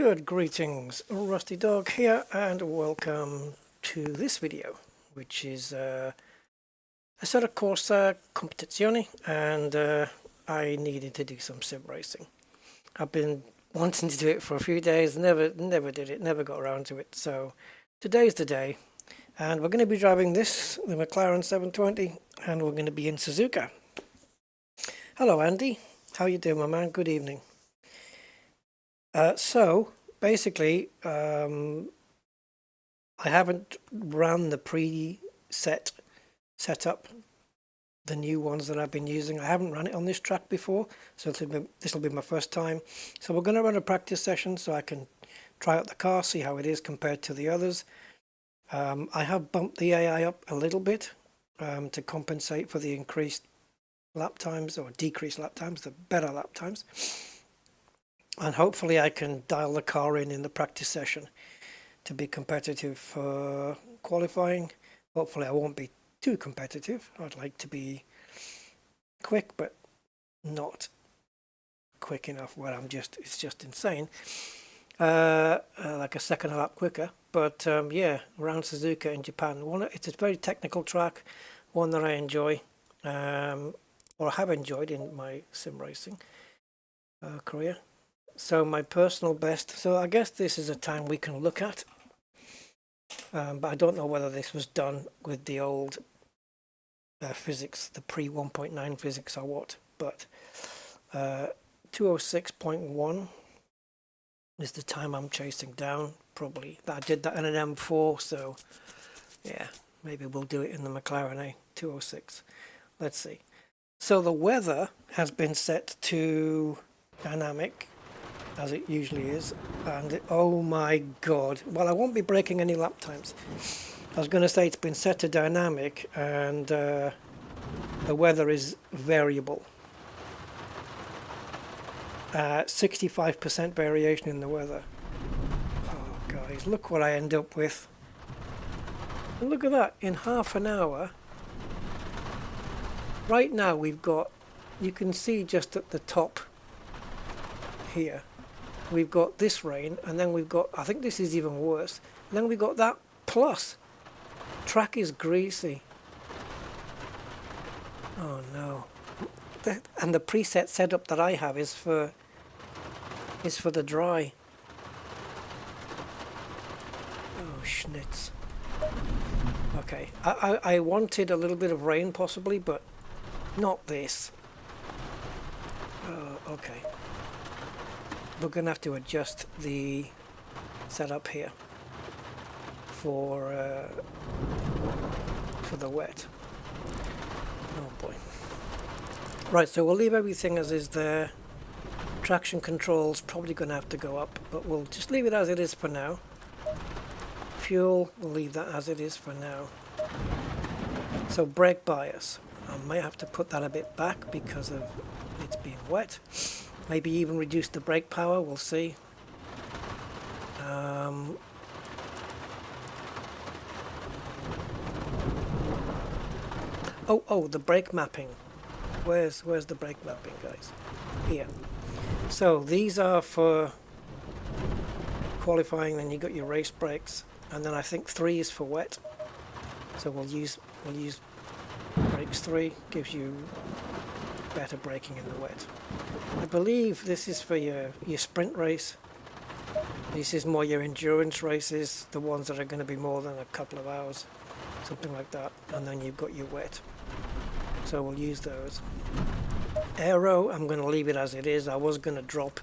Good greetings, Rusty Dog here, and welcome to this video, which is Assetto Corsa Competitzione, and I needed to do some sim racing. I've been wanting to do it for a few days, never did it, never got around to it, so today's the day, and we're going to be driving this, the McLaren 720, and we're going to be in Suzuka. Hello Andy, how you doing my man? Good evening. So basically, I haven't ran the preset setup, the new ones that I've been using. I haven't run it on this track before, so this will be my first time. So we're going to run a practice session so I can try out the car, see how it is compared to the others. I have bumped the AI up a little bit to compensate for the increased lap times, or decreased lap times, the better lap times. And hopefully I can dial the car in the practice session to be competitive for qualifying. Hopefully I won't be too competitive. I'd like to be quick, but not quick enough where it's just insane. Like a second lap quicker. But yeah, around Suzuka in Japan. It's a very technical track, one that I enjoy, or have enjoyed in my sim racing career. So my personal best, so I guess this is a time we can look at, but I don't know whether this was done with the old physics, the pre 1.9 physics or what, but 206.1 is the time I'm chasing down, probably. I did that in an M4, so yeah, maybe we'll do it in the McLaren 206. Let's see. So the weather has been set to dynamic, as it usually is, and oh my god, well, I won't be breaking any lap times. I was going to say it's been set to dynamic, and the weather is variable. 65% variation in the weather. Oh guys, look what I end up with. And look at that, in half an hour. Right now we've got, you can see just at the top here, we've got this rain, and then we've got, I think this is even worse, and then we've got that plus. Track is greasy. Oh no. And the preset setup that I have is for the dry. Oh schnitz. Okay, I wanted a little bit of rain possibly, but not this. Okay. We're going to have to adjust the setup here for the wet. Oh boy. Right, so we'll leave everything as is there. Traction control's probably going to have to go up, but we'll just leave it as it is for now. Fuel, we'll leave that as it is for now. So brake bias, I might have to put that a bit back because of it's being wet. Maybe even reduce the brake power, we'll see. Oh, the brake mapping. Where's the brake mapping, guys? Here. So these are for qualifying, then you got your race brakes, and then I think 3 is for wet. So we'll use brakes 3, gives you better braking in the wet. I believe this is for your sprint race. This is more your endurance races, the ones that are going to be more than a couple of hours, something like that. And then you've got your wet. So we'll use those. Aero, I'm going to leave it as it is. I was going to drop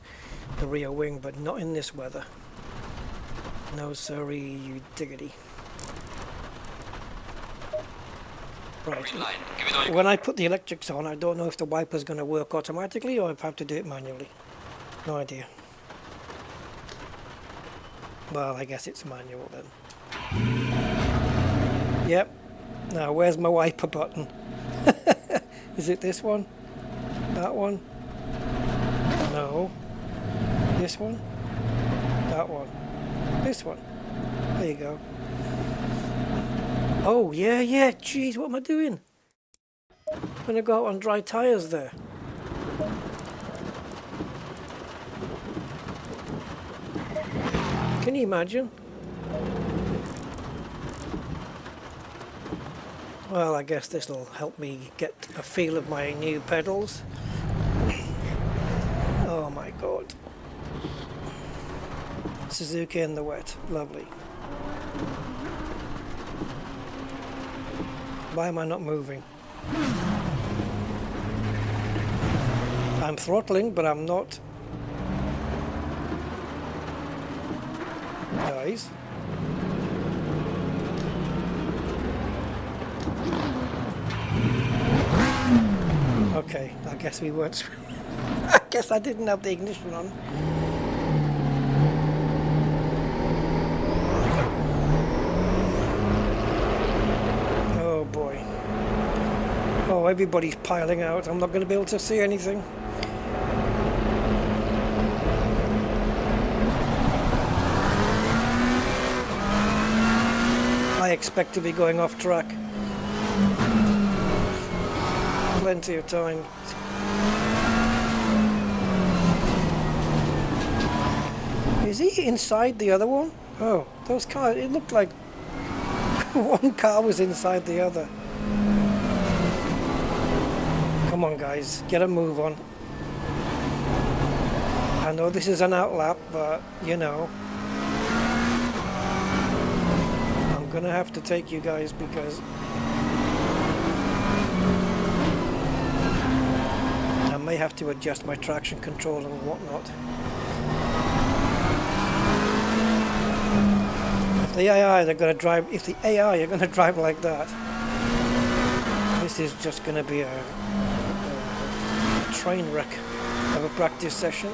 the rear wing, but not in this weather. No sorry, you diggity. Right. When I put the electrics on, I don't know if the wiper's going to work automatically or if I have to do it manually. No idea. Well, I guess it's manual then. Yep. Now, where's my wiper button? Is it this one? That one? No. This one? That one? This one? There you go. Oh, yeah, jeez, what am I doing? I'm going to go out on dry tyres there. Can you imagine? Well, I guess this will help me get a feel of my new pedals. Oh my god. Suzuka in the wet. Lovely. Why am I not moving? I'm throttling, but I'm not. Guys. Okay, I guess we weren't. I guess I didn't have the ignition on. Oh boy. Oh, everybody's piling out. I'm not going to be able to see anything. I expect to be going off track. Plenty of time. Is he inside the other one? Oh, those cars, it looked like one car was inside the other. Come on guys, get a move on. I know this is an outlap, but you know, I'm gonna have to take you guys because I may have to adjust my traction control and whatnot. If the AI are going to drive, like that, this is just going to be a train wreck of a practice session.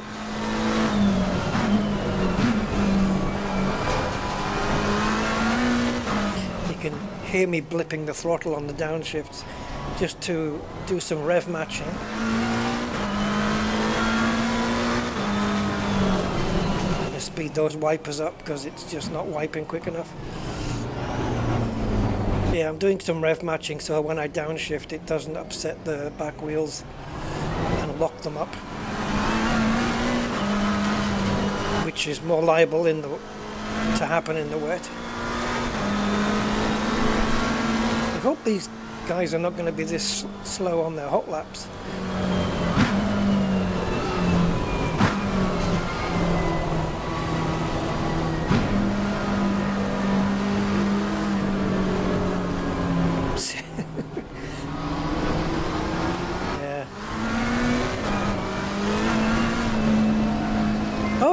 You can hear me blipping the throttle on the downshifts just to do some rev matching. Speed those wipers up because it's just not wiping quick enough. Yeah, I'm doing some rev matching so when I downshift it doesn't upset the back wheels and lock them up, which is more liable to happen in the wet. I hope these guys are not going to be this slow on their hot laps.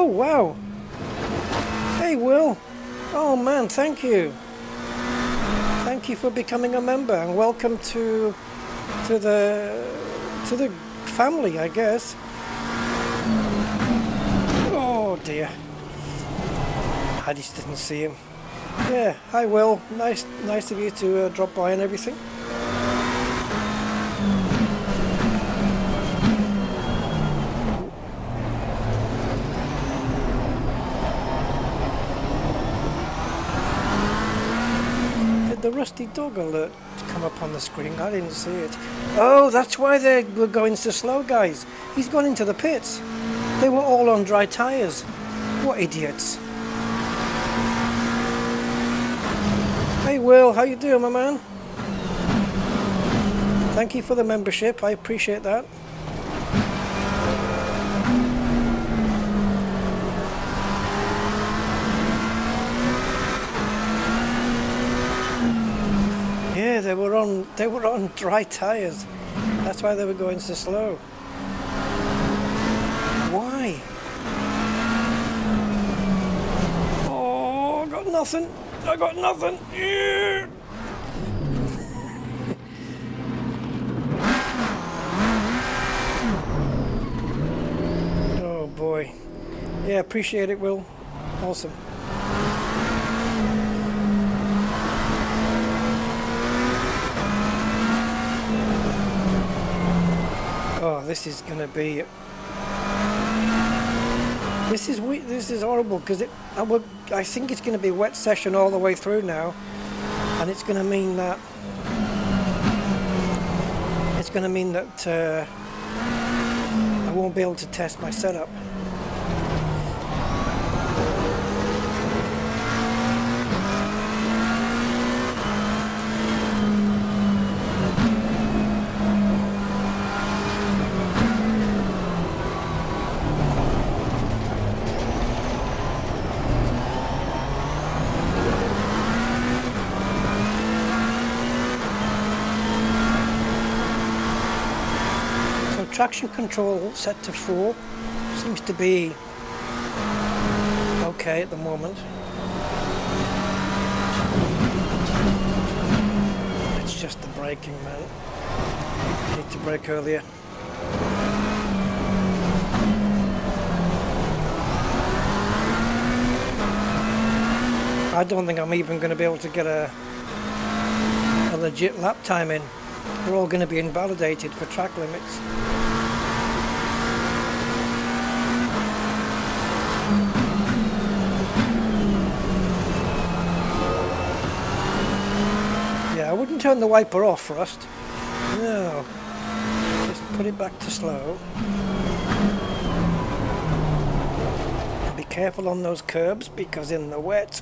Wow. Hey Will. Oh man, thank you. Thank you for becoming a member and welcome to the family, I guess. Oh dear. I just didn't see him. Yeah, hi Will. Nice of you to drop by and everything. The rusty dog alert come up on the screen. I didn't see it. Oh, that's why they were going so slow, guys. He's gone into the pits. They were all on dry tyres. What idiots. Hey Will, how you doing, my man? Thank you for the membership. I appreciate that. Yeah, they were on dry tyres. That's why they were going so slow. Why? Oh, I got nothing. I got nothing. Yeah. Oh boy. Yeah, appreciate it, Will. Awesome. Oh, this is gonna be. This is horrible because I think it's gonna be a wet session all the way through now, and it's gonna mean that I won't be able to test my setup. traction control set to 4. Seems to be okay at the moment. It's just the braking, man. Need to brake earlier. I don't think I'm even going to be able to get a legit lap time in. We're all going to be invalidated for track limits. Yeah, I wouldn't turn the wiper off first. No. Just put it back to slow. And be careful on those curbs, because in the wet,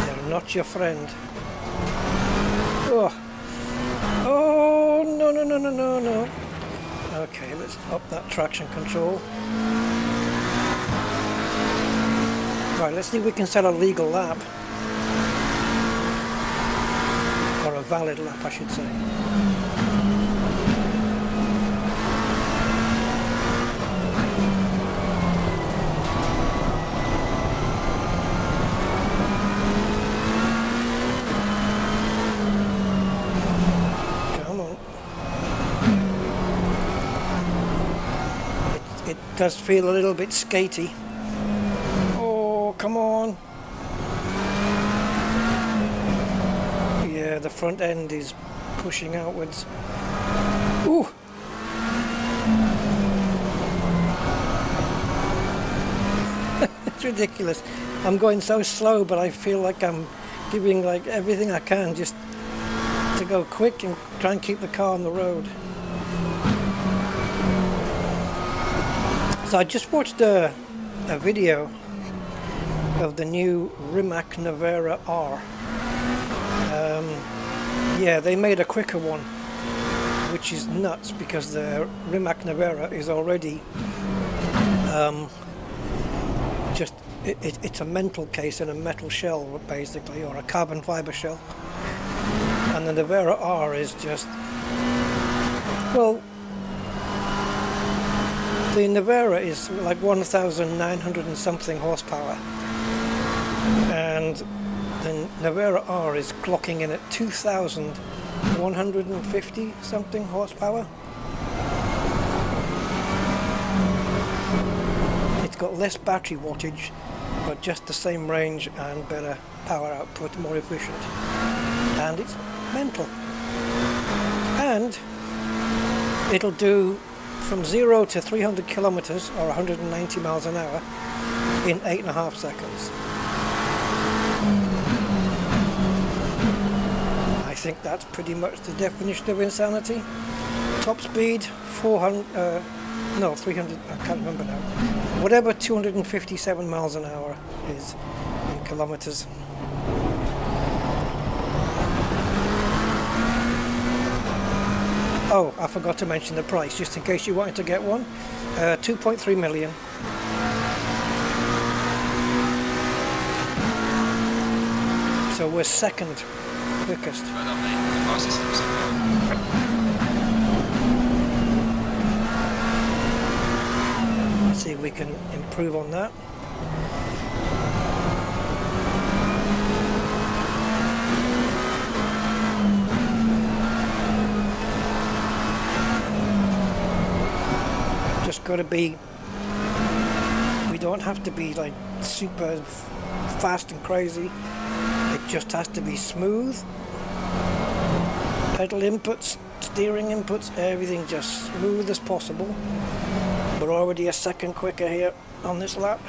they're not your friend. Oh. Oh, no, no, no, no, no, no. Okay, let's up that traction control. Right, let's see if we can set a legal lap. Or a valid lap, I should say. Does feel a little bit skatey. Oh, come on. Yeah, the front end is pushing outwards. Ooh. It's ridiculous. I'm going so slow, but I feel like I'm giving like everything I can just to go quick and try and keep the car on the road. So I just watched a video of the new Rimac Nevera R. Yeah, they made a quicker one, which is nuts because the Rimac Nevera is already just it's a mental case in a metal shell basically, or a carbon fiber shell, and the Nevera R is just, well, the Nevera is like 1,900 and something horsepower, and the Nevera R is clocking in at 2,150 something horsepower. It's got less battery wattage, but just the same range and better power output, more efficient. And it's mental. And it'll do from 0 to 300 kilometers or 190 miles an hour in 8.5 seconds. I think that's pretty much the definition of insanity. Top speed 300, I can't remember now. Whatever 257 miles an hour is in kilometers. Oh, I forgot to mention the price, just in case you wanted to get one. 2.3 million. So we're second quickest. Let's see if we can improve on that. Just got to be, we don't have to be like super fast and crazy. It just has to be smooth. Pedal inputs, steering inputs, everything just smooth as possible. We're already a second quicker here on this lap.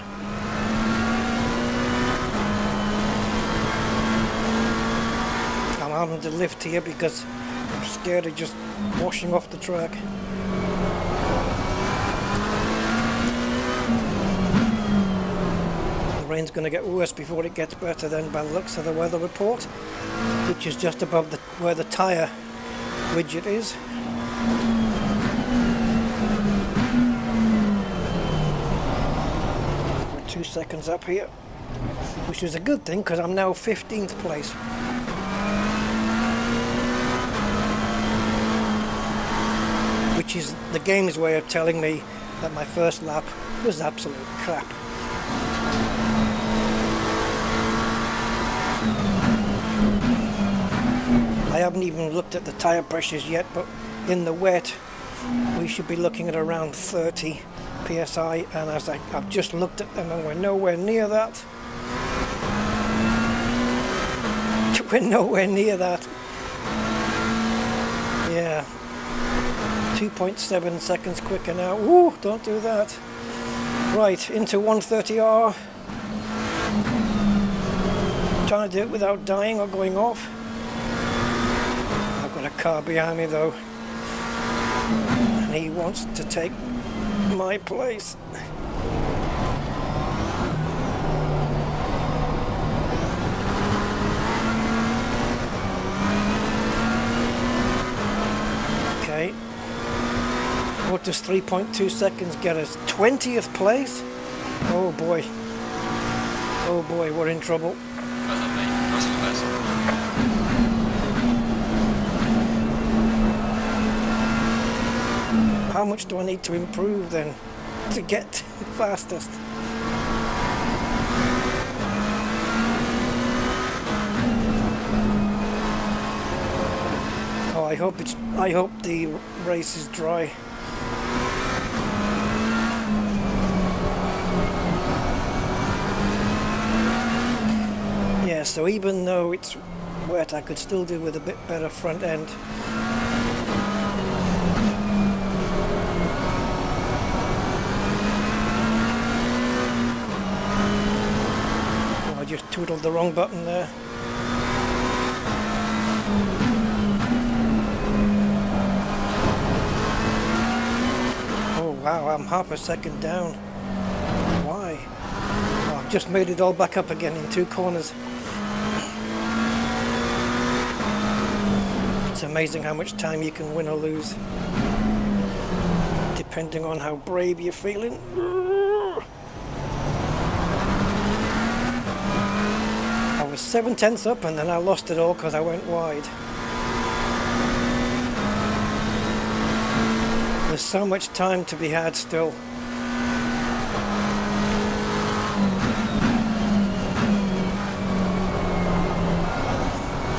I'm having to lift here because I'm scared of just washing off the track. The rain's going to get worse before it gets better then, by the looks of the weather report, which is just above where the tyre widget is. We're 2 seconds up here, which is a good thing because I'm now 15th place. Which which is the game's way of telling me that my first lap was absolute crap. I haven't even looked at the tyre pressures yet, but in the wet we should be looking at around 30 psi, and as I've just looked at them and we're nowhere near that. We're nowhere near that. Yeah. 2.7 seconds quicker now. Ooh, don't do that. Right, into 130R. Trying to do it without dying or going off. I've got a car behind me though. And he wants to take my place. Okay. What does 3.2 seconds get us? 20th place? Oh boy. Oh boy, we're in trouble. How much do I need to improve then to get fastest? Oh, I hope the race is dry. Yeah, so even though it's wet, I could still do with a bit better front end. Oh, I just tootled the wrong button there. Oh wow, I'm half a second down. Why? Oh, I've just made it all back up again in 2 corners. It's amazing how much time you can win or lose, depending on how brave you're feeling. I was 7/10 up and then I lost it all because I went wide. There's so much time to be had still.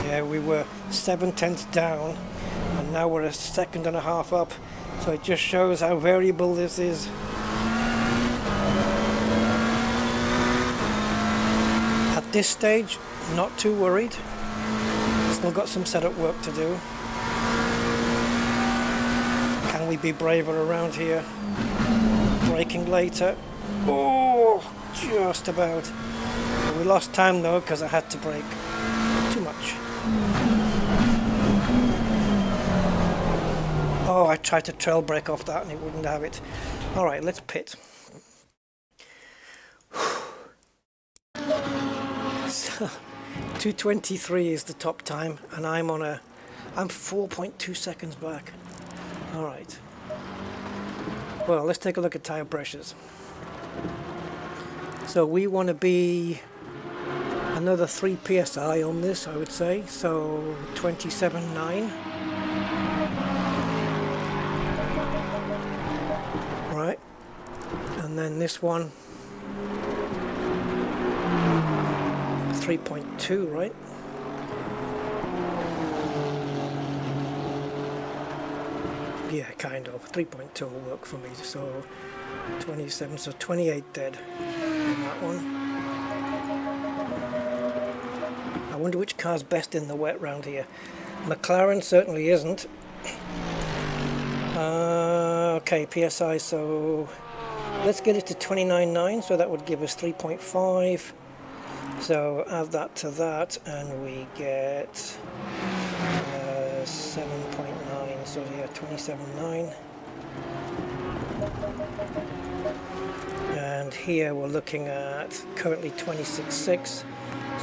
Yeah, we were 7/10 down and now we're a 1.5 up, so it just shows how variable this is. At this stage, not too worried. Still got some setup work to do. Can we be braver around here? Braking later. Oh, just about. We lost time though because I had to brake. Too much. Oh, I tried to trail brake off that and it wouldn't have it. Alright, let's pit. So, 2:23 is the top time and I'm 4.2 seconds back. Alright. Well, let's take a look at tire pressures. So we want to be another 3 psi on this, I would say. So 27.9. Right. And then this one 3.2, right? Yeah, kind of. 3.2 will work for me. So 27, so 28 dead on that one. I wonder which car's best in the wet round here. McLaren certainly isn't. Okay, PSI, so let's get it to 29.9, so that would give us 3.5. So add that to that and we get 7.9, so yeah, 27.9. And here we're looking at currently 26.6,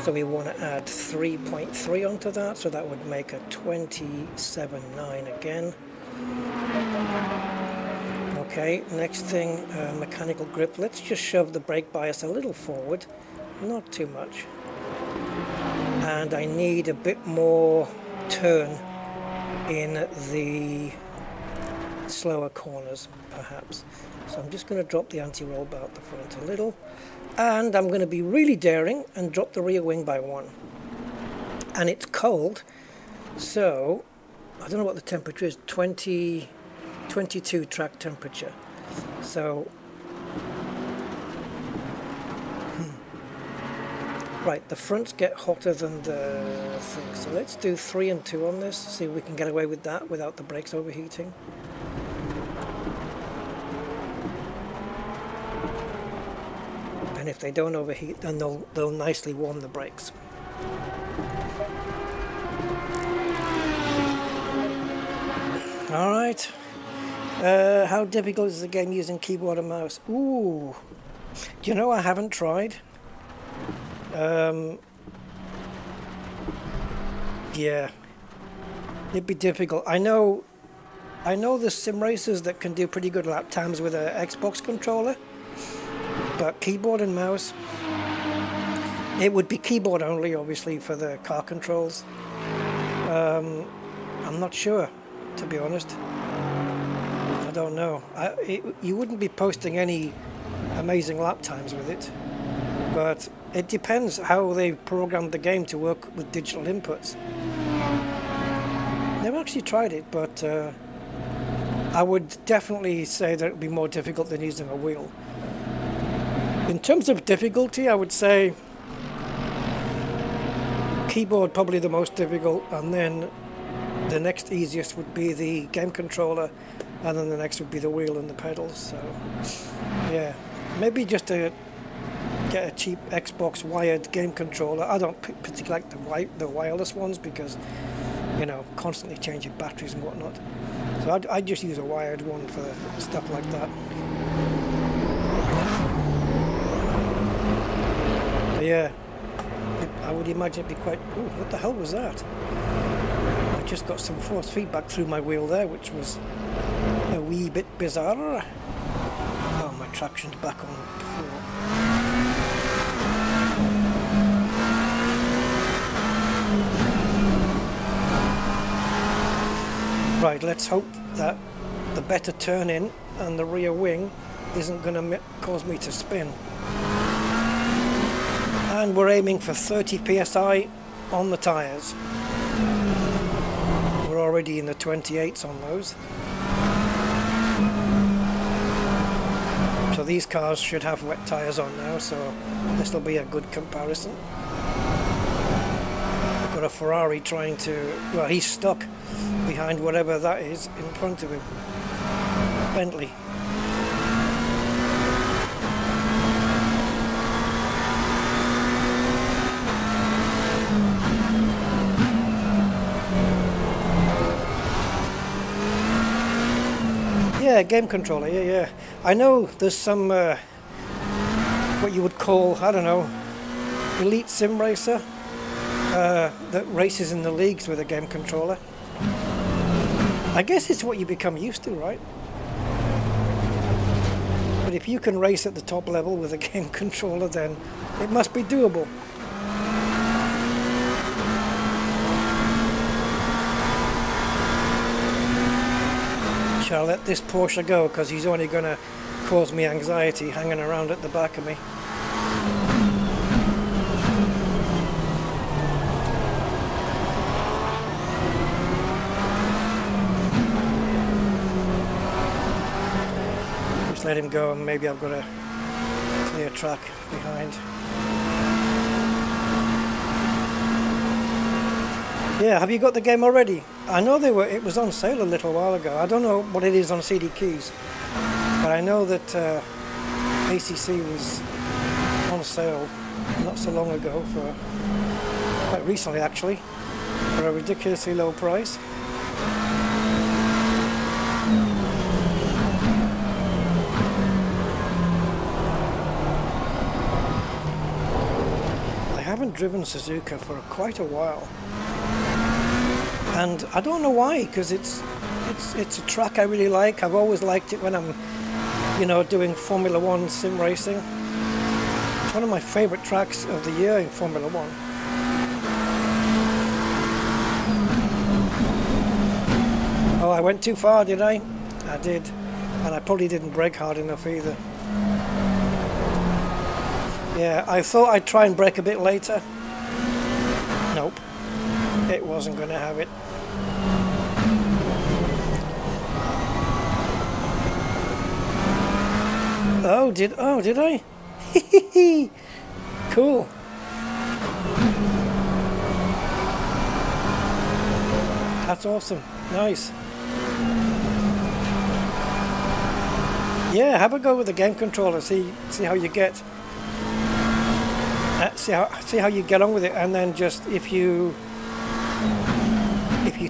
so we want to add 3.3 onto that, so that would make a 27.9 again. Okay, next thing, mechanical grip. Let's just shove the brake bias a little forward, not too much. And I need a bit more turn in the slower corners, perhaps. So I'm just going to drop the anti-roll bar at the front a little, and I'm going to be really daring and drop the rear wing by 1. And it's cold, so I don't know what the temperature is, 22 track temperature. So right, the fronts get hotter than the thing, so let's do 3 and 2 on this, see if we can get away with that without the brakes overheating. And if they don't overheat, then they'll nicely warm the brakes. Alright, how difficult is the game using keyboard and mouse? Ooh, do you know I haven't tried? Yeah, it'd be difficult. I know there's sim racers that can do pretty good lap times with an Xbox controller, but keyboard and mouse, it would be keyboard only, obviously, for the car controls. I'm not sure, to be honest. I don't know. You wouldn't be posting any amazing lap times with it, but it depends how they've programmed the game to work with digital inputs. Never actually tried it, but I would definitely say that it would be more difficult than using a wheel. In terms of difficulty, I would say keyboard probably the most difficult, and then the next easiest would be the game controller, and then the next would be the wheel and the pedals. So yeah, maybe just to get a cheap Xbox wired game controller. I don't particularly like the wireless ones because, you know, constantly changing batteries and whatnot. So I'd just use a wired one for stuff like that. But yeah, I would imagine it'd be quite... Ooh, what the hell was that? I just got some force feedback through my wheel there, which was a wee bit bizarre. Oh, my traction's back on before. Right, let's hope that the better turn in and the rear wing isn't going to cause me to spin. And we're aiming for 30 psi on the tyres. We're already in the 28s on those. So these cars should have wet tyres on now, so this will be a good comparison. We've got a Ferrari trying to... Well, he's stuck behind whatever that is in front of him. Bentley. Yeah, game controller, yeah. I know there's some, what you would call, I don't know, elite sim racer that races in the leagues with a game controller. I guess it's what you become used to, right? But if you can race at the top level with a game controller, then it must be doable. Shall I let this Porsche go, because he's only going to cause me anxiety hanging around at the back of me. Just let him go, and maybe I've got a clear track behind. Yeah, have you got the game already? I know it was on sale a little while ago. I don't know what it is on CD keys, but I know that ACC was on sale not so long ago, for quite recently actually, for a ridiculously low price. I haven't driven Suzuka for quite a while. And I don't know why, because it's a track I really like. I've always liked it when I'm, you know, doing Formula One sim racing. It's one of my favourite tracks of the year in Formula One. Oh, I went too far, did I? I did. And I probably didn't brake hard enough either. Yeah, I thought I'd try and brake a bit later. Nope. It wasn't going to have it. Oh, did I? Cool. That's awesome. Nice. Yeah, have a go with the game controller. See how you get. See how you get on with it, and then just if you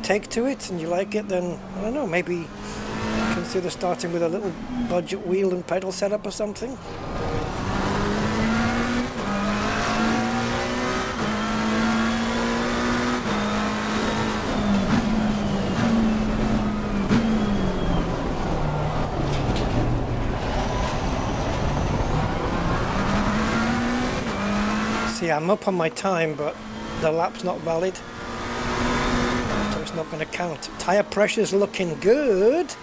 take to it and you like it, then I don't know, maybe consider starting with a little budget wheel and pedal setup or something. See, I'm up on my time, but the lap's not valid, so it's not going to count. Tyre pressure's looking good.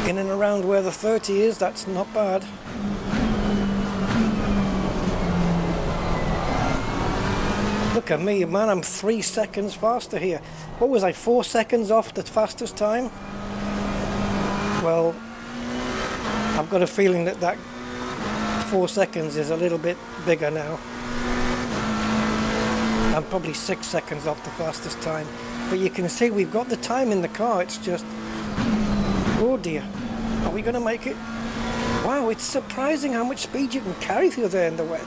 In and around where the 30 is, that's not bad. Look at me, man, I'm 3 seconds faster here. What was I, 4 seconds off the fastest time? Well, I've got a feeling that 4 seconds is a little bit bigger now. I'm probably 6 seconds off the fastest time. But you can see we've got the time in the car, it's just... Oh dear, are we going to make it? Wow, it's surprising how much speed you can carry through there in the wet.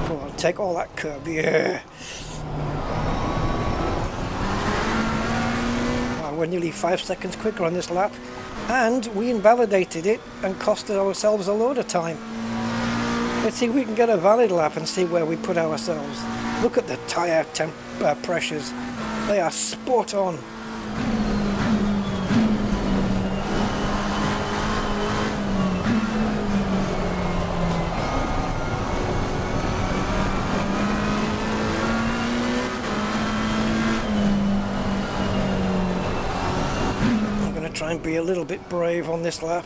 Go on, take all that curb, yeah. Wow, we're nearly 5 seconds quicker on this lap. And we invalidated it and costed ourselves a load of time. Let's see if we can get a valid lap and see where we put ourselves. Look at the tyre pressures. They are spot on. I'm going to try and be a little bit brave on this lap.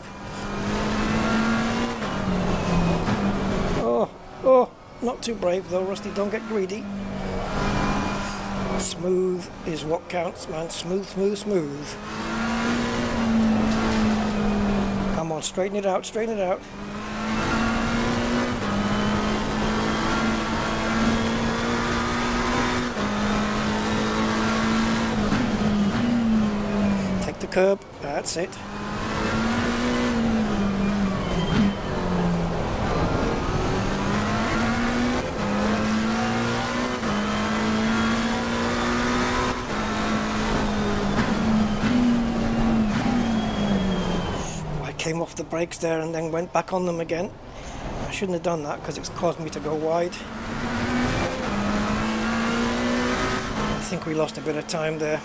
Oh, not too brave though, Rusty, don't get greedy. Smooth is what counts, man. Smooth, smooth, smooth. Come on, straighten it out, straighten it out. Take the curb, that's it. Came off the brakes there and then went back on them again. I shouldn't have done that because it's caused me to go wide. I think we lost a bit of time there.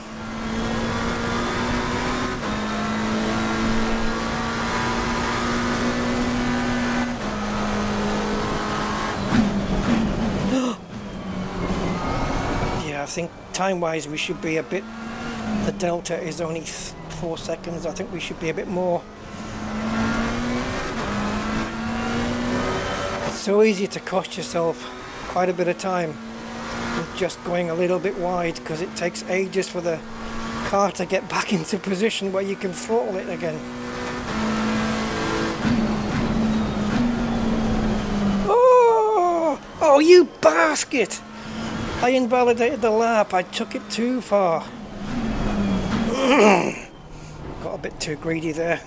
Yeah, I think time-wise we should be a bit... The delta is only 4 seconds. I think we should be a bit more... So easy to cost yourself quite a bit of time with just going a little bit wide because it takes ages for the car to get back into position where you can throttle it again. Oh, you basket! I invalidated the lap, I took it too far. Got a bit too greedy there.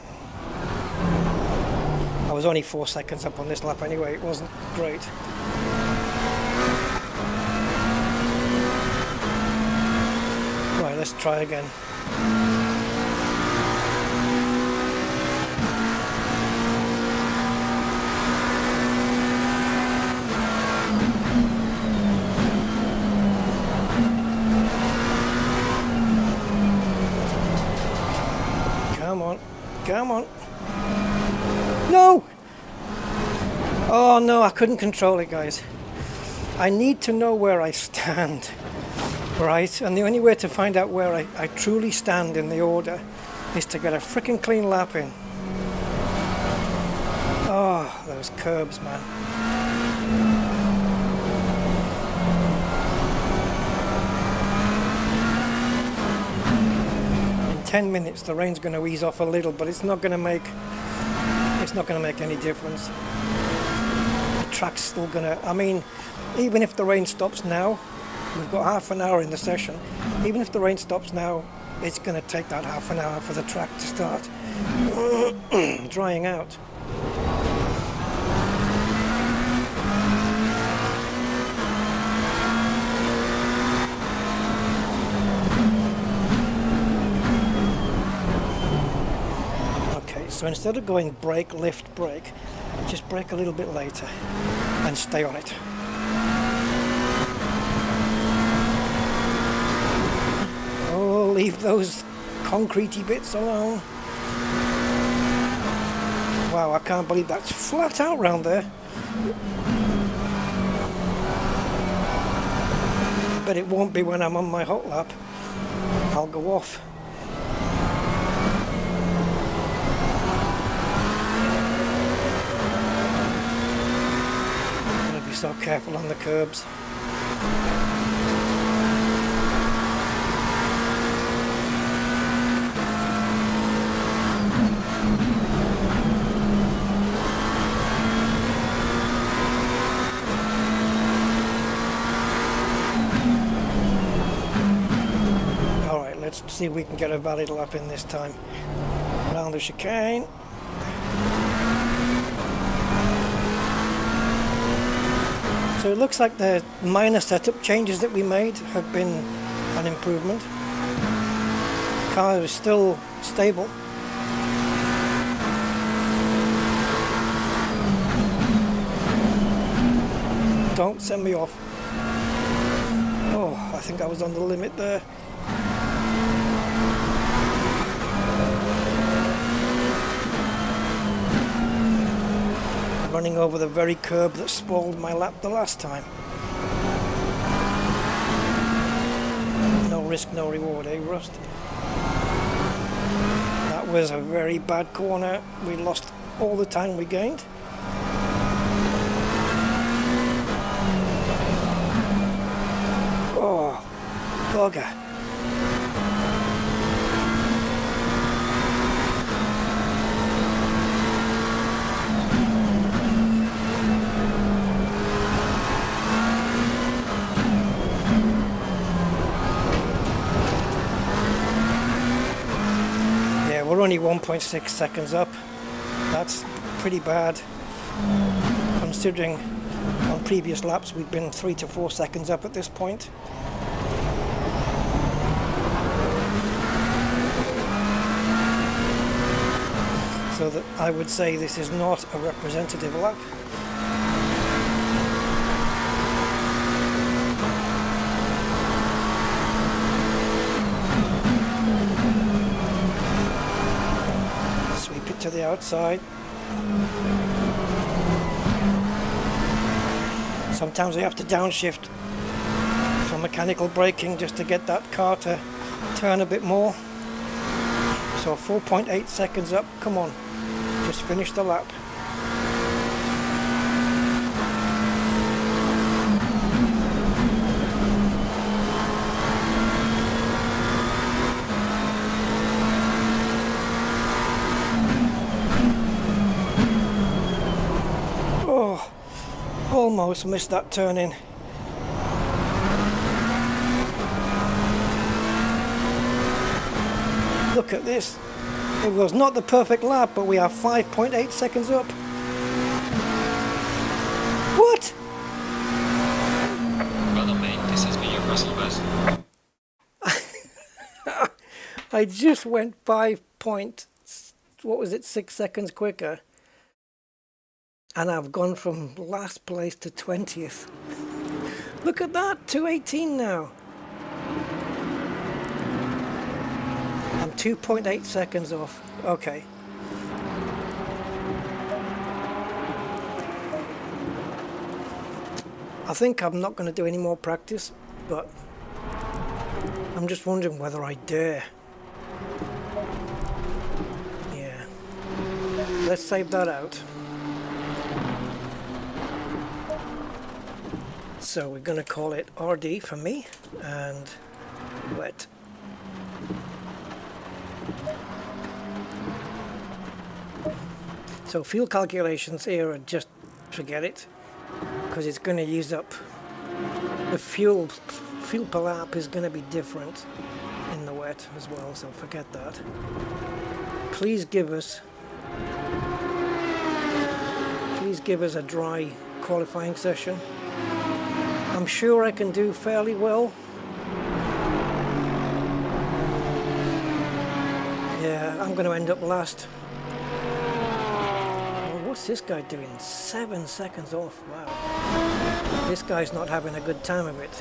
I was only 4 seconds up on this lap anyway, it wasn't great. Right, let's try again. Come on, come on. No! Oh no, I couldn't control it, guys. I need to know where I stand. Right, and the only way to find out where I truly stand in the order is to get a freaking clean lap in. Oh, those curbs, man. In 10 minutes the rain's going to ease off a little, but it's not going to make any difference. The track's still going to, I mean, even if the rain stops now, we've got half an hour in the session, even if the rain stops now, it's going to take that half an hour for the track to start drying out. Okay, so instead of going brake, lift, brake, just brake a little bit later and stay on it. Leave those concretey bits alone. Wow, I can't believe that's flat out round there. But it won't be when I'm on my hot lap. I'll go off. I'm gonna be so careful on the curbs. Let's see if we can get a valid lap in this time. Round the chicane. So it looks like the minor setup changes that we made have been an improvement. The car is still stable. Don't send me off. Oh, I think I was on the limit there. Running over the very curb that spoiled my lap the last time. No risk, no reward, eh, Rust? That was a very bad corner. We lost all the time we gained. Oh, bugger. We're only 1.6 seconds up. That's pretty bad, considering on previous laps we've been 3 to 4 seconds up at this point. So that I would say this is not a representative lap. To the outside. Sometimes I have to downshift for mechanical braking just to get that car to turn a bit more. So 4.8 seconds up, come on, just finish the lap. Almost missed that turn in. Look at this. It was not the perfect lap, but we are 5.8 seconds up. What? Brother mate, this has been your Russell best. I just went 6 seconds quicker. And I've gone from last place to 20th. Look at that, 2:18 now. I'm 2.8 seconds off. Okay. I think I'm not going to do any more practice, but I'm just wondering whether I dare. Yeah. Let's save that out. So we're going to call it RD for me and wet. So fuel calculations here are just forget it, because it's going to use up the fuel per lap is going to be different in the wet as well, so forget that. Please give us a dry qualifying session. I'm sure I can do fairly well. Yeah, I'm going to end up last. Oh, what's this guy doing? 7 seconds off. Wow. This guy's not having a good time of it.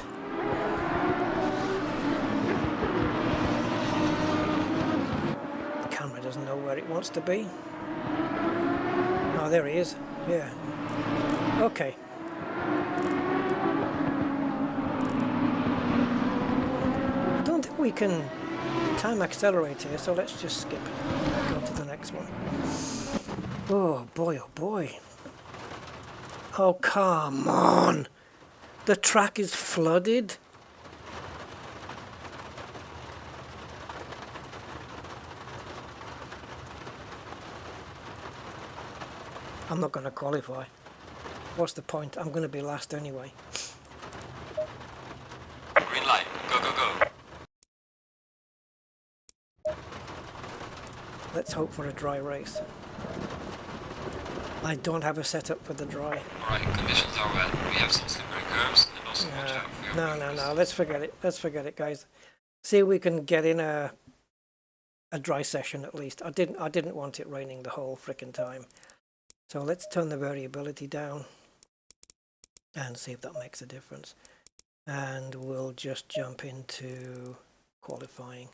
The camera doesn't know where it wants to be. Oh, there he is. Yeah. Okay. I don't think we can time accelerate here, so let's just skip. Go to the next one. Oh boy, oh boy. Oh, come on. The track is flooded. I'm not going to qualify. What's the point? I'm going to be last anyway. Green light. Go, go, go. Let's hope for a dry race. I don't have a setup for the dry. Alright, conditions are wet. We have some slippery curves and also watch out for your No. wheels. Let's forget it. Let's forget it, guys. See if we can get in a dry session at least. I didn't want it raining the whole frickin' time. So let's turn the variability down and see if that makes a difference. And we'll just jump into qualifying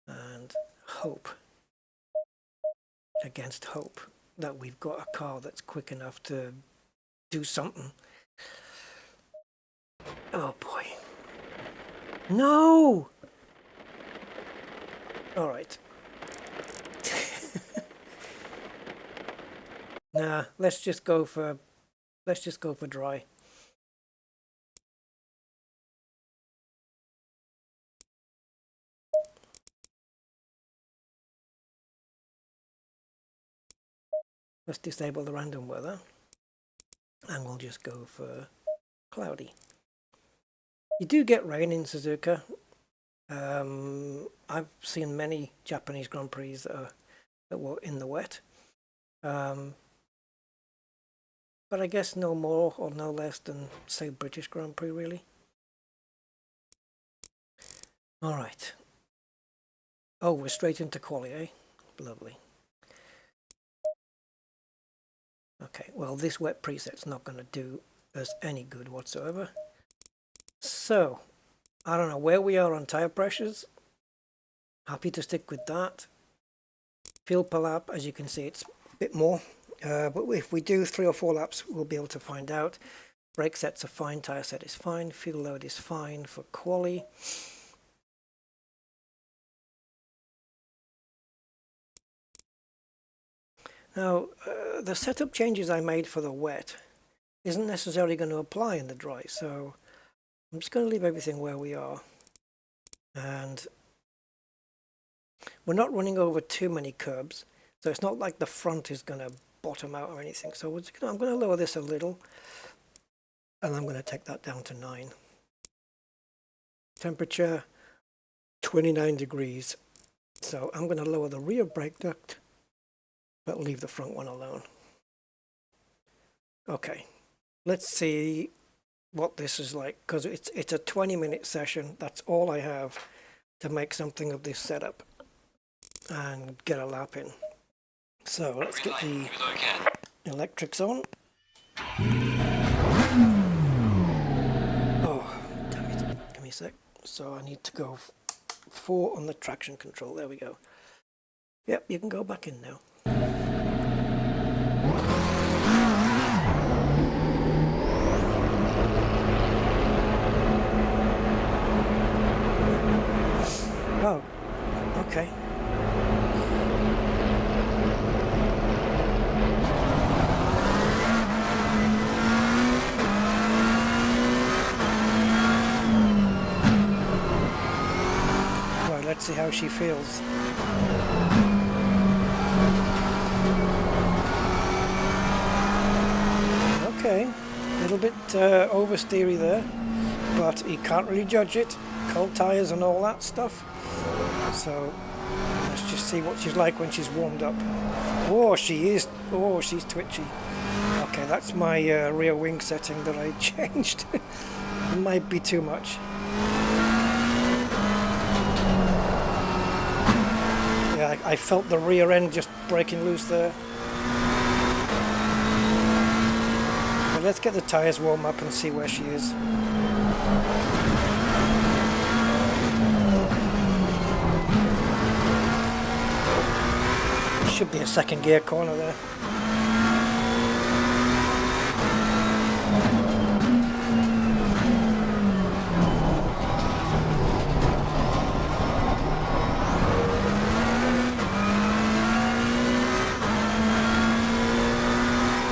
and hope against hope that we've got a car that's quick enough to do something. Oh boy. No! All right. Nah, let's just go for dry. Let's disable the random weather and we'll just go for cloudy. You do get rain in Suzuka. I've seen many Japanese Grand Prix that were in the wet. But I guess no more or no less than, say, British Grand Prix, really. All right. Oh, we're straight into quali, eh? Lovely. Okay, well, this wet preset's not going to do us any good whatsoever. So, I don't know where we are on tire pressures. Happy to stick with that. Fuel per lap, as you can see, it's a bit more. But if we do 3 or 4 laps, we'll be able to find out. Brake sets are fine, tire set is fine, fuel load is fine for quali. Now, the setup changes I made for the wet isn't necessarily going to apply in the dry, so I'm just going to leave everything where we are. And we're not running over too many curbs, so it's not like the front is going to bottom out or anything. So I'm going to lower this a little, and I'm going to take that down to 9. Temperature 29 degrees. So I'm going to lower the rear brake duct, but leave the front one alone. Okay, let's see what this is like, because it's a 20-minute session. That's all I have to make something of this setup and get a lap in. So let's get the electrics on. Oh, damn it. Give me a sec. So I need to go 4 on the traction control. There we go. Yep, you can go back in now. Let's see how she feels. Okay, a little bit oversteery there, but you can't really judge it. Cold tires and all that stuff. So let's just see what she's like when she's warmed up. Oh, she is. Oh, she's twitchy. Okay, that's my rear wing setting that I changed. It might be too much. Yeah, I felt the rear end just breaking loose there. But let's get the tires warm up and see where she is. Should be a second gear corner there.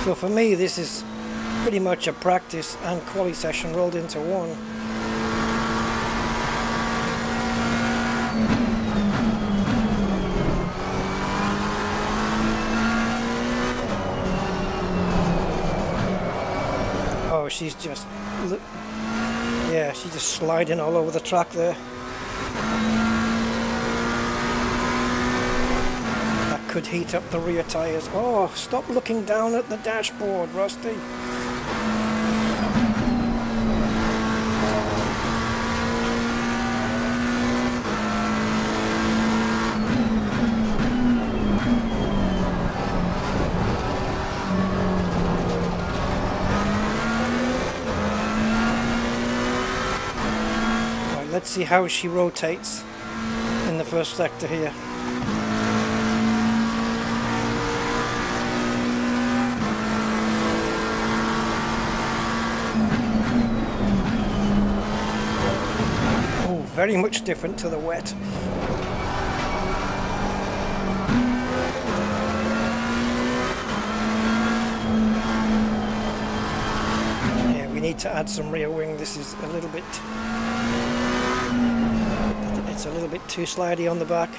So for me, this is pretty much a practice and quali session rolled into one. Oh, she's just, yeah, she's just sliding all over the track there. Could heat up the rear tires. Oh, stop looking down at the dashboard, Rusty. Right, let's see how she rotates in the first sector here. Very much different to the wet. Yeah, we need to add some rear wing. This is a little bit, it's a little bit too slidey on the back.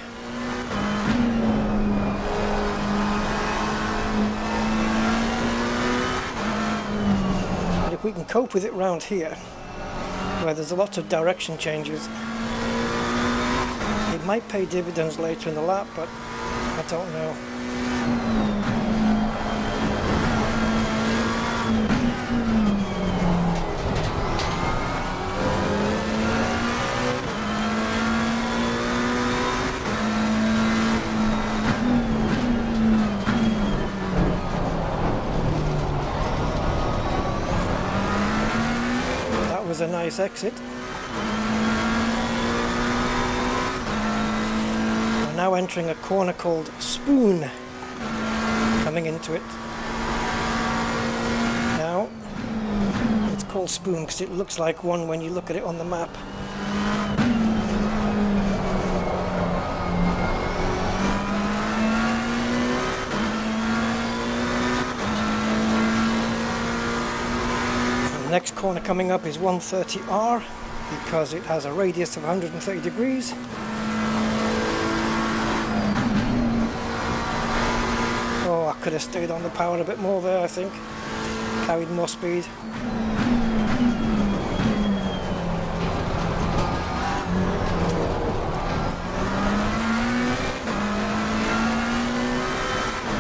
But if we can cope with it round here, where there's a lot of direction changes, it might pay dividends later in the lap, but I don't know. That was a nice exit. Now entering a corner called Spoon, coming into it. Now, it's called Spoon because it looks like one when you look at it on the map. The next corner coming up is 130R because it has a radius of 130 degrees. Oh, I could have stayed on the power a bit more there, I think. Carried more speed.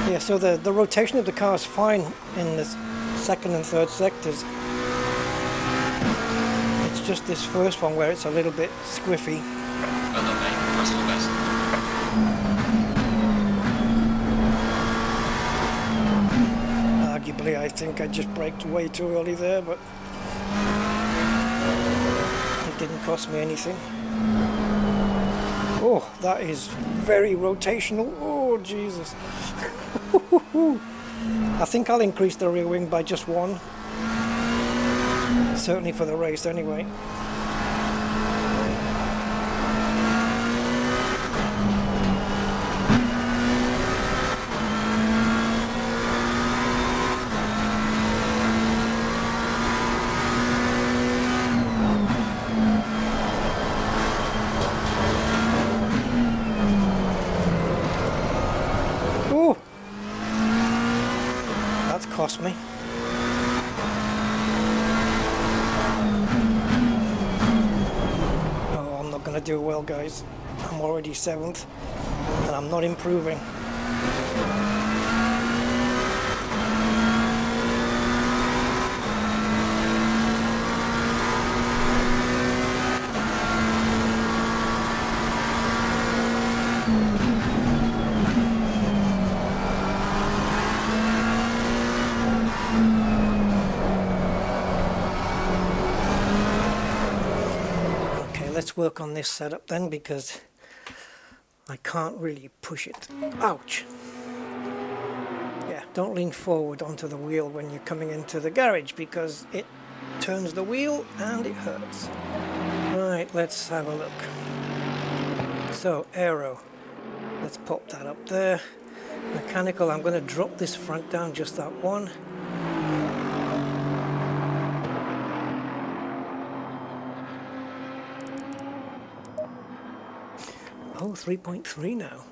Yeah, so the rotation of the car is fine in the second and third sectors. It's just this first one where it's a little bit squiffy. Well done, mate. Personal best. Arguably, I think I just braked way too early there, but it didn't cost me anything. Oh, that is very rotational. Oh, Jesus. I think I'll increase the rear wing by just one. Certainly for the race anyway. cost me. Oh, I'm not going to do well, guys. I'm already 7th, and I'm not improving. Let's work on this setup then, because I can't really push it. Ouch! Yeah, don't lean forward onto the wheel when you're coming into the garage, because it turns the wheel and it hurts. Right, let's have a look. So, aero. Let's pop that up there. Mechanical, I'm going to drop this front down, just that one. Oh, 3.3 now.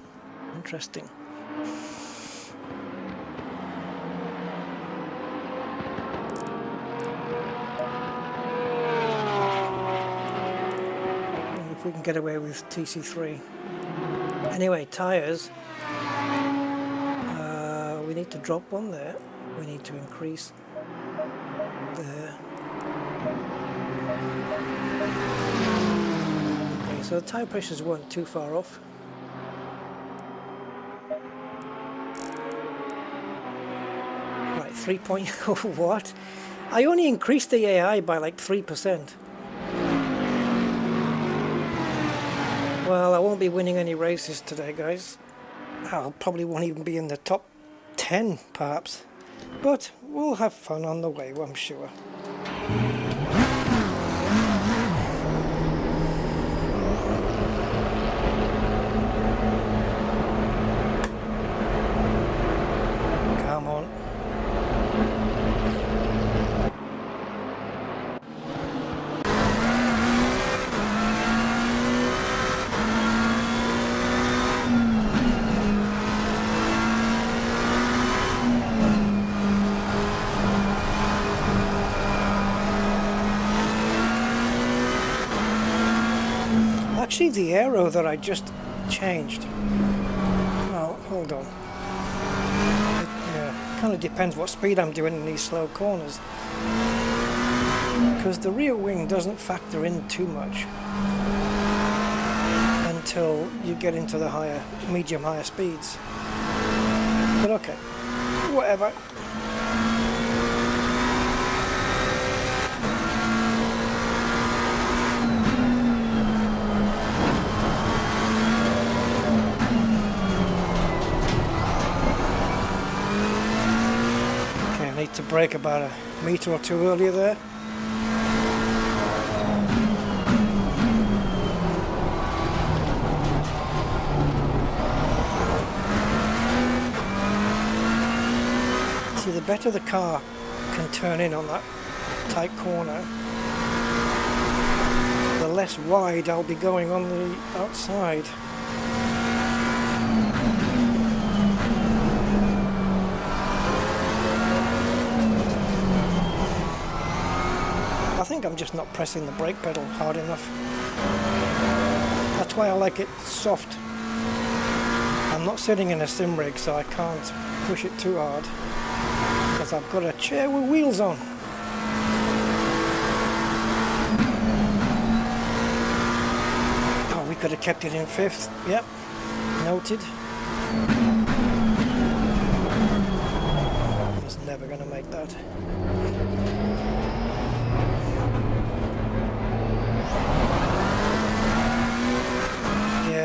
Interesting. If we can get away with TC3. Anyway, tyres. We need to drop one there. We need to increase there. Okay, so the tyre pressures weren't too far off. Right, 3.0 what? I only increased the AI by like 3%. Well, I won't be winning any races today, guys. I probably won't even be in the top 10, perhaps. But we'll have fun on the way, I'm sure. Come on. Actually, the aero that I just changed. Well, hold on. Yeah, kind of depends what speed I'm doing in these slow corners. Because the rear wing doesn't factor in too much until you get into the higher, higher speeds. But okay, whatever. To brake about a metre or two earlier there. See, the better the car can turn in on that tight corner, the less wide I'll be going on the outside. I think I'm just not pressing the brake pedal hard enough. That's why I like it soft. I'm not sitting in a sim rig, so I can't push it too hard because I've got a chair with wheels on. Oh, we could have kept it in 5th. Yep, noted. I was never going to make that.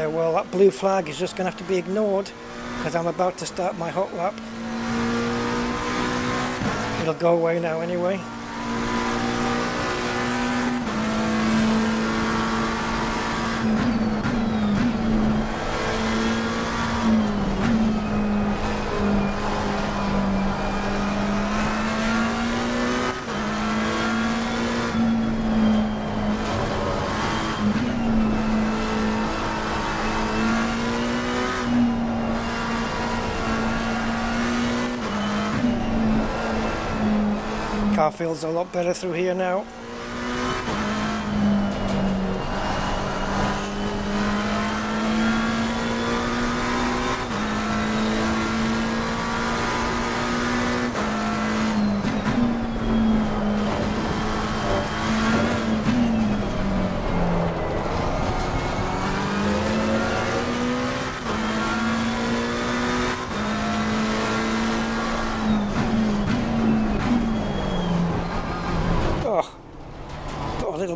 Well, that blue flag is just going to have to be ignored because I'm about to start my hot lap. It'll go away now anyway. car feels a lot better through here now.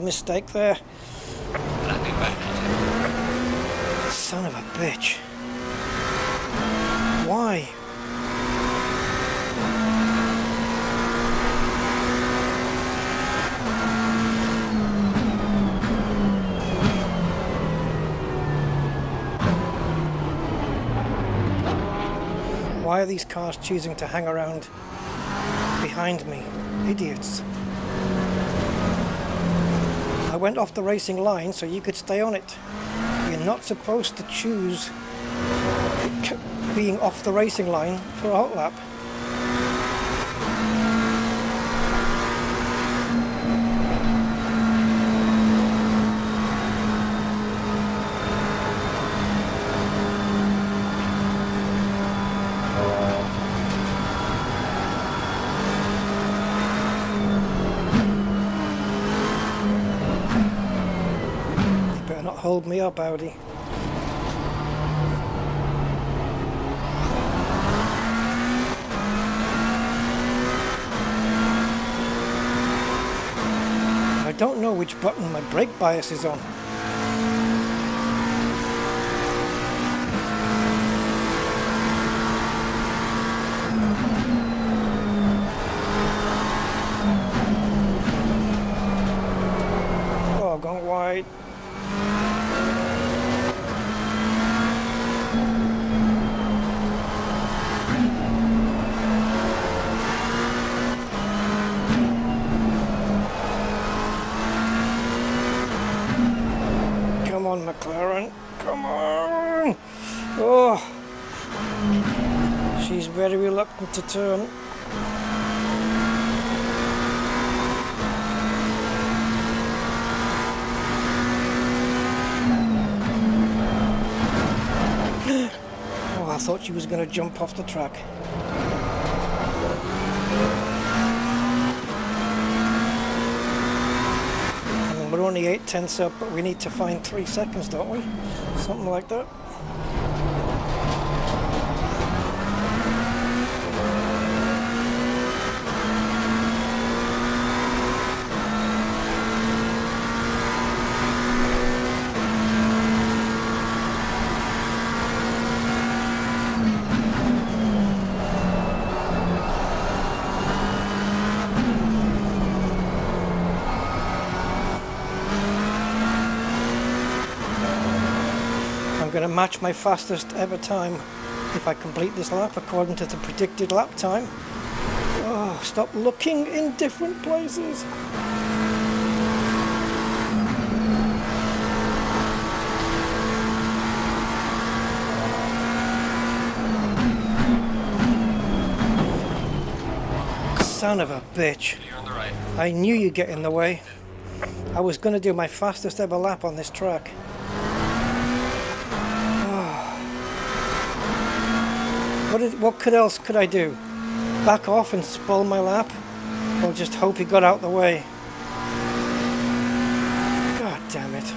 Mistake there. Son of a bitch. Why? Why are these cars choosing to hang around behind me? Idiots. I went off the racing line so you could stay on it. You're not supposed to choose being off the racing line for a hot lap. Hold me up, Audi. I don't know which button my brake bias is on. Oh, I've gone wide. Come on, McLaren. Come on! Oh! She's very reluctant to turn. Oh, I thought she was going to jump off the track. We're only 8/10 up, but we need to find 3 seconds, don't we? Something like that. I'm going to match my fastest ever time if I complete this lap according to the predicted lap time. Oh, stop looking in different places. Son of a bitch. You're on the right. I knew you'd get in the way. I was going to do my fastest ever lap on this track. What else could I do? Back off and spoil my lap? Or just hope he got out the way? God damn it.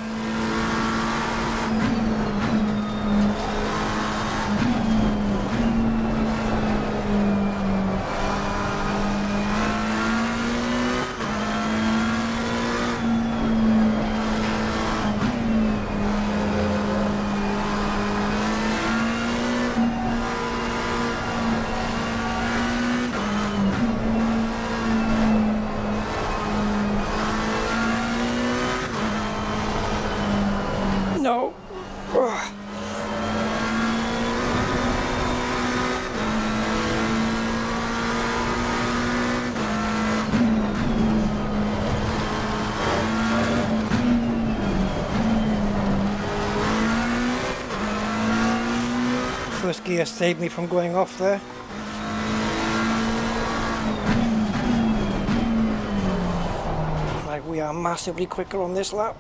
No. Ugh. First gear saved me from going off there. like we are massively quicker on this lap.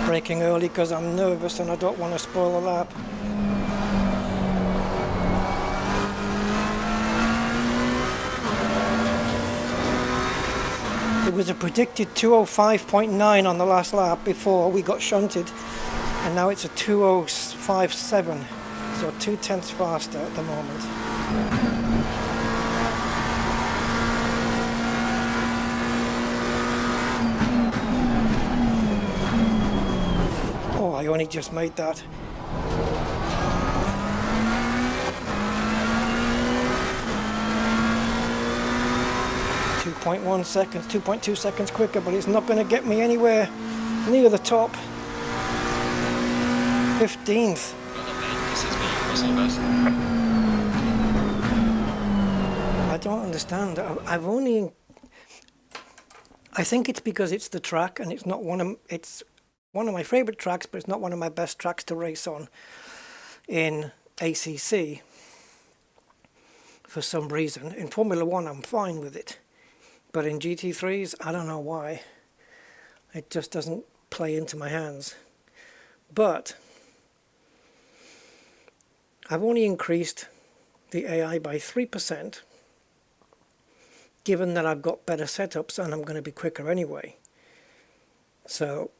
Braking early because I'm nervous and I don't want to spoil a lap. It was a predicted 205.9 on the last lap before we got shunted, and now it's a 205.7, so 0.2 faster at the moment. Oh, I only just made that. .1 seconds, 2.2 seconds quicker, but it's not going to get me anywhere near the top. 15th. I don't understand. I've only. I think it's because it's the track, and it's not it's one of my favorite tracks, but it's not one of my best tracks to race on in ACC for some reason. In Formula 1, I'm fine with it. But in GT3s, I don't know why. It just doesn't play into my hands. But I've only increased the AI by 3%, given that I've got better setups and I'm going to be quicker anyway. So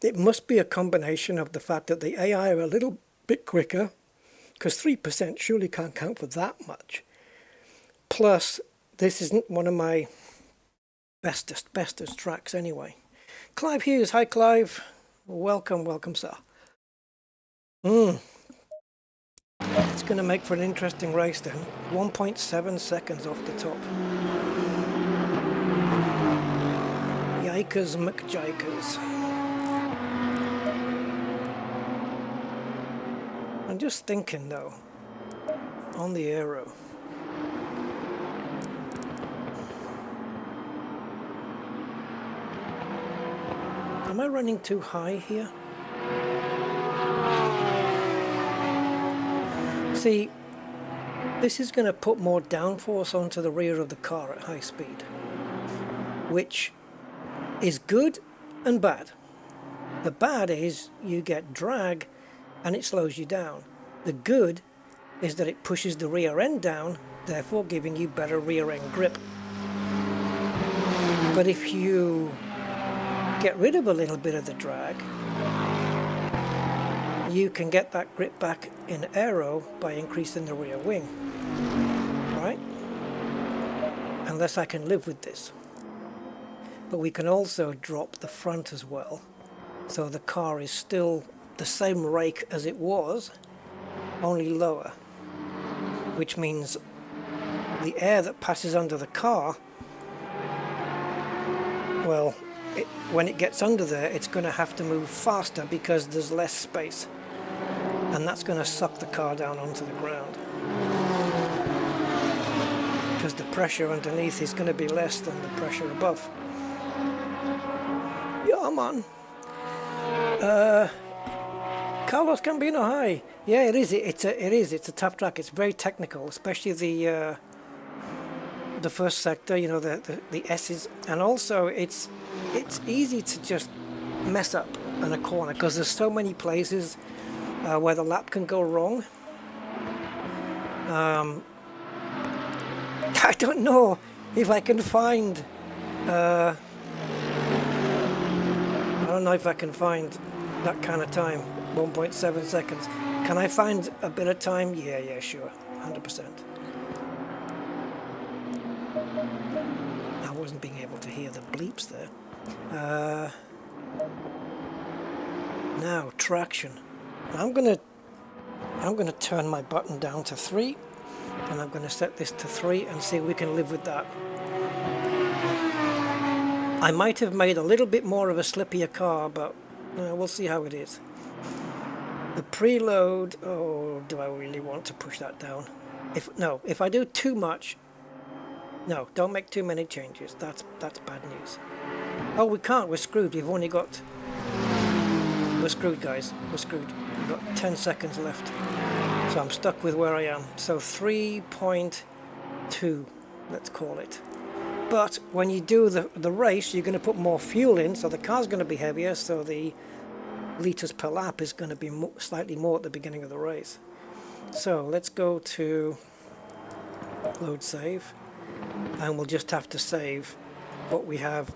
it must be a combination of the fact that the AI are a little bit quicker, because 3% surely can't count for that much. Plus, this isn't one of my bestest tracks anyway. Clive Hughes, hi Clive. Welcome sir. It's going to make for an interesting race then. 1.7 seconds off the top. Yikers McJikers. I'm just thinking though, on the aero. Am I running too high here? See, this is going to put more downforce onto the rear of the car at high speed, which is good and bad. The bad is you get drag and it slows you down. The good is that it pushes the rear end down, therefore giving you better rear end grip. But if you get rid of a little bit of the drag, you can get that grip back in aero by increasing the rear wing, right? Unless I can live with this. But we can also drop the front as well, so the car is still the same rake as it was, only lower, which means the air that passes under the car, well, when it gets under there, it's going to have to move faster because there's less space, and that's going to suck the car down onto the ground because the pressure underneath is going to be less than the pressure above. Yeah, man. Carlos Gambino, hi. Yeah, it is. It's a tough track. It's very technical, especially the first sector. You know, the S's, and also it's easy to just mess up in a corner because there's so many places where the lap can go wrong. I don't know if I can find. I don't know if I can find that kind of time. 1.7 seconds. Can I find a bit of time? Yeah, sure. 100%. I wasn't being able to hear the bleeps there. Now, traction. I'm gonna turn my button down to 3, and I'm gonna set this to 3 and see if we can live with that. I might have made a little bit more of a slippier car, but we'll see how it is. The preload, oh, do I really want to push that down? If I do too much, No, don't make too many changes. That's bad news. Oh, we can't. We're screwed. We've only got... We're screwed, guys. We're screwed. We've got 10 seconds left. So I'm stuck with where I am. So 3.2, let's call it. But when you do the race, you're going to put more fuel in, so the car's going to be heavier, so the litres per lap is going to be slightly more at the beginning of the race. So let's go to load save, and we'll just have to save what we have.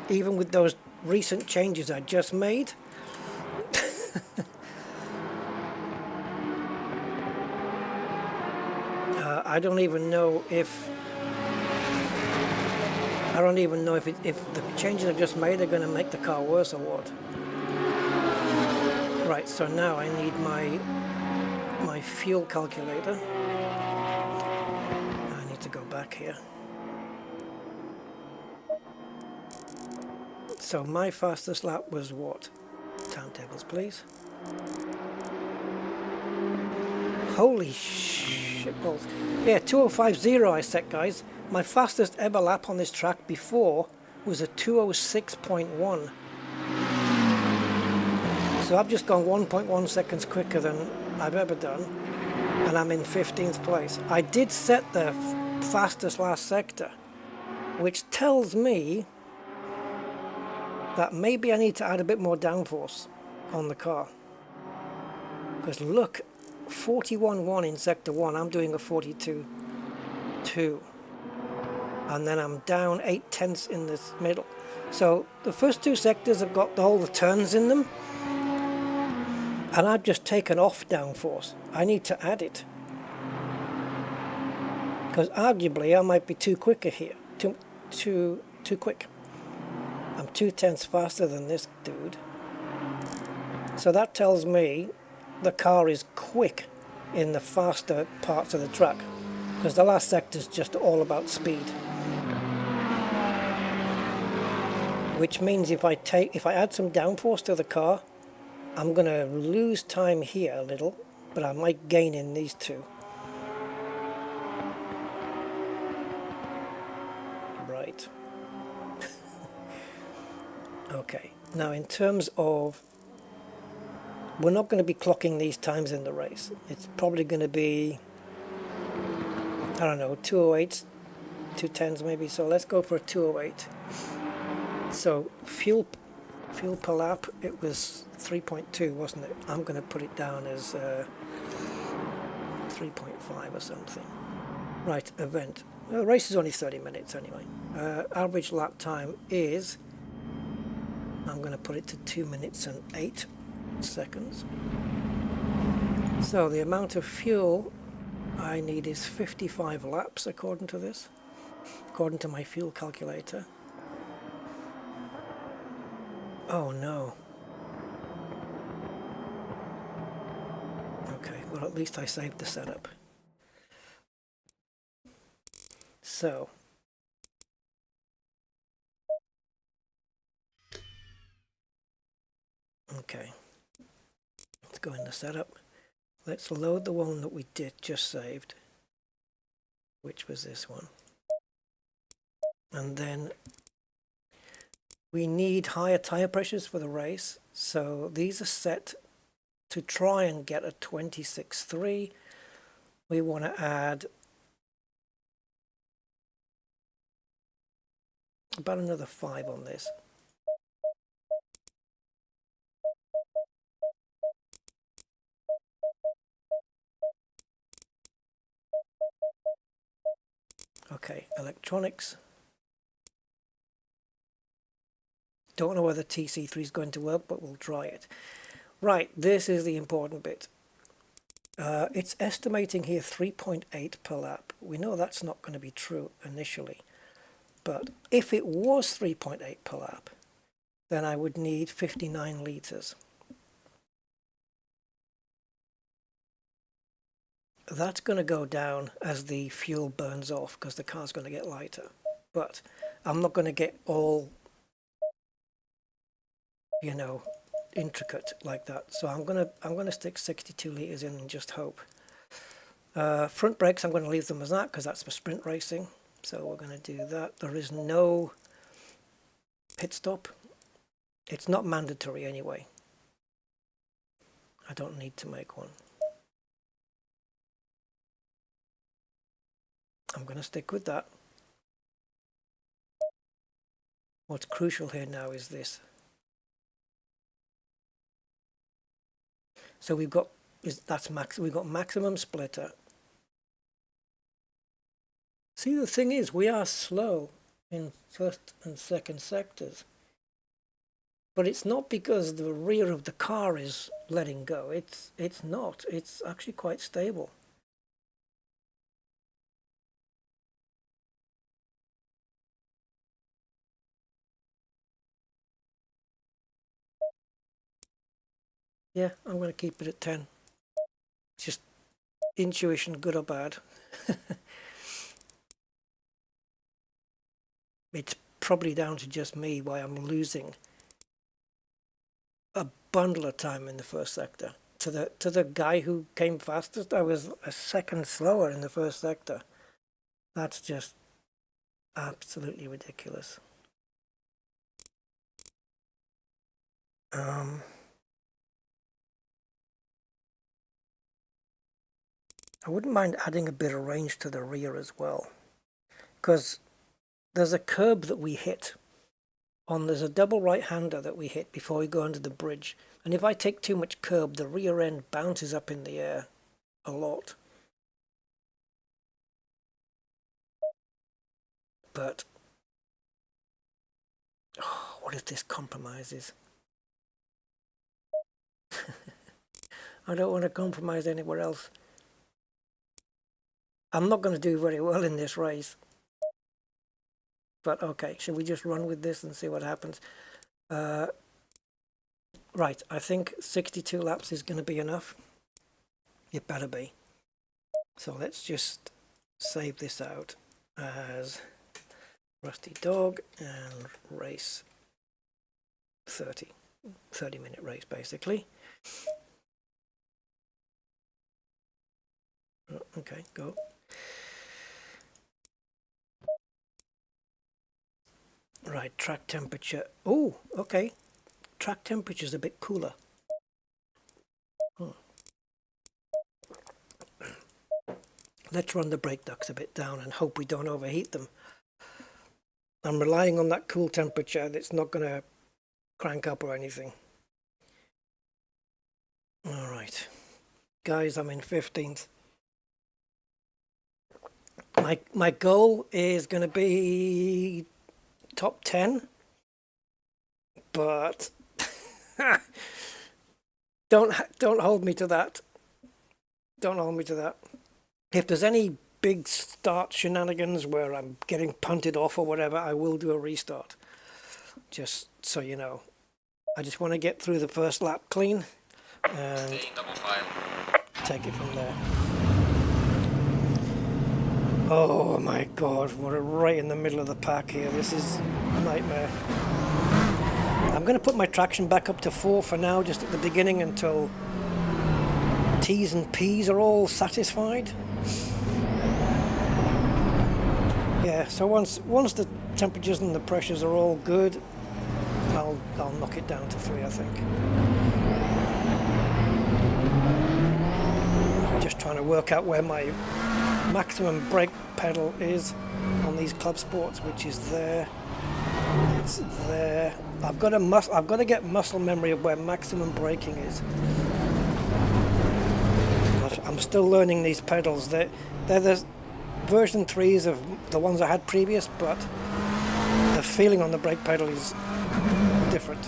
Even with those recent changes I just made, I don't even know if if the changes I've just made are going to make the car worse or what. Right, so now I need my fuel calculator. I need to go back here. So my fastest lap was what? Timetables, please. Holy shitballs. Yeah, 2050 I set, guys. My fastest ever lap on this track before was a 206.1. So I've just gone 1.1 seconds quicker than I've ever done, and I'm in 15th place. I did set the fastest last sector, which tells me that maybe I need to add a bit more downforce on the car. Because look, 41.1 in sector 1, I'm doing a 42.2. And then I'm down 0.8 in this middle. So the first two sectors have got all the turns in them, and I've just taken off downforce. I need to add it, because arguably I might be too quicker here, too quick. I'm 0.2 faster than this dude. So that tells me the car is quick in the faster parts of the track, because the last sector is just all about speed. Which means if I add some downforce to the car, I'm going to lose time here a little, but I might gain in these two. Right. Okay, now in terms of, we're not going to be clocking these times in the race. It's probably going to be, I don't know, 208s, 210s maybe, so let's go for a 208. So fuel per lap, it was 3.2, wasn't it? I'm going to put it down as 3.5 or something. Right, event. Well, the race is only 30 minutes anyway. Average lap time is, I'm going to put it to 2 minutes and 8 seconds. So the amount of fuel I need is 55 laps according to this, according to my fuel calculator. Oh no. Okay, well at least I saved the setup. So okay, let's go in the setup. Let's load the one that we just saved, which was this one. And then we need higher tire pressures for the race, so these are set to try and get a 26.3. We want to add about another 5 on this. Okay, electronics. Don't know whether TC3 is going to work, but we'll try it. Right, this is the important bit. It's estimating here 3.8 per lap. We know that's not going to be true initially. But if it was 3.8 per lap, then I would need 59 litres. That's going to go down as the fuel burns off, because the car's going to get lighter. But I'm not going to get all, you know, intricate like that. So I'm gonna stick 62 litres in and just hope. Front brakes, I'm going to leave them as that, because that's for sprint racing. So we're going to do that. There is no pit stop. It's not mandatory anyway. I don't need to make one. I'm going to stick with that. What's crucial here now is this. So we've got we've got maximum splitter. See, the thing is, we are slow in first and second sectors. But it's not because the rear of the car is letting go. It's not. It's actually quite stable. Yeah, I'm going to keep it at 10. Just intuition, good or bad. It's probably down to just me why I'm losing a bundle of time in the first sector. To the guy who came fastest, I was a second slower in the first sector. That's just absolutely ridiculous. I wouldn't mind adding a bit of range to the rear as well, because there's a curb that we hit there's a double right-hander that we hit before we go under the bridge, and if I take too much curb, the rear end bounces up in the air a lot. But what if this compromises? I don't want to compromise anywhere else. I'm not going to do very well in this race. But okay, should we just run with this and see what happens? Right, I think 62 laps is going to be enough. It better be. So let's just save this out as Rusty Dog and race 30-minute race basically. Okay, go. Right, track temperature. Oh, okay. Track temperature is a bit cooler. Let's run the brake ducts a bit down and hope we don't overheat them. I'm relying on that cool temperature. It's not going to crank up or anything. All right. Guys, I'm in 15th. My goal is going to be top 10, but don't hold me to that. Don't hold me to that. If there's any big start shenanigans where I'm getting punted off or whatever, I will do a restart. Just so you know. I just want to get through the first lap clean and take it from there. Oh my god, we're right in the middle of the pack here. This is a nightmare. I'm going to put my traction back up to 4 for now, just at the beginning, until T's and P's are all satisfied. Yeah, so once the temperatures and the pressures are all good, I'll knock it down to 3, I think. Just trying to work out where my maximum brake pedal is on these Club Sports, which is there. It's there. I've got to get muscle memory of where maximum braking is. I'm still learning these pedals. They're the version 3s of the ones I had previous, but the feeling on the brake pedal is different.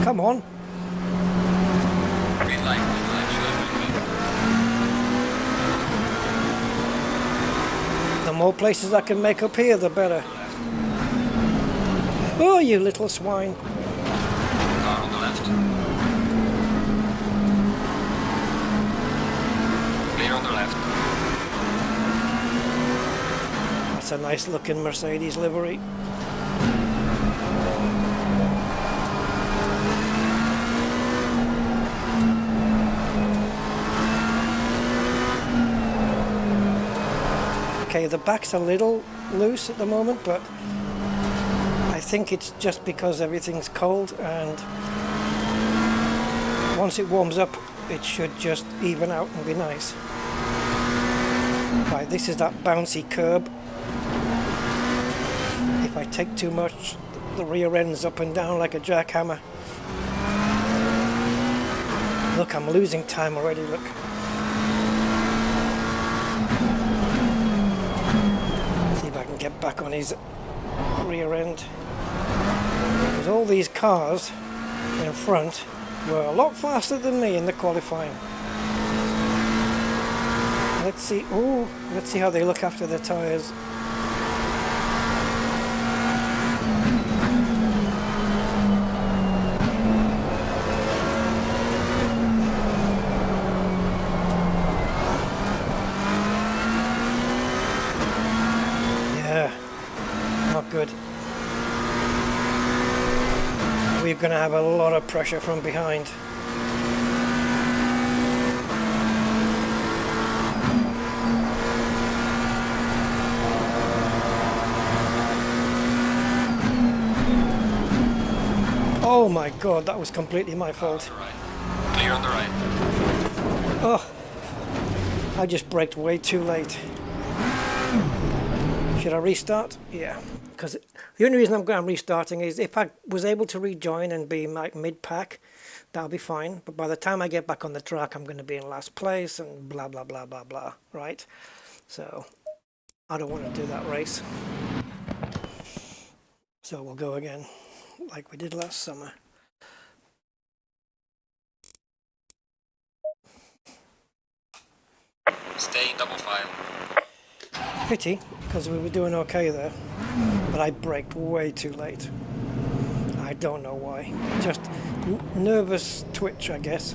Come on. Green light, The more places I can make up here, the better. Oh, you little swine. Car on the left. Clear on the left. That's a nice looking Mercedes livery. okay. The back's a little loose at the moment, but I think it's just because everything's cold, and once it warms up it should just even out and be nice. Right, this is that bouncy curb. If I take too much, the rear end's up and down like a jackhammer. Look, I'm losing time already, look. See if I can get back on his rear end. Because all these cars in front were a lot faster than me in the qualifying. Let's see, oh, let's see how they look after their tyres. Good. We're going to have a lot of pressure from behind. Oh my god, that was completely my fault. Clear on the right. Oh, I just braked way too late. Should I restart? Yeah. Because the only reason I'm restarting is if I was able to rejoin and be like mid-pack, that'll be fine. But by the time I get back on the track, I'm going to be in last place and blah, blah, blah, blah, blah, right? So I don't want to do that race. So we'll go again, like we did last summer. Stay in double file. Pity, because we were doing okay there, but I braked way too late. I don't know why. Just nervous twitch, I guess.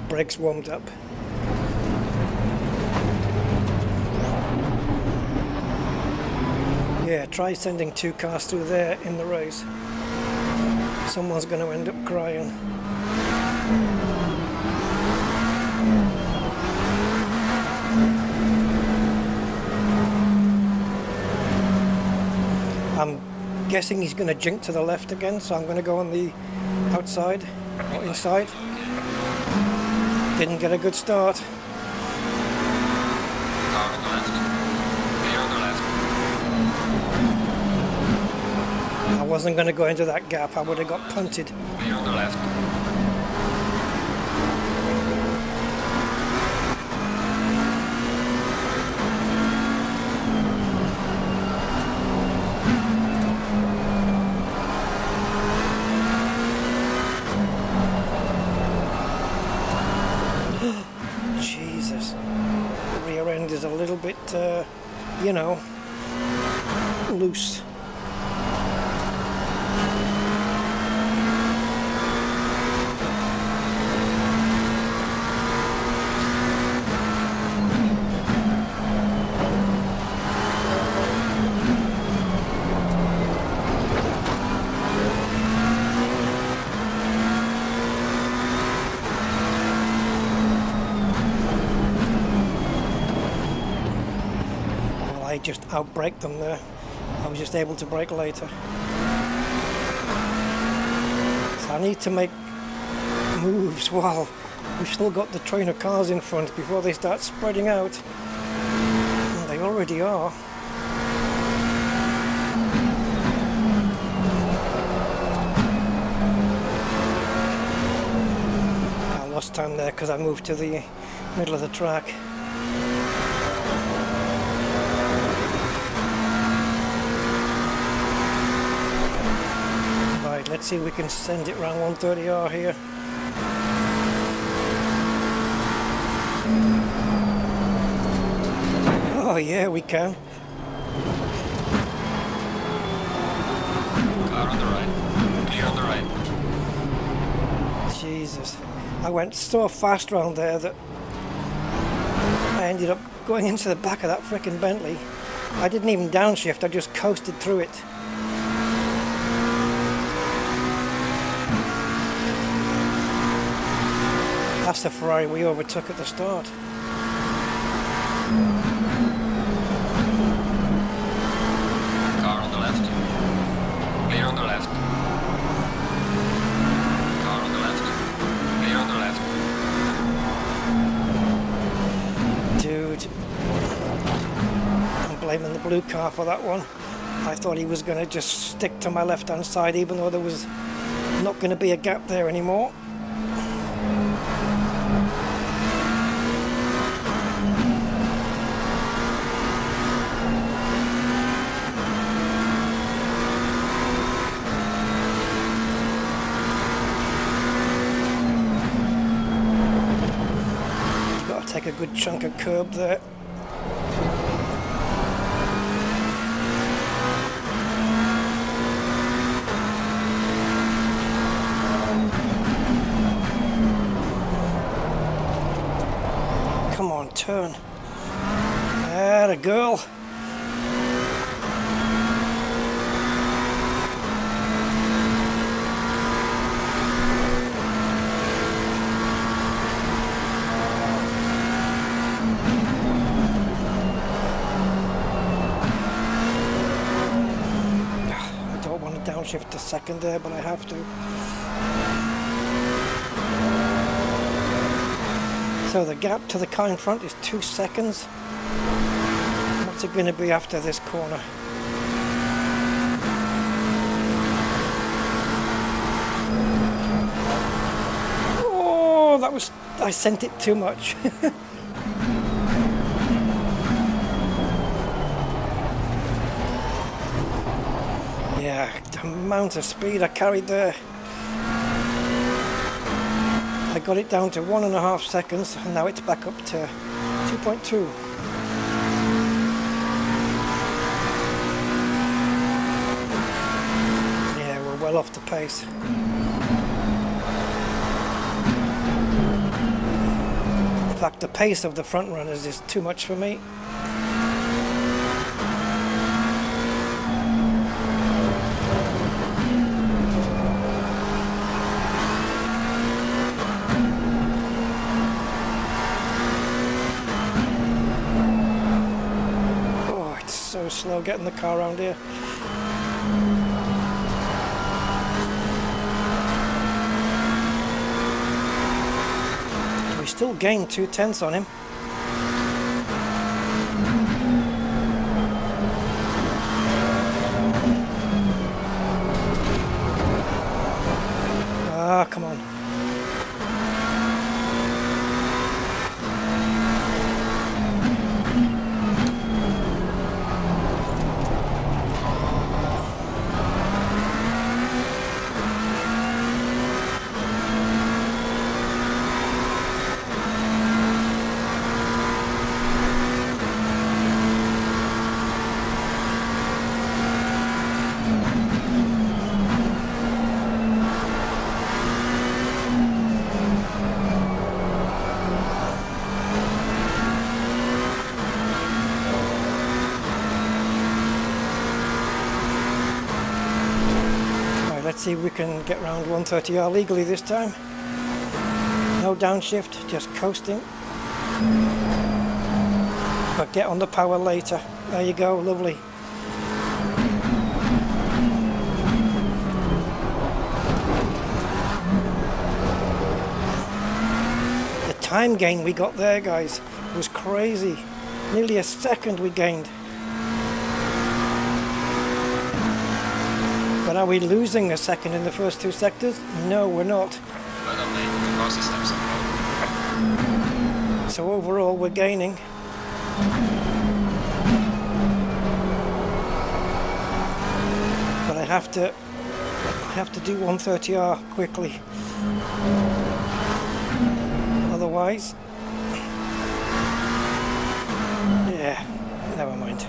Brakes warmed up. Yeah, try sending 2 cars through there in the race. Someone's going to end up crying. I'm guessing he's going to jink to the left again, so I'm going to go on the outside or inside. Didn't get a good start. Car on the left. Clear on the left. I wasn't going to go into that gap. I would have got punted. Clear on the left. Jesus. The rear end is a little bit, you know, loose. I just outbraked them there. I was just able to brake later. So I need to make moves while we've still got the train of cars in front before they start spreading out. And they already are. I lost time there because I moved to the middle of the track. Let's see if we can send it around 130R here. Oh yeah, we can. Jesus. I went so fast round there that I ended up going into the back of that frickin' Bentley. I didn't even downshift, I just coasted through it. That's the Ferrari we overtook at the start. Car on the left. Clear on the left. Car on the left. Clear on the left. Dude, I'm blaming the blue car for that one. I thought he was going to just stick to my left hand side even though there was not going to be a gap there anymore. Take a good chunk of curb there. Come on, turn. Atta girl. Downshift a second there, but I have to. So the gap to the car in front is 2 seconds. What's it going to be after this corner? Oh, that was... I sent it too much. Yeah, the amount of speed I carried there. I got it down to 1.5 seconds and now it's back up to 2.2. Yeah, we're well off the pace. In fact, the pace of the front runners is too much for me. Slow getting the car around here. We still gained 2/10 on him. Ah, come on. Let's see if we can get around 130R legally this time. No downshift, just coasting. But get on the power later. There you go, lovely. The time gain we got there, guys, was crazy. Nearly a second we gained. But are we losing a second in the first 2 sectors? No, we're not. But on the fastest steps of So overall, we're gaining. But I have to do 130R quickly. Otherwise, yeah, never mind.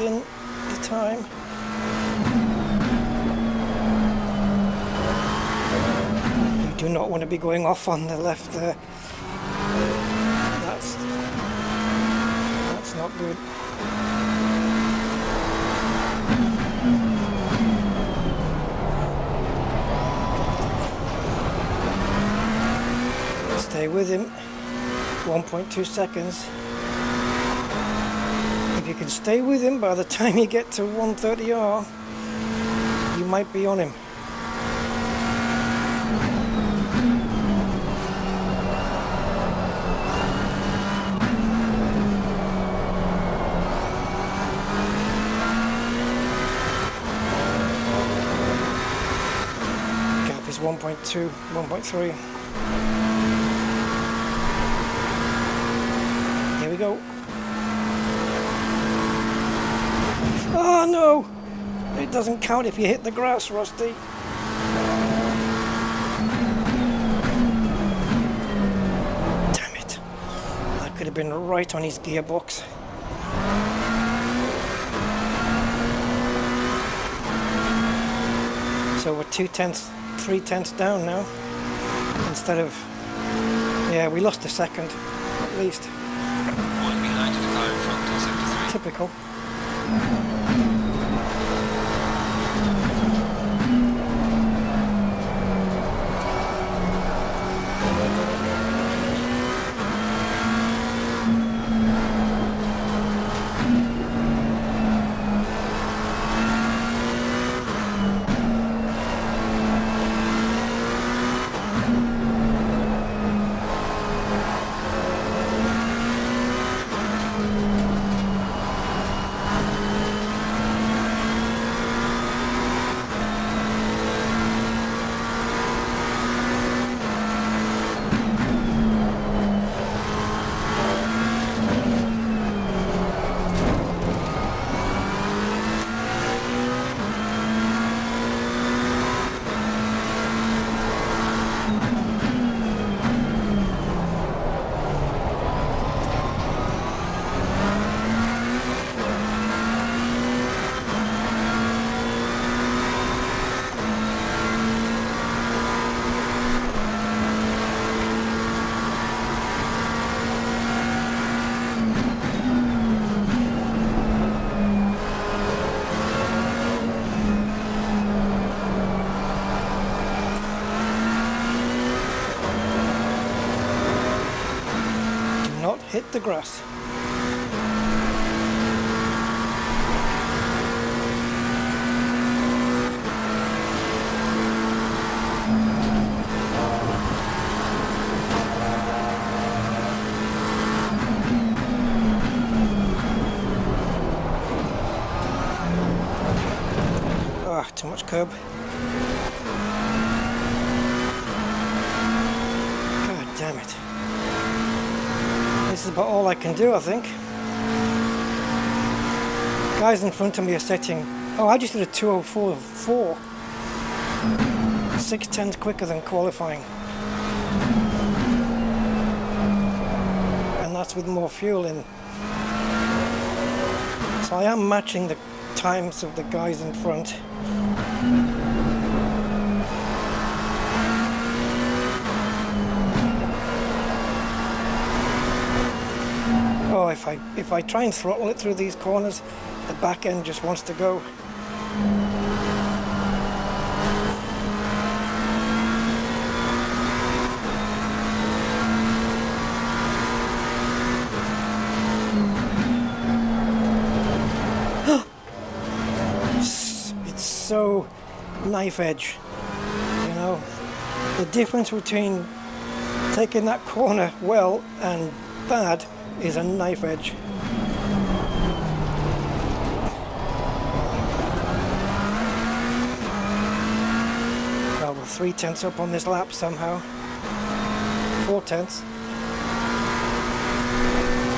within the time. You do not want to be going off on the left there. That's not good. Stay with him. 1.2 seconds. If you can stay with him by the time you get to 130R, you might be on him. Gap is 1.2, 1.3. Here we go. Oh no! It doesn't count if you hit the grass, Rusty. Damn it. That could have been right on his gearbox. So we're 3/10 down now. Instead of... Yeah, we lost a second, at least. Falling behind the car in front on 73. Typical. Hit the grass. Ah, too much curb. God damn it. This is about all I can do, I think. Guys in front of me are setting... Oh, I just did a 2:04.4. 6/10 quicker than qualifying. And that's with more fuel in. So I am matching the times of the guys in front. Oh, if I try and throttle it through these corners, the back end just wants to go. It's so knife edge, you know. The difference between taking that corner well and bad is a knife edge. Well, we're 3/10 up on this lap somehow. 4/10.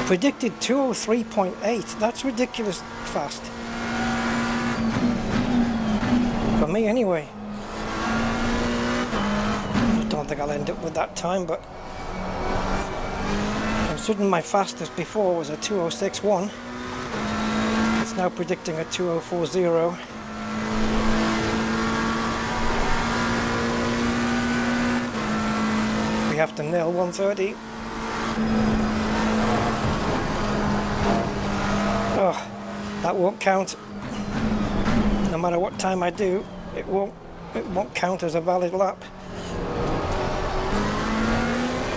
Predicted 2:03.8. That's ridiculous fast. For me anyway. I don't think I'll end up with that time, but considering my fastest before was a 2:06.1, It's now predicting a 2040. We have to nail 130. Oh, that won't count. No matter what time I do, it won't count as a valid lap.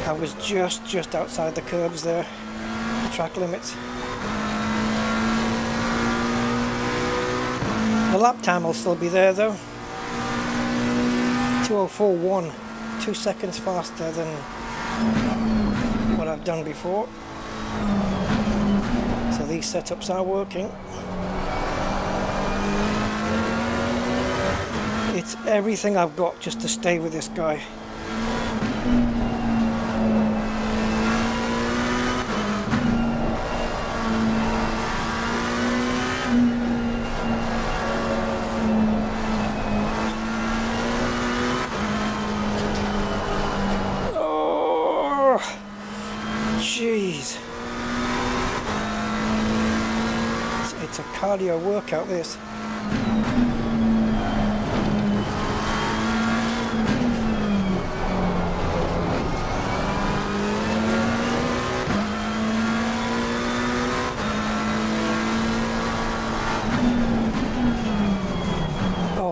I was just outside the curbs there, the track limits. The lap time will still be there though. 2041, 2 seconds faster than what I've done before. So these setups are working. It's everything I've got just to stay with this guy. Oh, jeez. It's a cardio workout, this.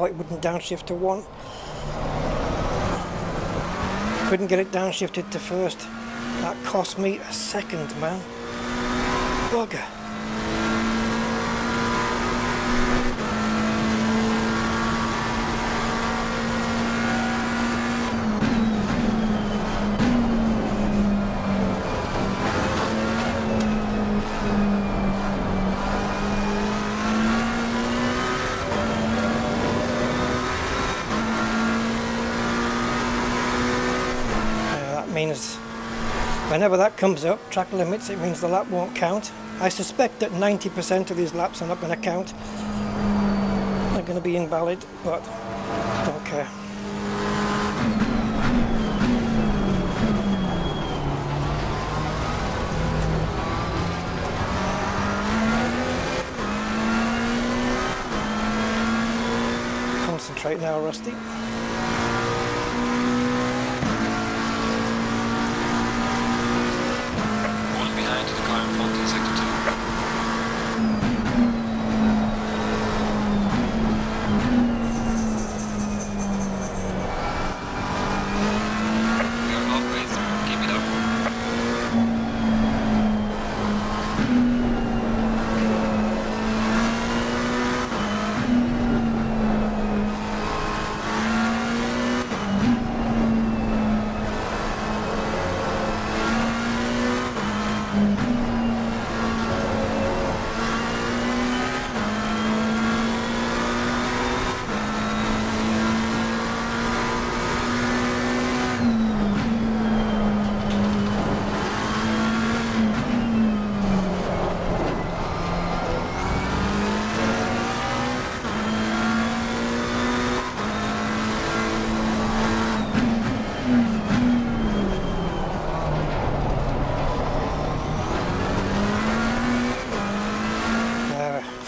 It wouldn't downshift to 1. Couldn't get it downshifted to first. That cost me a second, man. Bugger. Means whenever that comes up, track limits, it means the lap won't count. I suspect that 90% of these laps are not going to count. They're going to be invalid, but don't care. Concentrate now, Rusty. To the car in front in sector 2. We are halfway through, keep it up.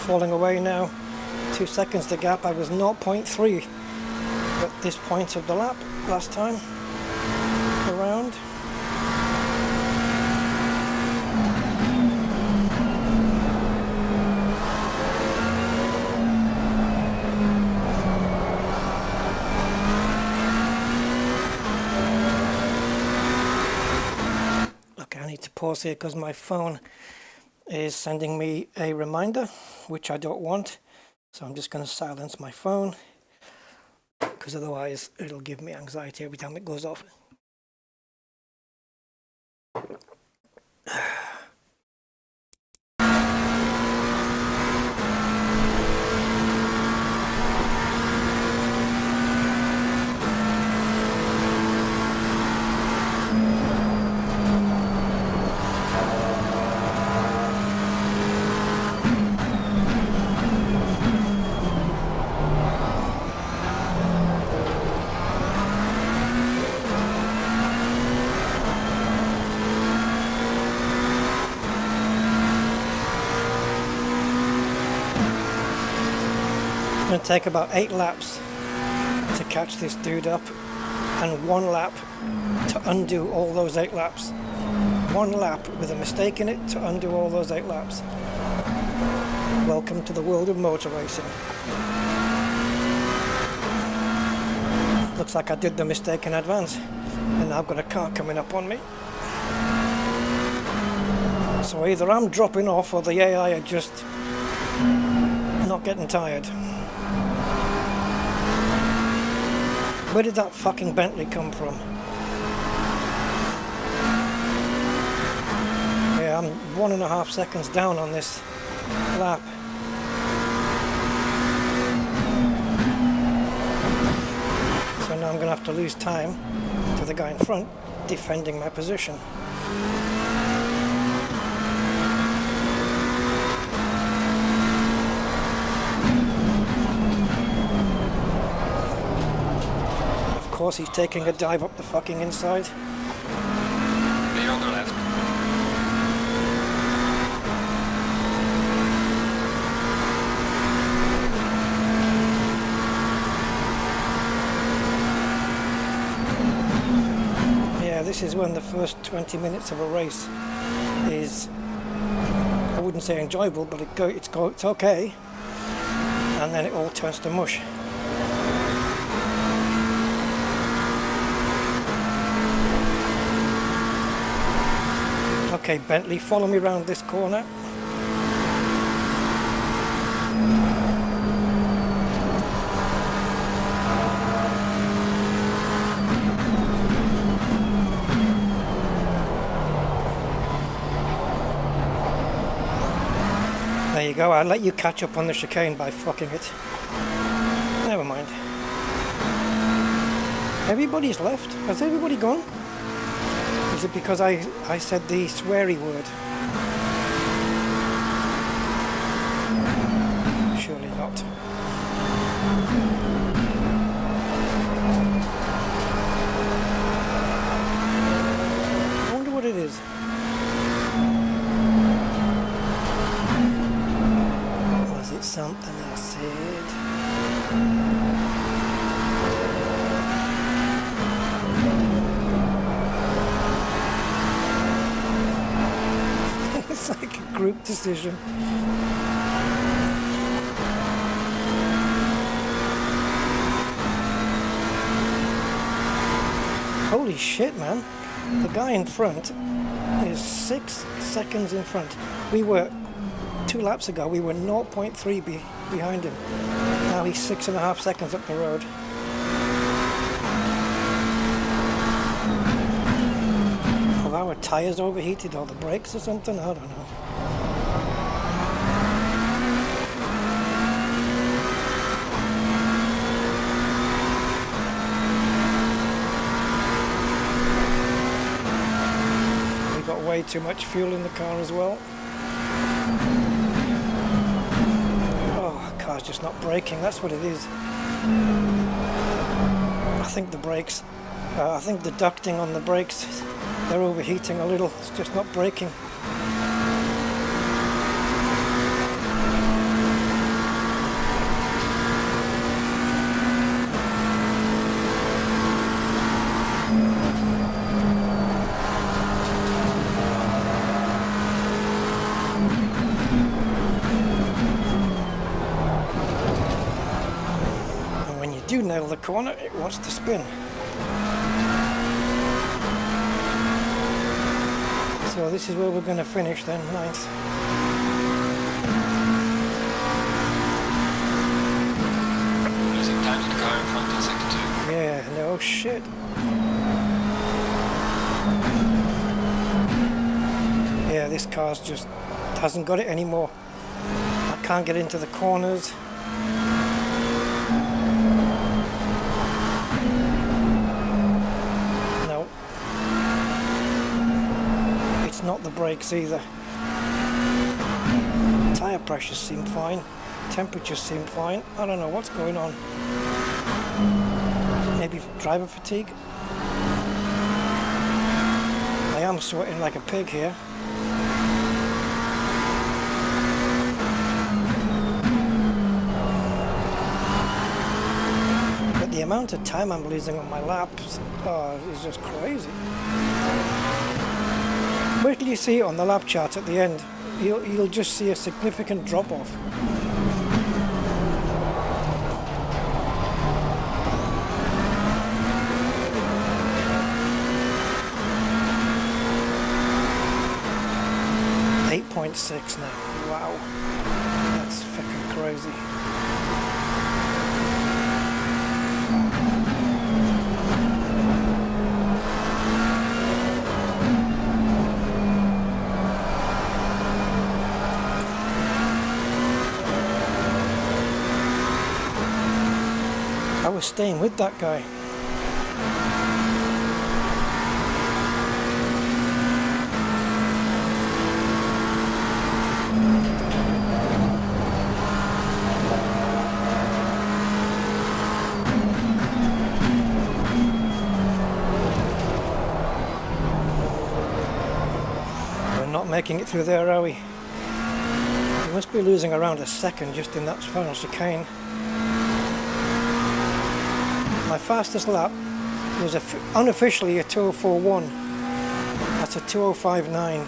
Falling away now. 2 seconds to gap. I was 0.3 at this point of the lap last time around. Okay, I need to pause here because my phone is sending me a reminder, which I don't want. So I'm just going to silence my phone because otherwise it'll give me anxiety every time it goes off. going to take about 8 laps to catch this dude up, and 1 lap to undo all those 8 laps. 1 lap with a mistake in it to undo all those 8 laps. Welcome to the world of motor racing. Looks like I did the mistake in advance, and now I've got a car coming up on me. So either I'm dropping off or the AI are just not getting tired. Where did that fucking Bentley come from? Yeah, I'm 1.5 seconds down on this lap. So now I'm going to have to lose time to the guy in front defending my position. Of course he's taking a dive up the fucking inside. Clear on the left. This is when the first 20 minutes of a race is, I wouldn't say enjoyable, but it's okay, and then it all turns to mush. Okay, Bentley, follow me around this corner. There you go, I'll let you catch up on the chicane by fucking it. Never mind. Everybody's left? Has everybody gone? Is it because I said the sweary word? Surely not. I wonder what it is. Was it something I said? It's like a group decision. Holy shit, man. The guy in front is 6 seconds in front. We were, 2 laps ago, we were 0.3 behind him. Now he's 6.5 seconds up the road. Have our tyres overheated or the brakes or something? I don't know. We got way too much fuel in the car as well. Oh, the car's just not braking, that's what it is. I think the brakes, I think the ducting on the brakes, they're overheating a little, it's just not braking. And when you do nail the corner, it wants to spin. So this is where we're going to finish then, 9th. Losing time to the car in front in sector 2. Yeah, no shit. Yeah, this car's just hasn't got it anymore. I can't get into the corners. No. It's not the brakes either. Tyre pressures seem fine. Temperatures seem fine. I don't know what's going on. Maybe driver fatigue. I am sweating like a pig here. amount of time I'm losing on my laps is just crazy. Wait till you see it on the lap chart at the end. You'll just see a significant drop off. .6 now. Wow, that's fucking crazy. I was staying with that guy. Making it through there, are we? We must be losing around a second just in that final chicane. My fastest lap was unofficially a 2041. That's a 2059.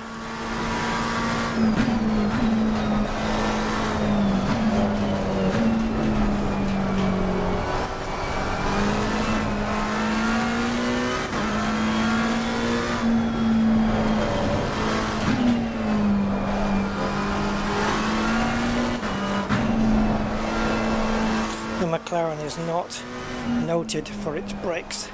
McLaren is not noted for its brakes,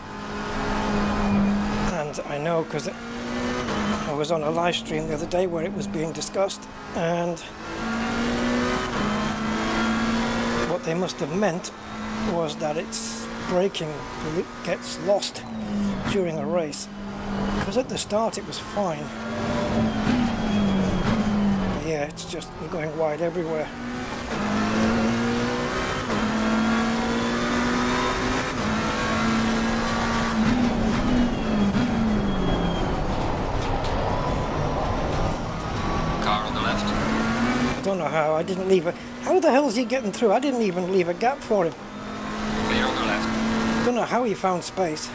and I know because I was on a live stream the other day where it was being discussed, and what they must have meant was that its braking gets lost during a race, because at the start it was fine. But yeah, it's just going wide everywhere. I don't know how. I didn't leave a... How the hell is he getting through? I didn't even leave a gap for him. Clear on the left. I don't know how he found space.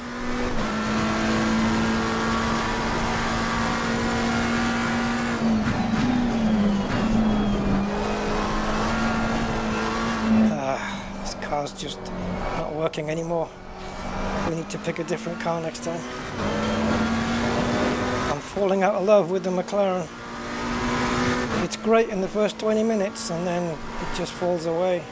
This car's just not working anymore. We need to pick a different car next time. I'm falling out of love with the McLaren. It's great in the first 20 minutes and then it just falls away.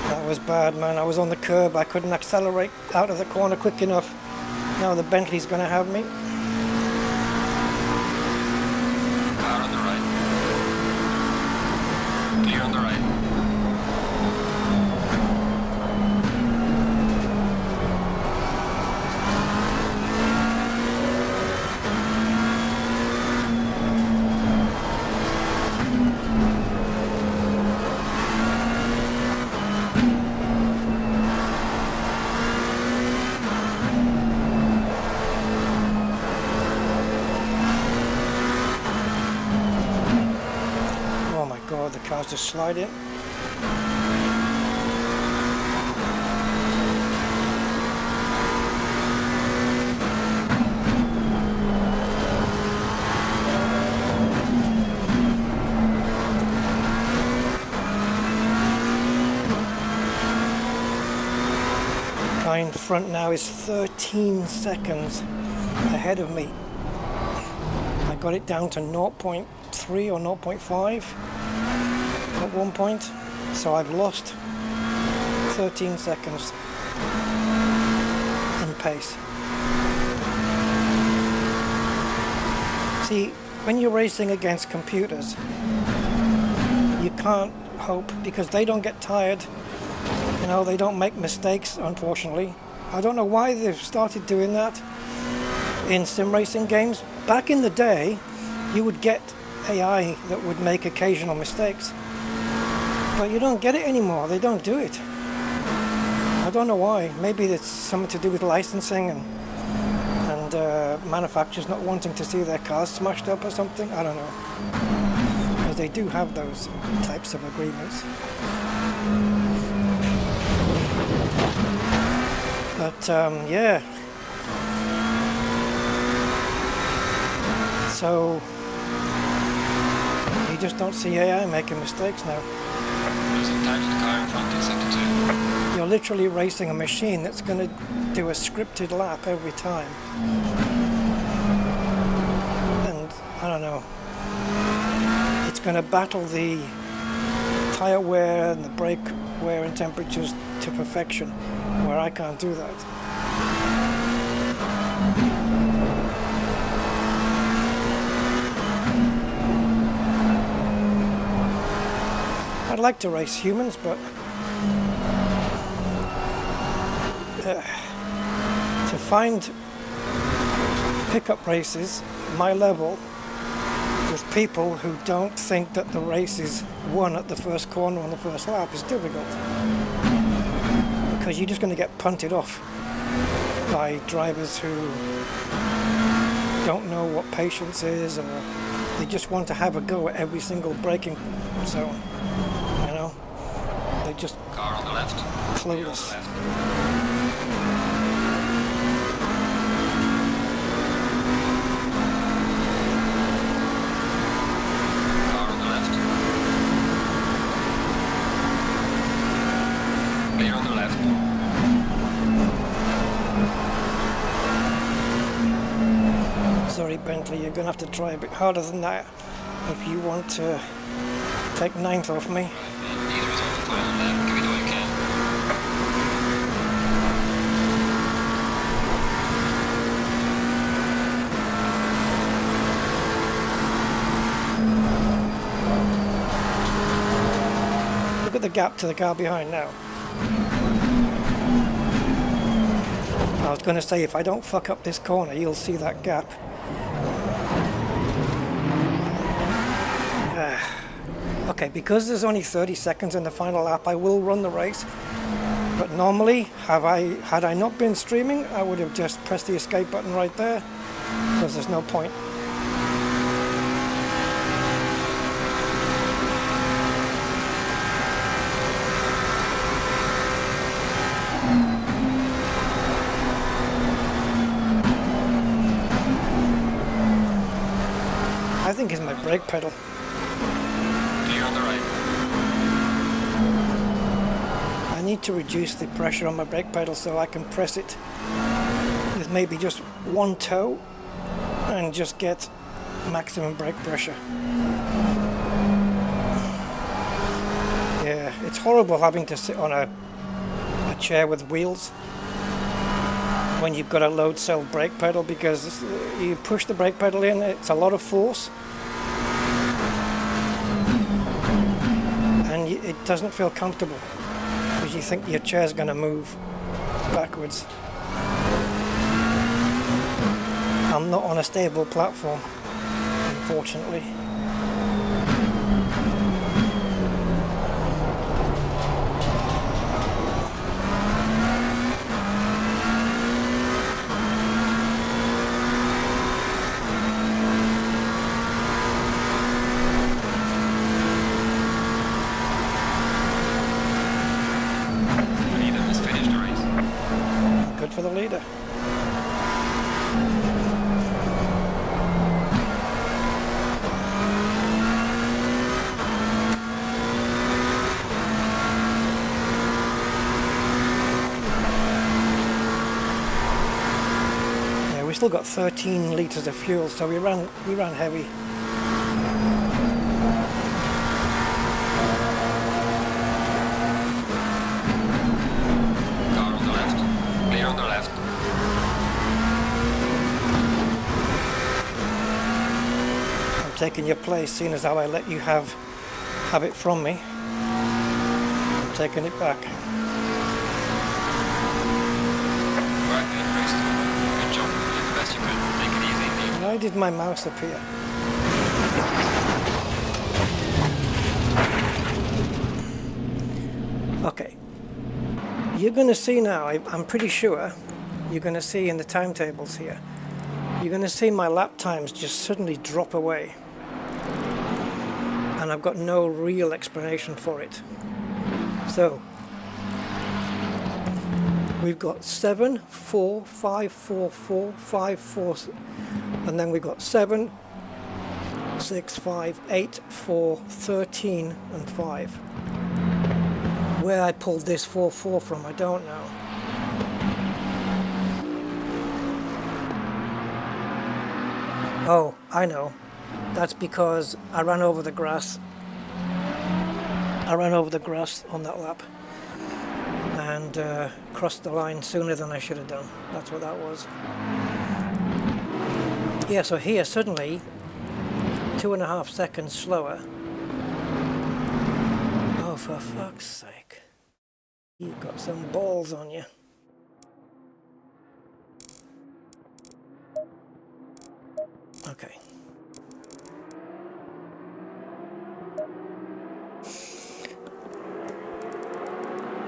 That was bad, man. I was on the curb. I couldn't accelerate out of the corner quick enough. Now the Bentley's going to have me. Car on the right. Clear on the right. The cars just slide in. Guy in front now is 13 seconds ahead of me. I got it down to 0.3 or 0.5. At one point, so I've lost 13 seconds in pace. See, when you're racing against computers, you can't hope because they don't get tired, you know, they don't make mistakes, unfortunately. I don't know why they've started doing that in sim racing games. Back in the day, you would get AI that would make occasional mistakes. But you don't get it anymore. They don't do it. I don't know why. Maybe it's something to do with licensing and manufacturers not wanting to see their cars smashed up or something. I don't know. Because they do have those types of agreements. But yeah. So you just don't see AI making mistakes now. Sometimes the car in front is set to 2. You're literally racing a machine that's going to do a scripted lap every time. And I don't know. It's going to battle the tire wear and the brake wear and temperatures to perfection, where I can't do that. I'd like to race humans, but to find pickup races at my level with people who don't think that the race is won at the first corner on the first lap is difficult. Because you're just going to get punted off by drivers who don't know what patience is, or they just want to have a go at every single braking zone. You know, they just Car on the left. clueless. Car on the left. Clear on the left. Sorry, Bentley, you're going to have to try a bit harder than that if you want to take 9th off me. Neither is on the final lap. Give it all you can. Look at the gap to the car behind now. I was going to say, if I don't fuck up this corner, you'll see that gap. Okay, because there's only 30 seconds in the final lap, I will run the race. But normally, had I not been streaming, I would have just pressed the escape button right there, because there's no point. I think it's my brake pedal. Clear on the right. I need to reduce the pressure on my brake pedal so I can press it with maybe just one toe and just get maximum brake pressure. Yeah, it's horrible having to sit on a chair with wheels when you've got a load cell brake pedal, because you push the brake pedal in, it's a lot of force, and it doesn't feel comfortable because you think your chair's going to move backwards. I'm not on a stable platform, unfortunately. For the leader. Yeah, we still got 13 litres of fuel, so we ran heavy. Taking your place, seeing as how I let you have it from me. I'm taking it back. Right, good job. You did the best you could. Take it easy. And I did my mouse appear. Okay, you're going to see now, I'm pretty sure you're going to see in the timetables here, you're going to see my lap times just suddenly drop away, and I've got no real explanation for it. So we've got 7, 4, 5, 4, 4, 5, 4, and then we've got 7, 6, 5, 8, 4, 13, and 5. Where I pulled this 4, 4 from, I don't know. Oh, I know. That's because I ran over the grass. I ran over the grass on that lap and crossed the line sooner than I should have done. That's what that was. Yeah, so here suddenly 2.5 seconds slower. Oh, for fuck's sake. You've got some balls on you. Okay.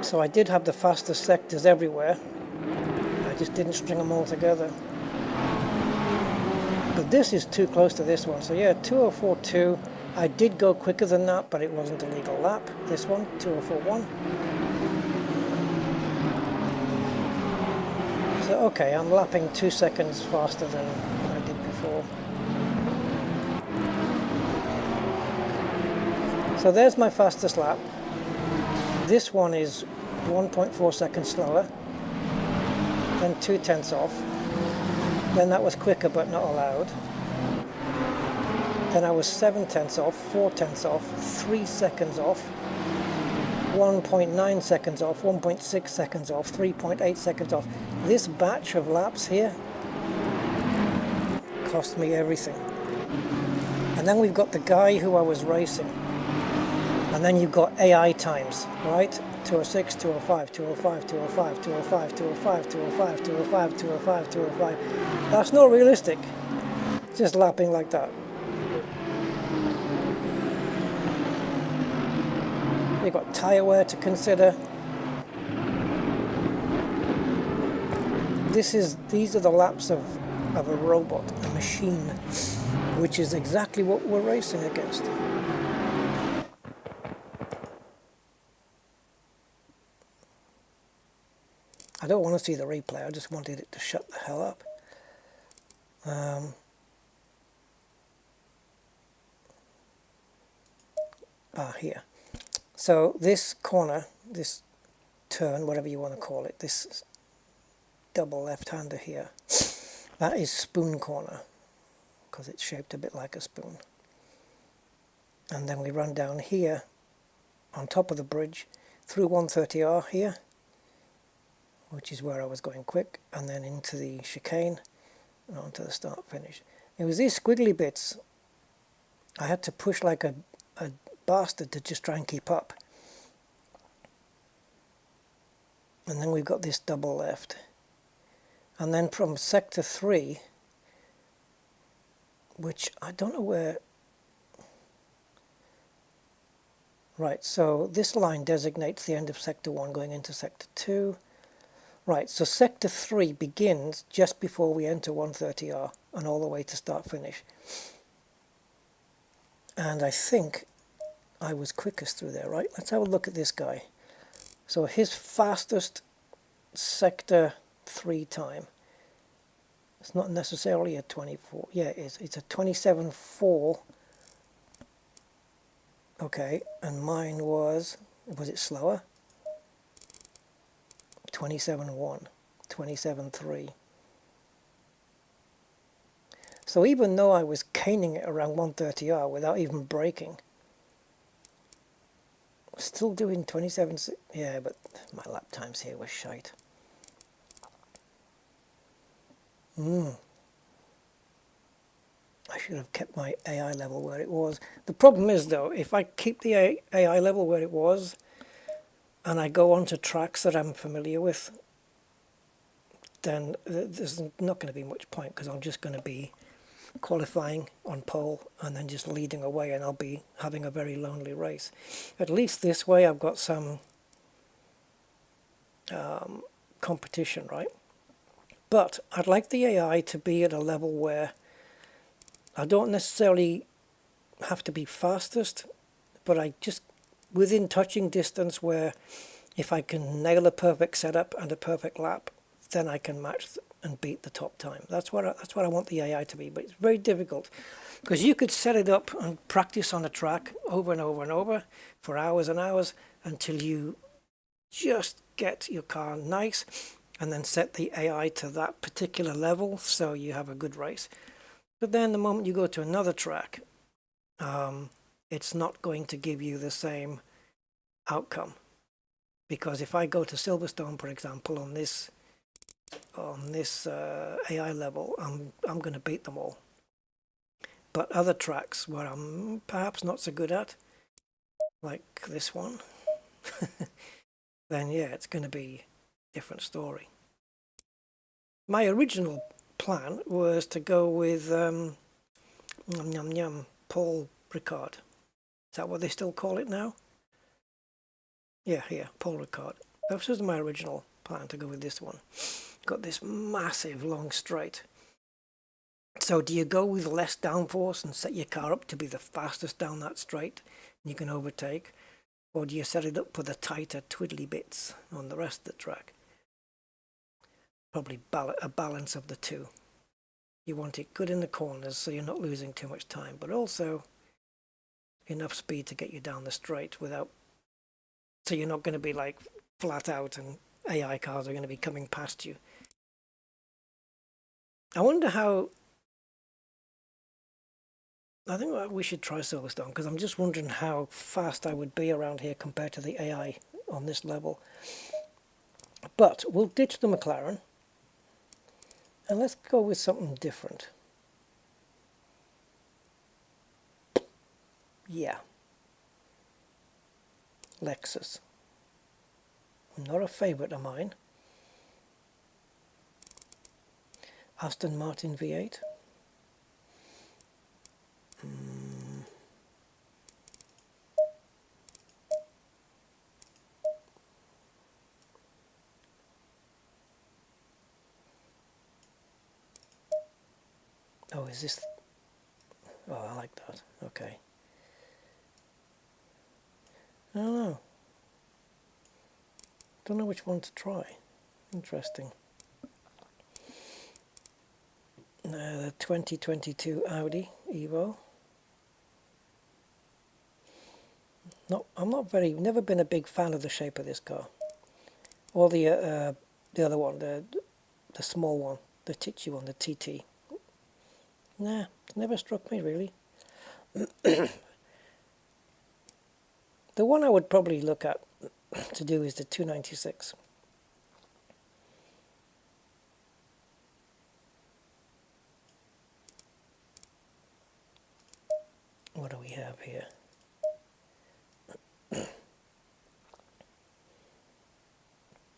So I did have the fastest sectors everywhere. I just didn't string them all together. But this is too close to this one. So yeah, 204.2. I did go quicker than that, but it wasn't a legal lap. This one, 204.1. So okay, I'm lapping 2 seconds faster than I did before. So there's my fastest lap. This one is 1.4 seconds slower, then 0.2 off. Then that was quicker but not allowed. Then I was 0.7 off, 0.4 off, 3 seconds off, 1.9 seconds off, 1.6 seconds off, 3.8 seconds off. This batch of laps here cost me everything. And then we've got the guy who I was racing. And then you've got AI times, right? 206, 205, 205, 205, 205, 205, 205, 205, 205, 205. That's not realistic. Just lapping like that. You've got tyre wear to consider. These are the laps of a robot, a machine, which is exactly what we're racing against. I don't want to see the replay, I just wanted it to shut the hell up. Here. So this corner, this turn, whatever you want to call it, this double left-hander here, that is spoon corner, because it's shaped a bit like a spoon. And then we run down here, on top of the bridge, through 130R here, which is where I was going quick, and then into the chicane, and onto the start-finish. It was these squiggly bits I had to push like a bastard to just try and keep up. And then we've got this double left. And then from sector 3, which I don't know where... Right, so this line designates the end of sector 1 going into sector 2. Right, so sector 3 begins just before we enter 130R and all the way to start-finish. And I think I was quickest through there, right? Let's have a look at this guy. So his fastest sector 3 time, it's not necessarily a 24, yeah it is, it's a 27.4. Okay, and mine was it slower? 27.1, 27.3. So even though I was caning it around 130R without even braking, still doing 27, yeah, but my lap times here were shite. I should have kept my AI level where it was. The problem is though, if I keep the AI level where it was, and I go onto tracks that I'm familiar with, then there's not going to be much point, because I'm just going to be qualifying on pole and then just leading away, and I'll be having a very lonely race. At least this way I've got some competition, right? But I'd like the AI to be at a level where I don't necessarily have to be fastest, but I just within touching distance, where if I can nail a perfect setup and a perfect lap, then I can match and beat the top time. That's what I want the AI to be. But it's very difficult because you could set it up and practice on a track over and over and over for hours and hours until you just get your car nice, and then set the AI to that particular level so you have a good race. But then the moment you go to another track, it's not going to give you the same outcome. Because if I go to Silverstone, for example, on this AI level, I'm going to beat them all. But other tracks where I'm perhaps not so good at, like this one, then yeah, it's going to be a different story. My original plan was to go with Paul Ricard. Is that what they still call it now? Yeah, here, Paul Ricard. This was my original plan, to go with this one. Got this massive long straight. So do you go with less downforce and set your car up to be the fastest down that straight and you can overtake? Or do you set it up for the tighter twiddly bits on the rest of the track? Probably a balance of the two. You want it good in the corners so you're not losing too much time, but also enough speed to get you down the straight without, so you're not going to be like flat out and AI cars are going to be coming past you. I wonder how, I think we should try Silverstone, because I'm just wondering how fast I would be around here compared to the AI on this level. But we'll ditch the McLaren and let's go with something different. Yeah. Lexus. Not a favourite of mine. Aston Martin V8. Oh, is this... Oh, I like that. Okay. I don't know. Don't know which one to try. Interesting. The 2022 Audi Evo. No, I'm not never been a big fan of the shape of this car. Or the other one, the small one, the titchy one, the TT. Nah, it never struck me really. The one I would probably look at to do is the 296. What do we have here?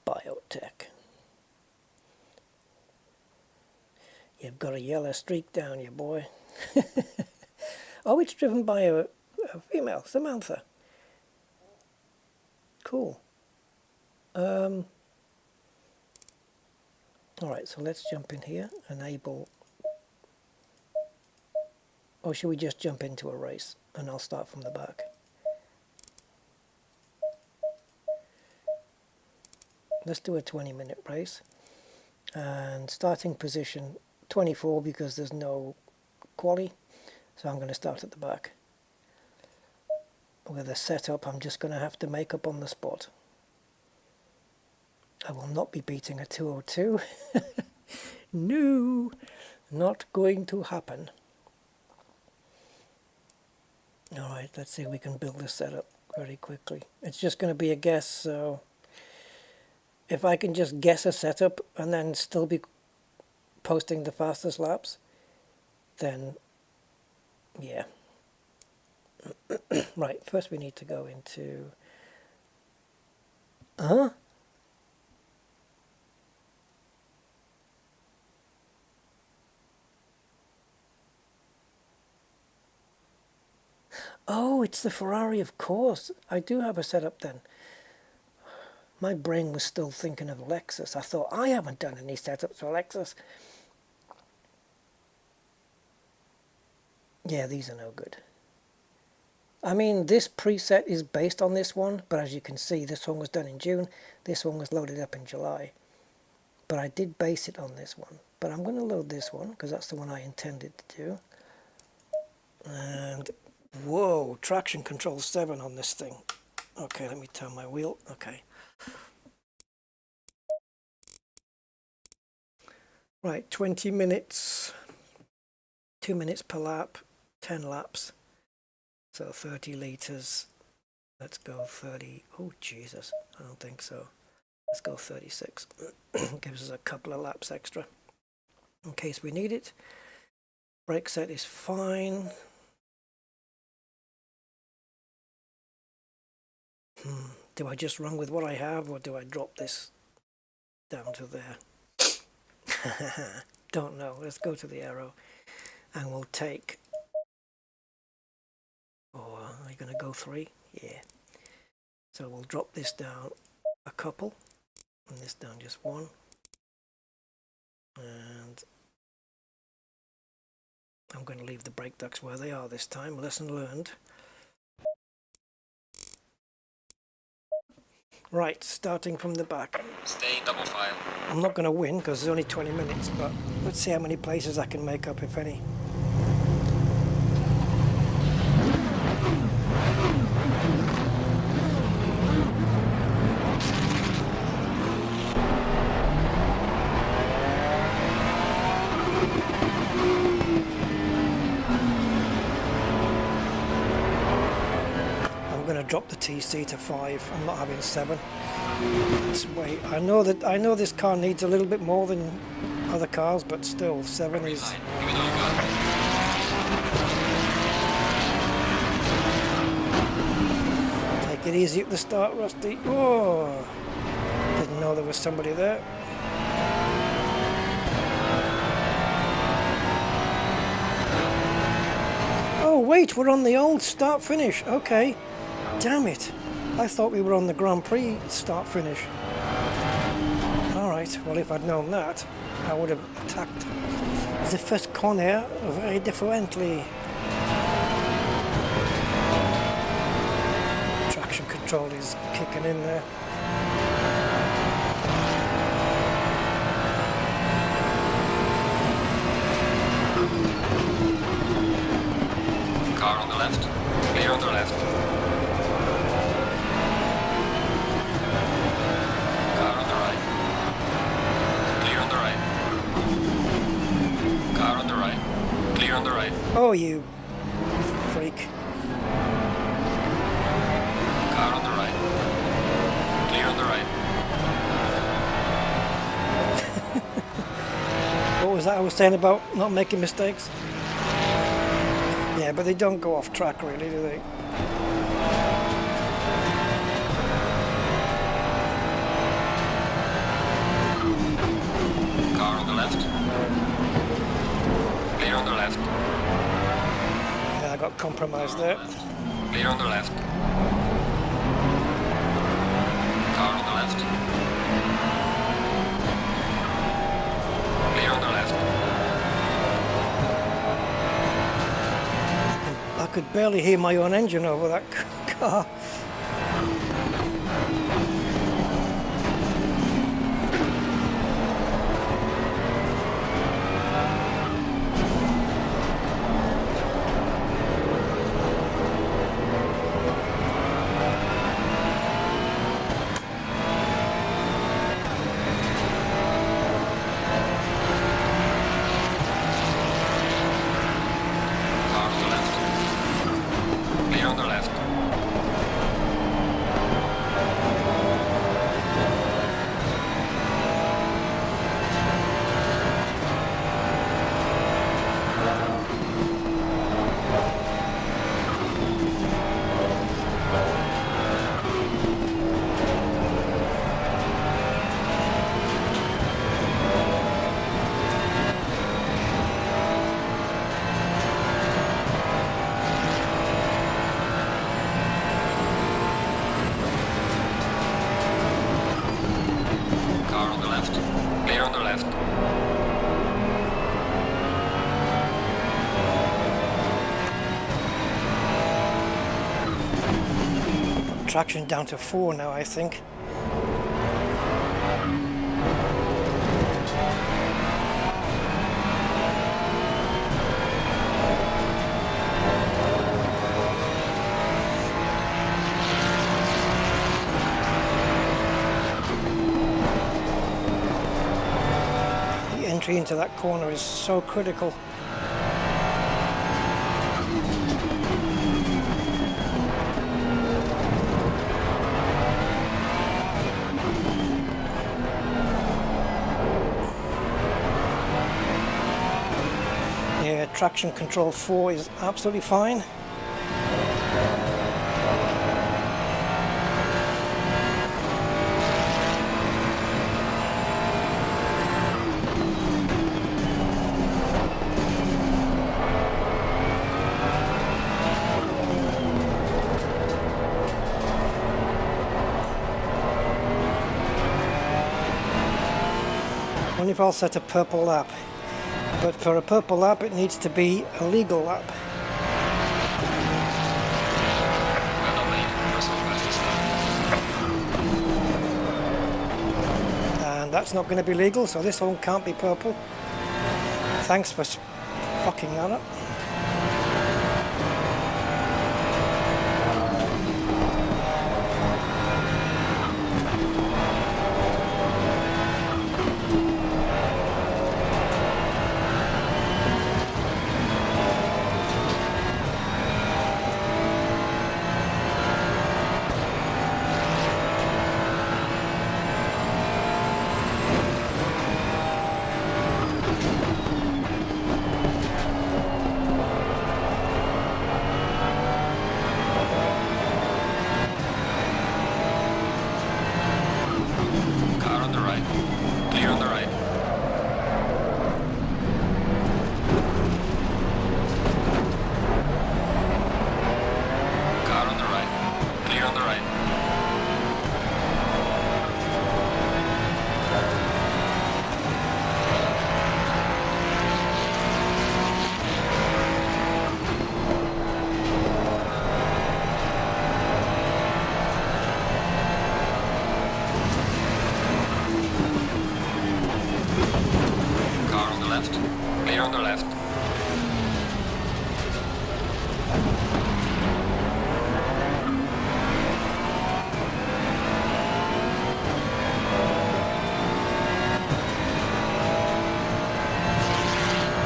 Biotech. You've got a yellow streak down you, boy. Oh, it's driven by a female, Samantha. Cool. Alright, so let's jump in here. Enable. Or should we just jump into a race and I'll start from the back? Let's do a 20-minute race. And starting position 24 because there's no quali. So I'm going to start at the back. With a setup I'm just going to have to make up on the spot. I will not be beating a 202. No, not going to happen. Alright, let's see if we can build this setup very quickly. It's just going to be a guess, so if I can just guess a setup and then still be posting the fastest laps, then yeah. Right, first we need to go into... Huh? Oh, it's the Ferrari, of course. I do have a setup then. My brain was still thinking of Lexus. I thought, I haven't done any setups for Lexus. Yeah, these are no good. I mean, this preset is based on this one, but as you can see, this one was done in June. This one was loaded up in July. But I did base it on this one. But I'm going to load this one, because that's the one I intended to do. And, whoa, traction control 7 on this thing. Okay, let me turn my wheel. Okay. Right, 20 minutes, 2 minutes per lap, 10 laps. So 30 litres. Let's go 30. Oh, Jesus. I don't think so. Let's go 36. Gives us a couple of laps extra in case we need it. Brake set is fine. Do I just run with what I have, or do I drop this down to there? Don't know. Let's go to the arrow and we'll take... Or are you going to go 3? Yeah. So we'll drop this down a couple and this down just 1. And I'm going to leave the brake ducts where they are this time. Lesson learned. Right, starting from the back. Stay in double file. I'm not going to win because there's only 20 minutes, but let's see how many places I can make up, if any. Drop the TC to 5. I'm not having 7. Let's wait. I know this car needs a little bit more than other cars, but still 7 is... Give it all you got. Take it easy at the start, Rusty. Oh, didn't know there was somebody there. Oh wait, we're on the old start finish. Okay. Damn it. I thought we were on the Grand Prix start finish. Alright, well if I'd known that, I would have attacked the first corner very differently. Traction control is kicking in there. Car on the left. Clear on the left. On the right. Oh, you freak. Car on the right. Clear on the right. What was that I was saying about not making mistakes? Yeah, but they don't go off track really, do they? Car on the left. Clear on the left. Yeah, I got compromised there. Clear on the left. Car on the left. Clear on the left. I could barely hear my own engine over that car. left. Clear on the left. Traction down to 4 now, I think. The entry into that corner is so critical. Traction control 4 is absolutely fine. Only if I'll set a purple lap. But for a purple lap, it needs to be a legal lap. And that's not going to be legal, so this one can't be purple. Thanks for fucking that up.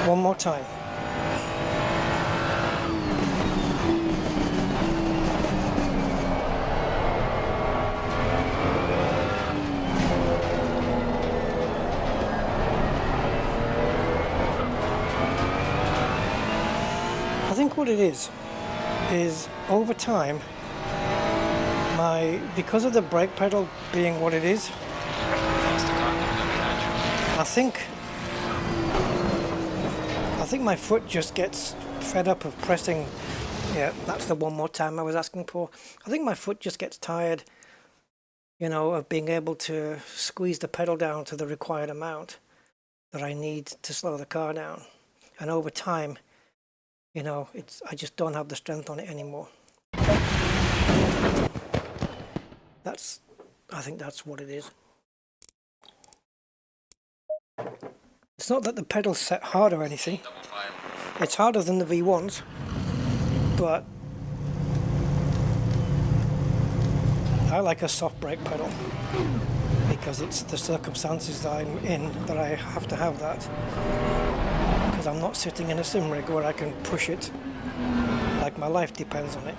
One more time. I think what it is over time, because of the brake pedal being what it is, I think my foot just gets fed up of pressing. Yeah, that's the one more time I was asking for. I think my foot just gets tired, you know, of being able to squeeze the pedal down to the required amount that I need to slow the car down. And over time, you know, I just don't have the strength on it anymore. I think that's what it is. It's not that the pedal's set hard or anything. It's harder than the V1s, but I like a soft brake pedal because it's the circumstances that I'm in that I have to have that. Because I'm not sitting in a sim rig where I can push it like my life depends on it.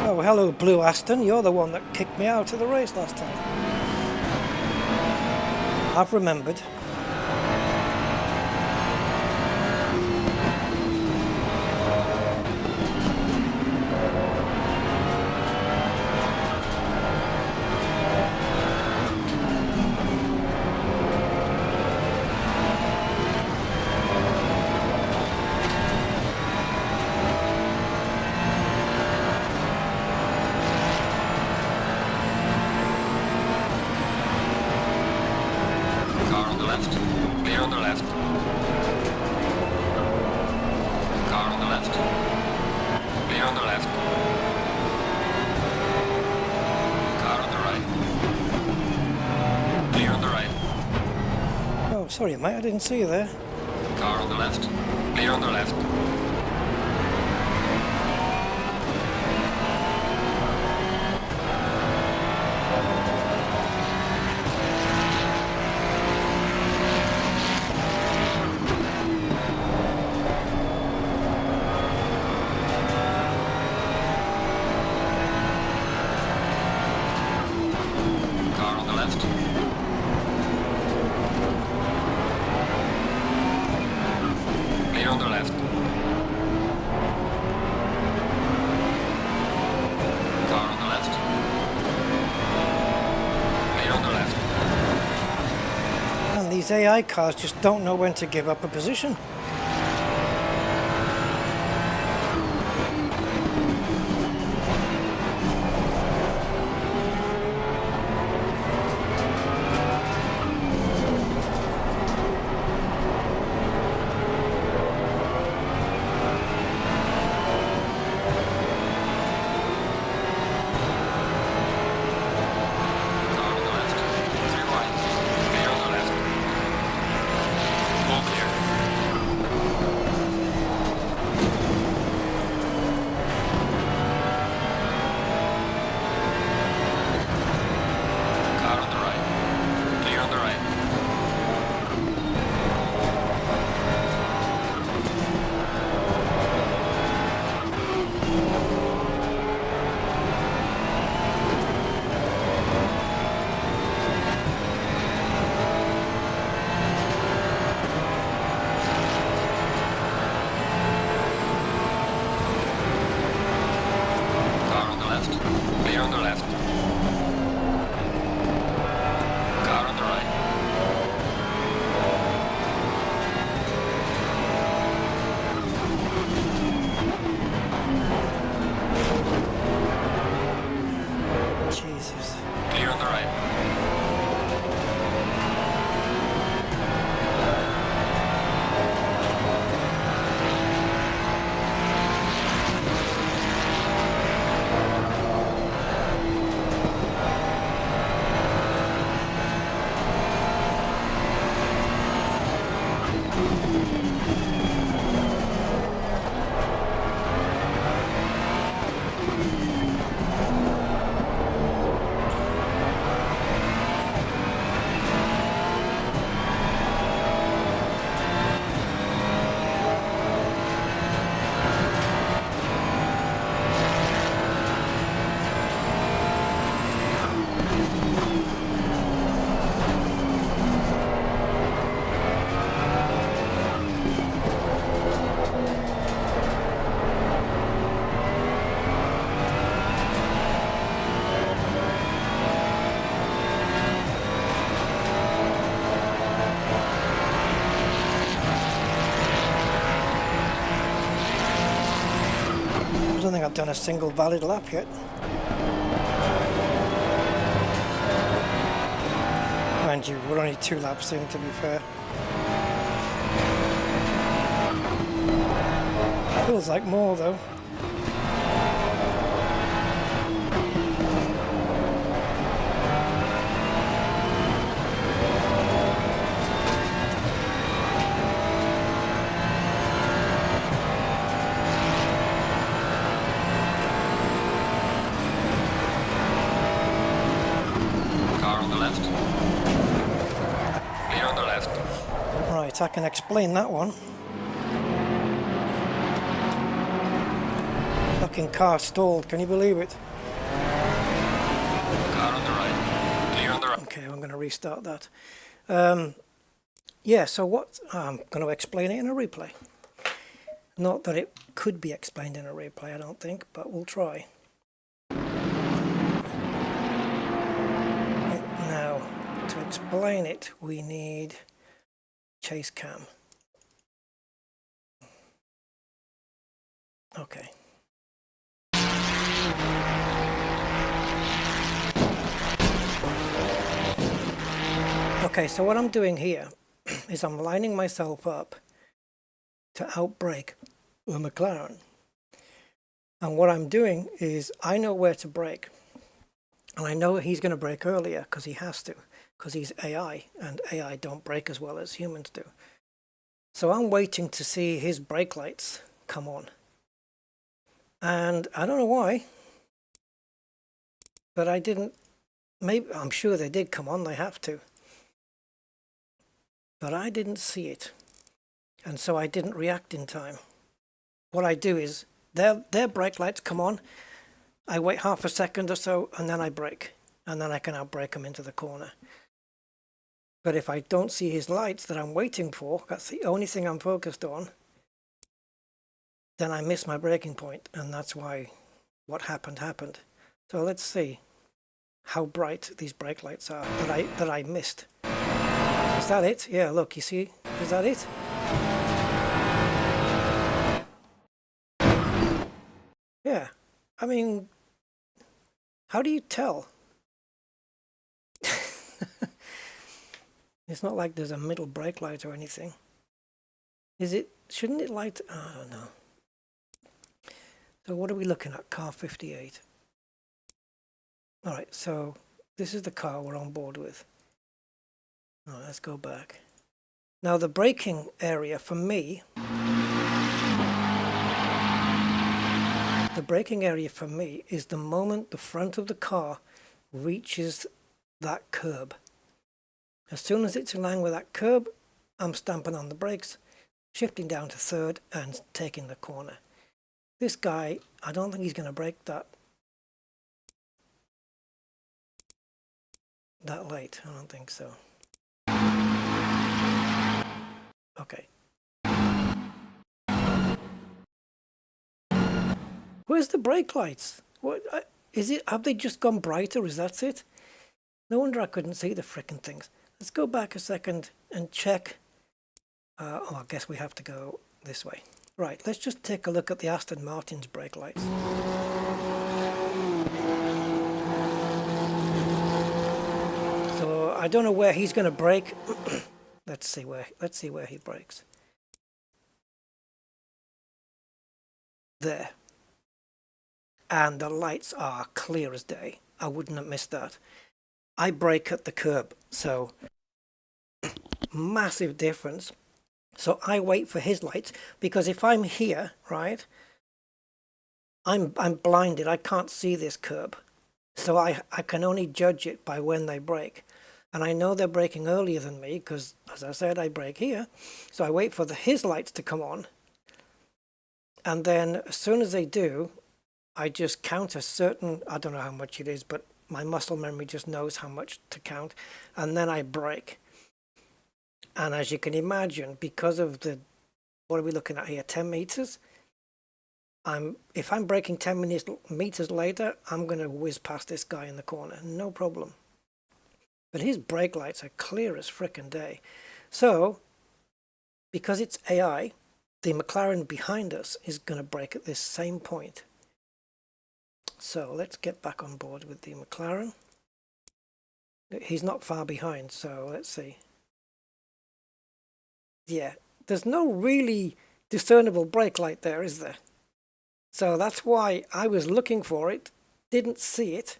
Oh, hello, Blue Aston. You're the one that kicked me out of the race last time. I've remembered. Clear on the left. Car on the left. Clear on the left. Car on the right. Clear on the right. Oh, sorry, mate, I didn't see you there. Car on the left. Clear on the left. Car on the left. Clear on the left. Car on the left. Clear on the left. And these AI cars just don't know when to give up a position. Car on the left. 3 wide. Clear on the left. All clear. Car on the right. Clear on the right. Car on the left. Clear on the left. Car on the right. Jesus. Clear on the right. I don't think I've done a single valid lap yet. Mind you, we're only 2 laps in, to be fair. Feels like more though. Car on the left. Clear on the left. Right, I can explain that one. Fucking car stalled, can you believe it? Car on the right. Clear on the right. Okay, I'm going to restart that. Yeah, so what I'm going to explain it in a replay. Not that it could be explained in a replay, I don't think, but we'll try. Now, to explain it, we need chase cam. Okay. Okay, so what I'm doing here is I'm lining myself up to outbrake the McLaren. And what I'm doing is I know where to brake. And I know he's going to brake earlier because he has to, because he's AI, and AI don't brake as well as humans do. So I'm waiting to see his brake lights come on. And I don't know why, but I didn't. Maybe I'm sure they did come on, they have to. But I didn't see it. And so I didn't react in time. What I do is their brake lights come on, I wait half a second or so, and then I brake. And then I can outbrake them into the corner. But if I don't see his lights that I'm waiting for, that's the only thing I'm focused on, then I miss my braking point, and that's why what happened. So let's see how bright these brake lights are that I missed. Is that it? Yeah, look, you see? Is that it? Yeah. I mean, how do you tell? It's not like there's a middle brake light or anything. Is it? Shouldn't it light? Oh, I don't know. So what are we looking at? Car 58. All right, so this is the car we're on board with. All right, let's go back. Now the braking area for me, is the moment the front of the car reaches that curb. As soon as it's in line with that curb, I'm stamping on the brakes, shifting down to third and taking the corner. This guy, I don't think he's going to brake that late. I don't think so. Okay. Where's the brake lights? What is it? Have they just gone brighter? Is that it? No wonder I couldn't see the frickin' things. Let's go back a second and check. Oh, I guess we have to go this way. Right, let's just take a look at the Aston Martin's brake lights. So I don't know where he's going to brake. Let's see where he brakes. There. And the lights are clear as day. I wouldn't have missed that. I brake at the curb, so massive difference. So I wait for his lights, because if I'm here, right, I'm blinded. I can't see this curb. So I can only judge it by when they brake. And I know they're braking earlier than me, because, as I said, I brake here. So I wait for his lights to come on. And then as soon as they do, I just count a certain, I don't know how much it is, but my muscle memory just knows how much to count. And then I brake. And as you can imagine, because of the, what are we looking at here, 10 meters? If I'm braking 10 meters later, I'm going to whiz past this guy in the corner, no problem. But his brake lights are clear as frickin' day. So, because it's AI, the McLaren behind us is going to brake at this same point. So let's get back on board with the McLaren. He's not far behind, so let's see. Yeah, there's no really discernible brake light there, is there? So that's why I was looking for it, didn't see it.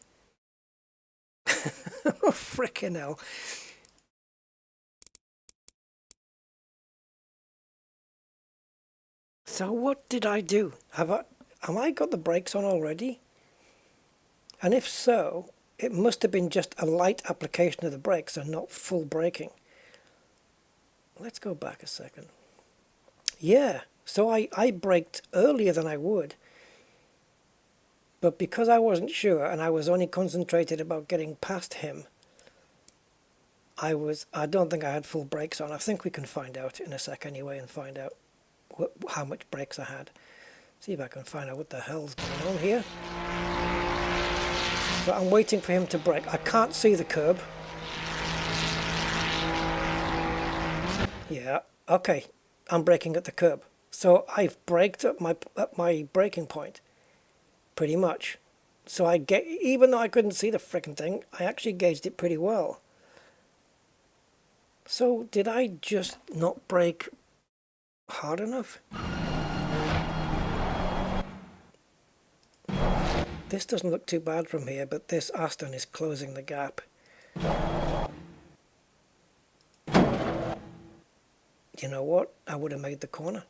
Oh, frickin' hell. So what did I do? Am I got the brakes on already? And if so, it must have been just a light application of the brakes and not full braking. Let's go back a second. Yeah, so I braked earlier than I would. But because I wasn't sure and I was only concentrated about getting past him, I don't think I had full brakes on. I think we can find out in a sec anyway and find out how much brakes I had. See if I can find out what the hell's going on here. So I'm waiting for him to brake. I can't see the curb. Yeah, okay. I'm braking at the curb. So I've braked at my braking point. Pretty much. So even though I couldn't see the frickin' thing, I actually gauged it pretty well. So did I just not brake hard enough? This doesn't look too bad from here, but this Aston is closing the gap. You know what? I would have made the corner.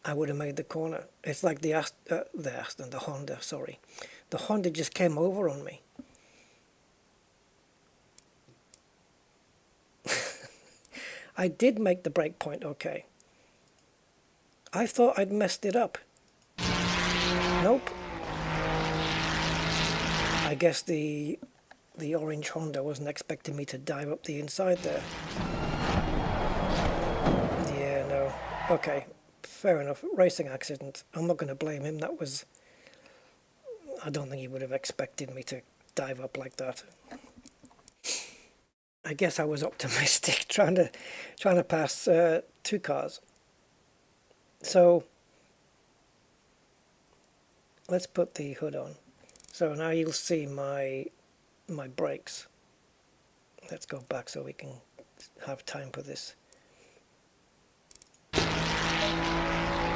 I would have made the corner. It's like the Honda, sorry. The Honda just came over on me. I did make the brake point okay. I thought I'd messed it up. Nope. I guess the orange Honda wasn't expecting me to dive up the inside there. Yeah, no. Okay, fair enough. Racing accident. I'm not going to blame him. That was... I don't think he would have expected me to dive up like that. I guess I was optimistic, trying to pass two cars. So let's put the hood on. So now you'll see my brakes. Let's go back so we can have time for this.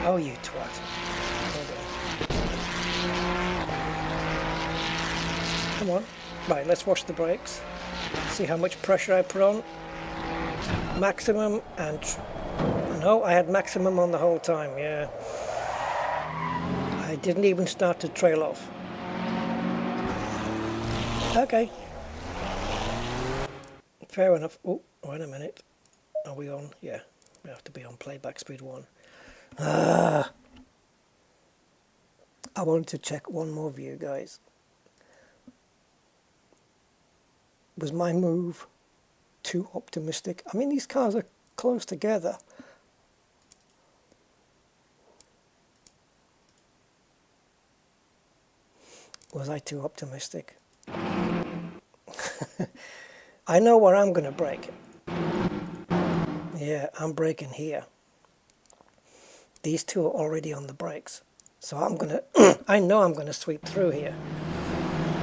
Oh, you twat. Hold on. Come on. Right, let's watch the brakes. See how much pressure I put on. Maximum and... No, I had maximum on the whole time, yeah. I didn't even start to trail off. Okay. Fair enough. Oh, wait a minute. Are we on? Yeah, we have to be on playback speed 1. I wanted to check one more view, guys. Was my move too optimistic? I mean, these cars are close together. Was I too optimistic? I know where I'm going to brake. Yeah, I'm braking here. These two are already on the brakes. So I'm going to, I know I'm going to sweep through here.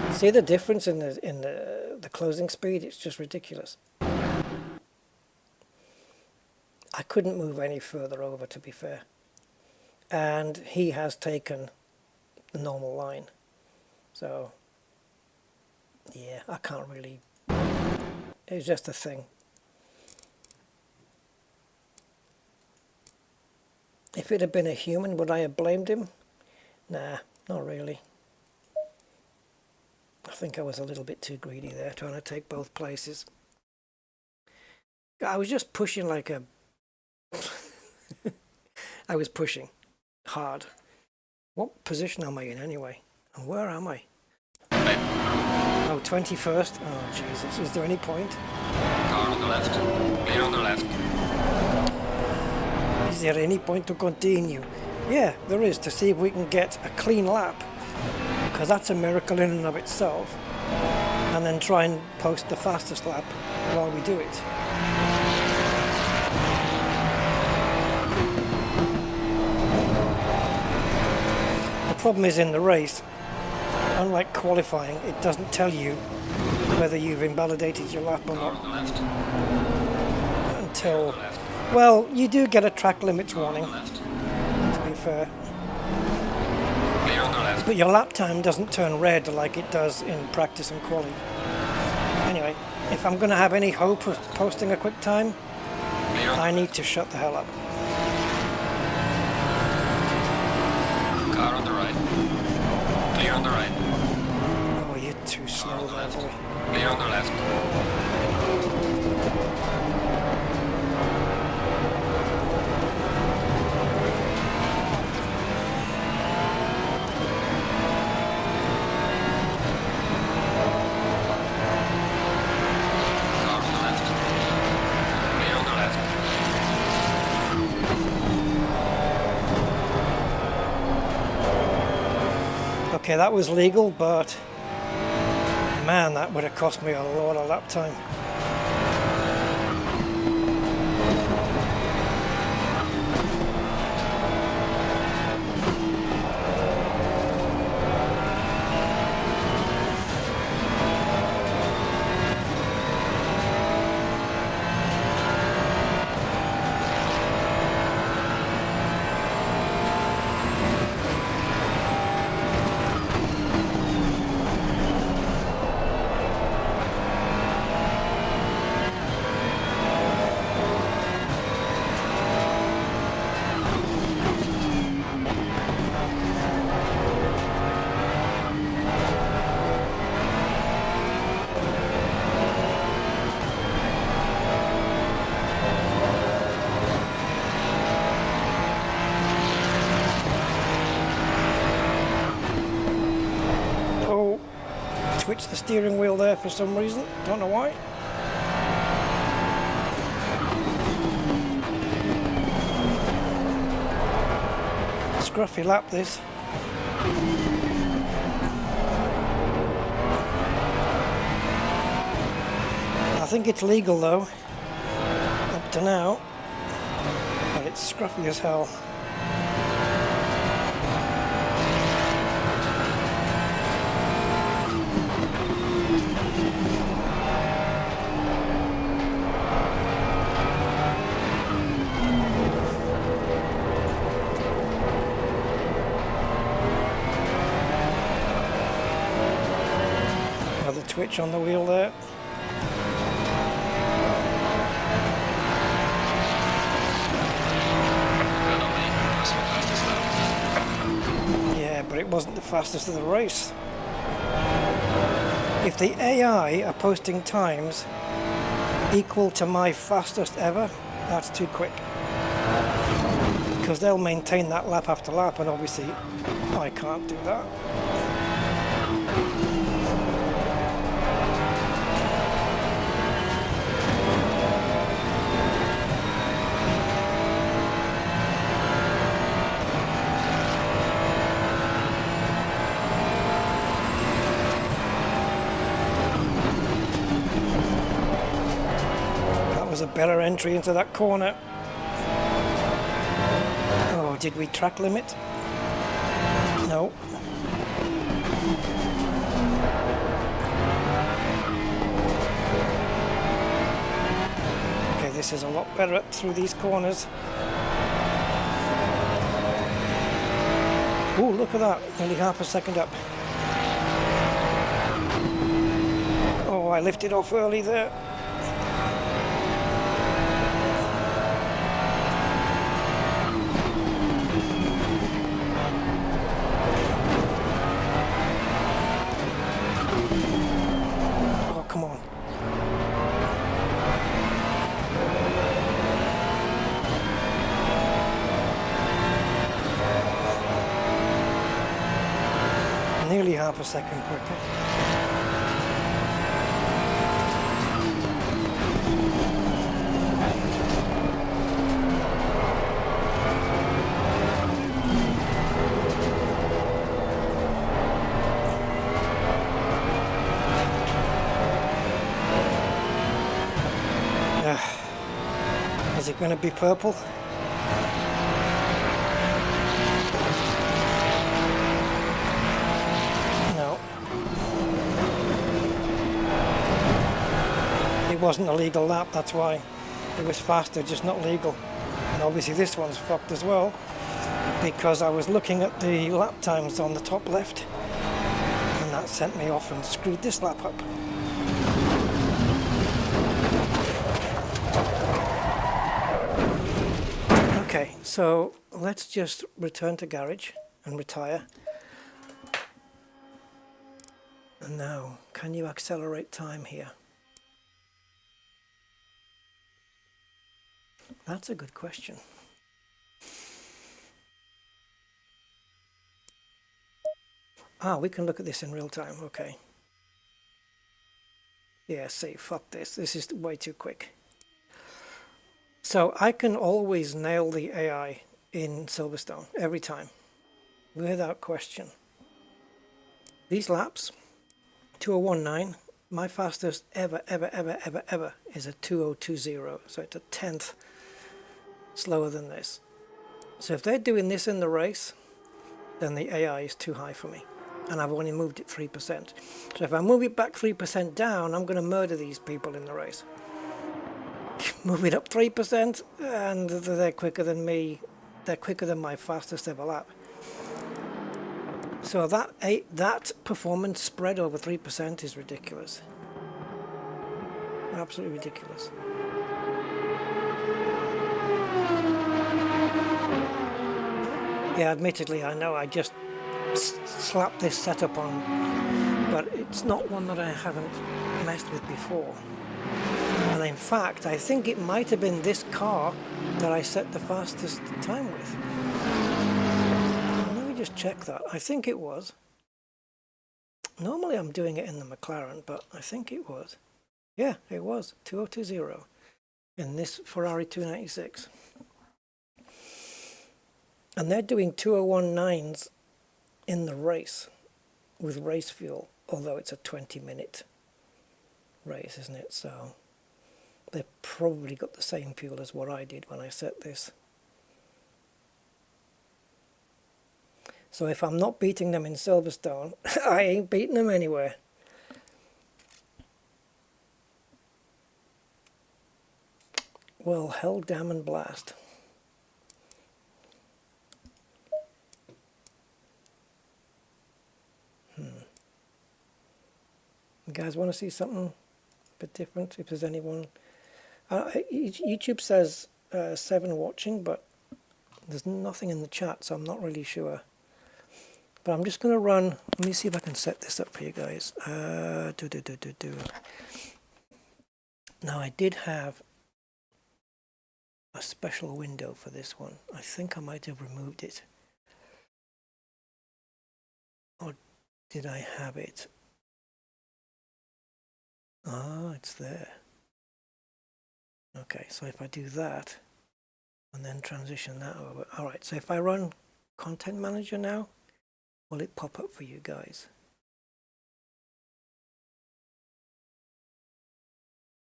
See the difference in the closing speed? It's just ridiculous. I couldn't move any further over, to be fair. And he has taken the normal line. So, yeah, I can't really... It's just a thing. If it had been a human, would I have blamed him? Nah, not really. I think I was a little bit too greedy there, trying to take both places. I was just pushing like a... I was pushing hard. What position am I in anyway? And where am I? Oh, 21st? Oh, Jesus. Is there any point? Car on the left. Clear on the left. Is there any point to continue? Yeah, there is, to see if we can get a clean lap. Because that's a miracle in and of itself. And then try and post the fastest lap while we do it. The problem is in the race, unlike qualifying, it doesn't tell you whether you've invalidated your lap or Car not on the left. until... Left. Well, you do get a track limits Car on warning, the left. to be fair. Clear on the left. But your lap time doesn't turn red like it does in practice and quali. Anyway, if I'm going to have any hope of posting a quick time, Clear on I need to shut the hell up. Car on the right. Clear on the right. Oh, you're too slow there, boy. Clear on the left. Car on the left. Clear on the left. Okay, that was legal, but man, that would have cost me a lot of lap time. twitch the steering wheel there for some reason. Don't know why. Scruffy lap this. I think it's legal though, up to now, but it's scruffy as hell. Another twitch on the wheel there. But it wasn't the fastest of the race. If the AI are posting times equal to my fastest ever, that's too quick. Because they'll maintain that lap after lap, and obviously I can't do that. A better entry into that corner. Oh, did we track limit? No. Okay, this is a lot better through these corners. Oh, look at that, nearly half a second up. Oh, I lifted off early there. Nearly half a second quicker. Is it going to be purple? It wasn't a legal lap, that's why. It was faster, just not legal. And obviously this one's fucked as well, because I was looking at the lap times on the top left, and that sent me off and screwed this lap up. Okay, so let's just return to garage and retire. And now, can you accelerate time here? That's a good question. Ah, we can look at this in real time, okay. Yeah, see, fuck this. This is way too quick. So I can always nail the AI in Silverstone, every time, without question. These laps, 2019, my fastest ever is a 2020, so it's a 10th slower than this. So if they're doing this in the race, then the AI is too high for me, and I've only moved it 3%. So if I move it back 3% down, I'm going to murder these people in the race. Move it up 3%, and they're quicker than me. They're quicker than my fastest ever lap. So that performance spread over 3% is ridiculous. Absolutely ridiculous. Yeah, admittedly, I know I just slapped this setup on, but it's not one that I haven't messed with before. And in fact, I think it might have been this car that I set the fastest time with. Let me just check that. I think it was. Normally I'm doing it in the McLaren, but I think it was. Yeah, it was 2020 in this Ferrari 296. And they're doing 2019s in the race with race fuel, although it's a 20-minute race, isn't it? So they've probably got the same fuel as what I did when I set this. So if I'm not beating them in Silverstone, I ain't beating them anywhere. Well, hell, damn and blast. You guys want to see something a bit different? If there's anyone... YouTube says 7 watching, but there's nothing in the chat, so I'm not really sure. But I'm just going to run... Let me see if I can set this up for you guys. Now, I did have a special window for this one. I think I might have removed it. Or did I have it? Ah, it's there. Okay, so if I do that, and then transition that over. Alright, so if I run Content Manager now, will it pop up for you guys?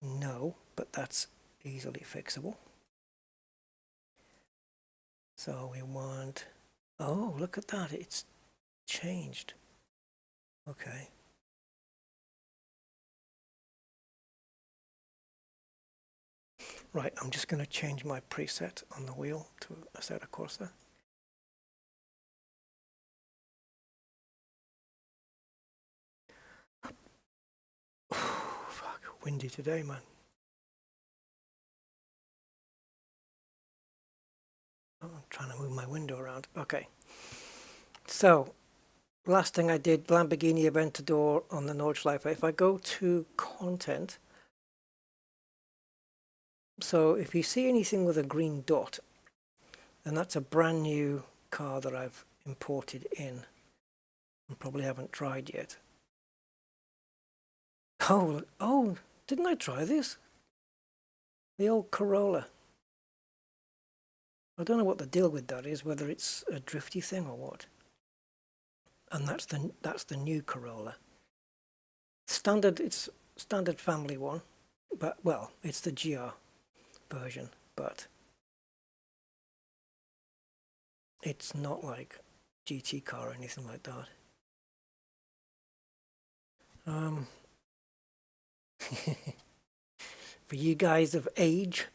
No, but that's easily fixable. So we want... Oh, look at that, it's changed. Okay. Right, I'm just going to change my preset on the wheel to Assetto Corsa. Fuck, windy today, man. Oh, I'm trying to move my window around. Okay. So, last thing I did, Lamborghini Aventador on the Nordschleife. If I go to Content, so if you see anything with a green dot, then that's a brand new car that I've imported in and probably haven't tried yet. Oh, didn't I try this? The old Corolla. I don't know what the deal with that is, whether it's a drifty thing or what. And that's the new Corolla. It's standard family one, but well, it's the GR version, but it's not like GT car or anything like that. For you guys of age,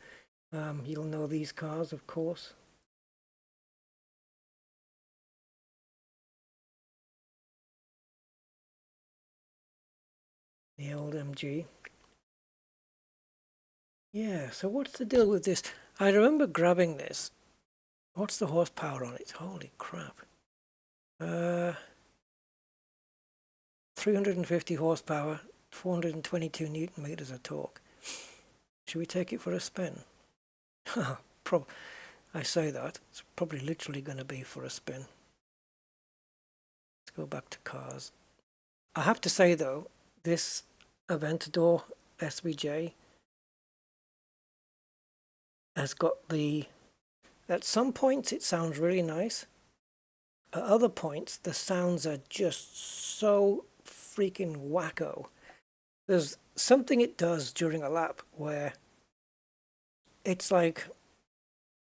you'll know these cars, of course. The old MG. Yeah, so what's the deal with this? I remember grabbing this. What's the horsepower on it? Holy crap. 350 horsepower, 422 Newton meters of torque. Should we take it for a spin? I say that. It's probably literally going to be for a spin. Let's go back to cars. I have to say though, this Aventador SVJ has got the... At some points it sounds really nice. At other points the sounds are just so freaking wacko. There's something it does during a lap where it's like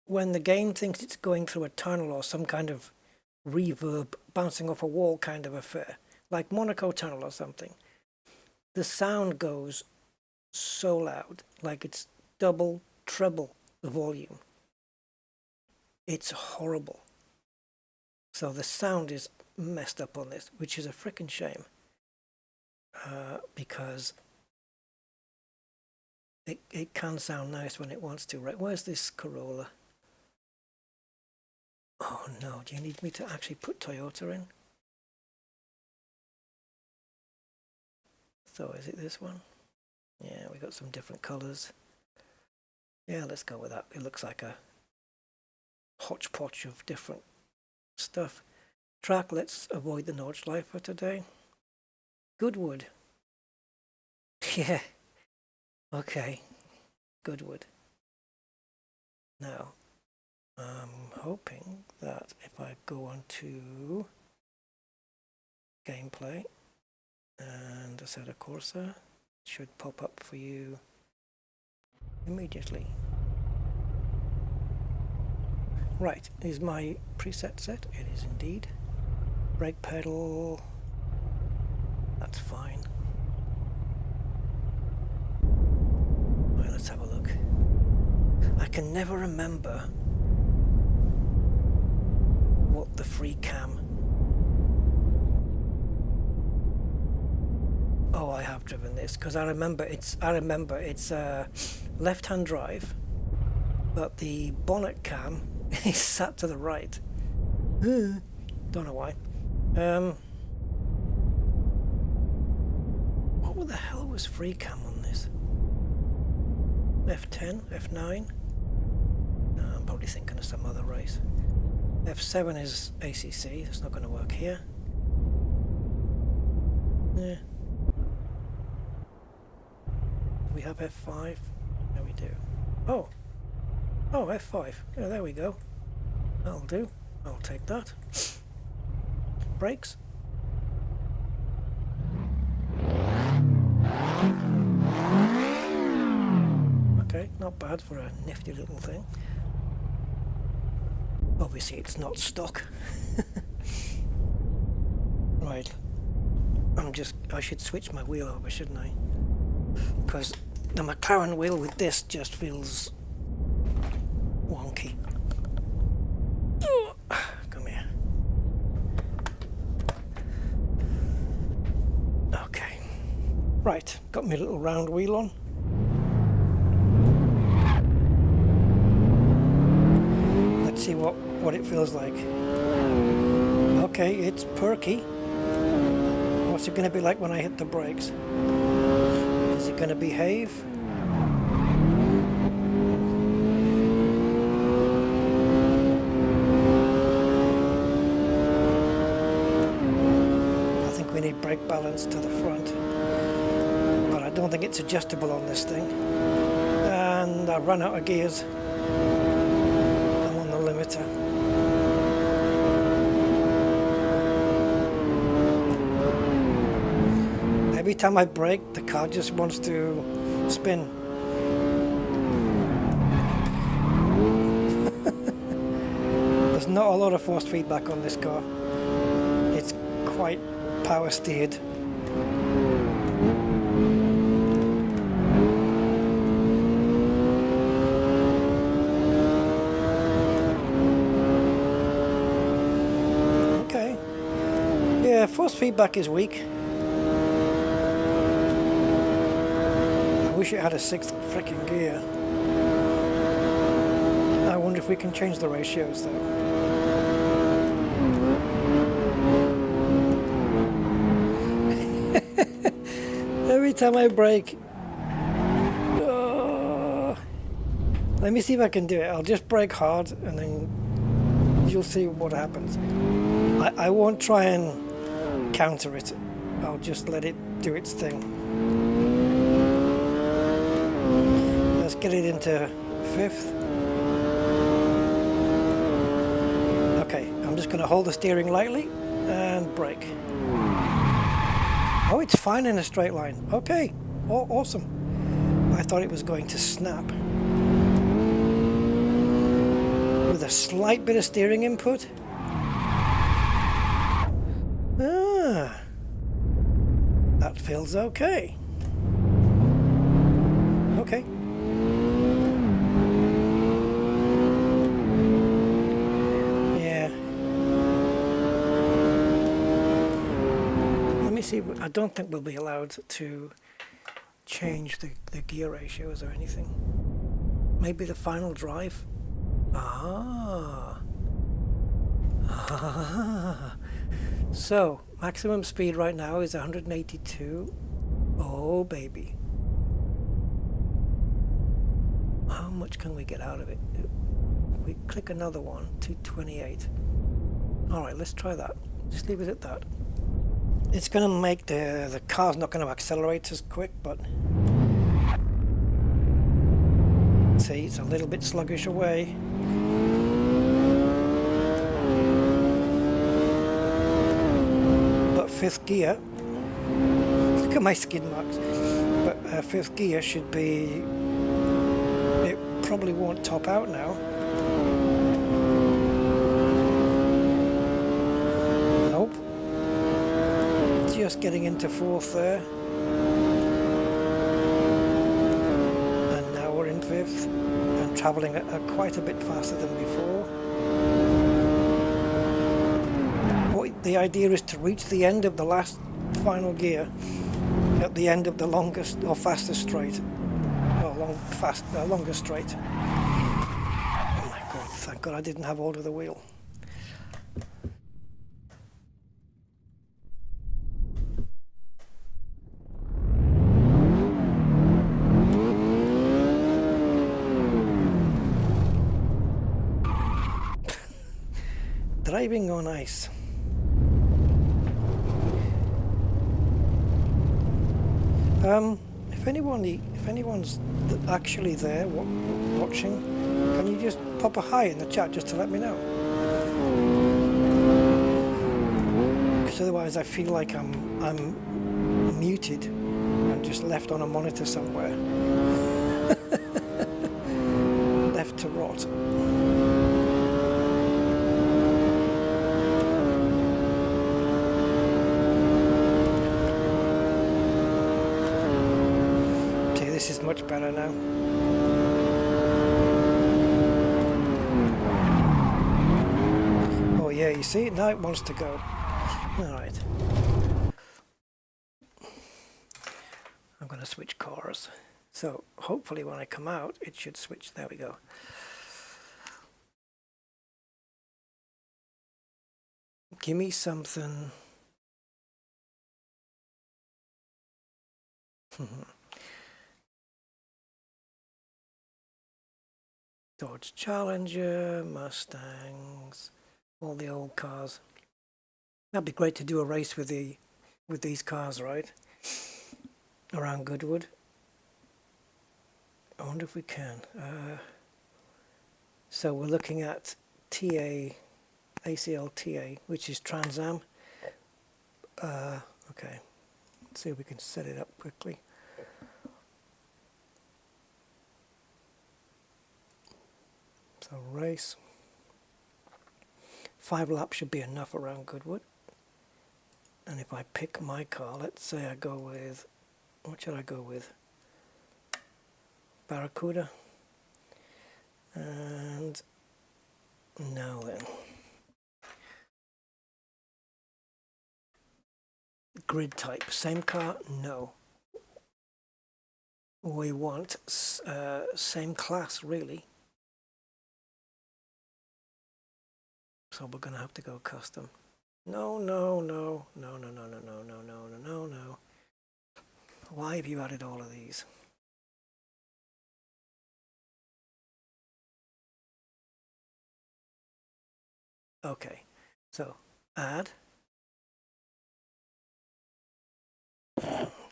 when the game thinks it's going through a tunnel or some kind of reverb bouncing off a wall kind of affair, like Monaco Tunnel or something. The sound goes so loud, like it's double, treble the volume. It's horrible. So the sound is messed up on this, which is a frickin' shame. Because it can sound nice when it wants to, right? Where's this Corolla? Oh no, do you need me to actually put Toyota in? So is it this one? Yeah, we got some different colors. Yeah, let's go with that. It looks like a hodgepodge of different stuff. Track, let's avoid the Nordschleife for today. Good wood. Yeah. Okay. Good wood. Now, I'm hoping that if I go on to gameplay and Assetto Corsa, it should pop up for you immediately. Right, is my preset set? It is indeed. Brake pedal, that's fine. Right, let's have a look. I can never remember what the free cam. Oh, I have driven this because I remember it's left-hand drive, but the bonnet cam is sat to the right. Don't know why. What the hell was free cam on this? F10, F9? No, I'm probably thinking of some other race. F7 is ACC, that's not going to work here. Yeah. Do we have F5? Yeah, we do. Oh! Oh, F5. Yeah, there we go. That'll do. I'll take that. Brakes. Okay, not bad for a nifty little thing. Obviously it's not stock. Right. I should switch my wheel over, shouldn't I? Because the McLaren wheel with this just feels wonky. Come here. Okay. Right, got my little round wheel on. Let's see what it feels like. Okay, it's perky. What's it going to be like when I hit the brakes? Is it going to behave? I think we need brake balance to the front, but I don't think it's adjustable on this thing. And I've run out of gears. I'm on the limiter. Every time I brake, the car just wants to spin. There's not a lot of force feedback on this car. It's quite power steered. Okay. Yeah, force feedback is weak. I wish it had a sixth freaking gear. I wonder if we can change the ratios though. Every time I brake. Oh. Let me see if I can do it. I'll just brake hard and then you'll see what happens. I won't try and counter it. I'll just let it do its thing. Let's get it into fifth. Okay, I'm just going to hold the steering lightly and brake. Oh, it's fine in a straight line. Okay, oh, awesome. I thought it was going to snap. With a slight bit of steering input. Ah, that feels okay. Okay. Yeah. Let me see. I don't think we'll be allowed to change the gear ratios or anything. Maybe the final drive. Ah. Ah. So, maximum speed right now is 182. Oh, baby. How much can we get out of it? We click another one, 228. Alright, let's try that. Just leave it at that. It's going to make the car's not going to accelerate as quick, but see, it's a little bit sluggish away. But fifth gear, look at my skid marks, but fifth gear should be, it probably won't top out now. Nope. Just getting into fourth there. And now we're in fifth and travelling at quite a bit faster than before. The idea is to reach the end of the last final gear at the end of the longest or fastest straight. Or longest straight. Oh my god, thank god I didn't have hold of the wheel. Driving on ice. If anyone's actually there watching, can you just pop a hi in the chat just to let me know? Because otherwise I feel like I'm muted and just left on a monitor somewhere. Left to rot. This is much better now. Oh yeah, you see, now it wants to go. Alright. I'm going to switch cars. So hopefully when I come out, it should switch. There we go. Give me something. Dodge Challenger, Mustangs, all the old cars. That'd be great to do a race with these cars, right? Around Goodwood. I wonder if we can. So we're looking at TA, ACL TA, which is Trans Am. Okay, let's see if we can set it up quickly. So race. 5 laps should be enough around Goodwood. And if I pick my car, let's say I go with, what should I go with? Barracuda. And now then. Grid type, same car? No. We want same class, really. So we're going to have to go custom. No. Why have you added all of these? Okay, so add.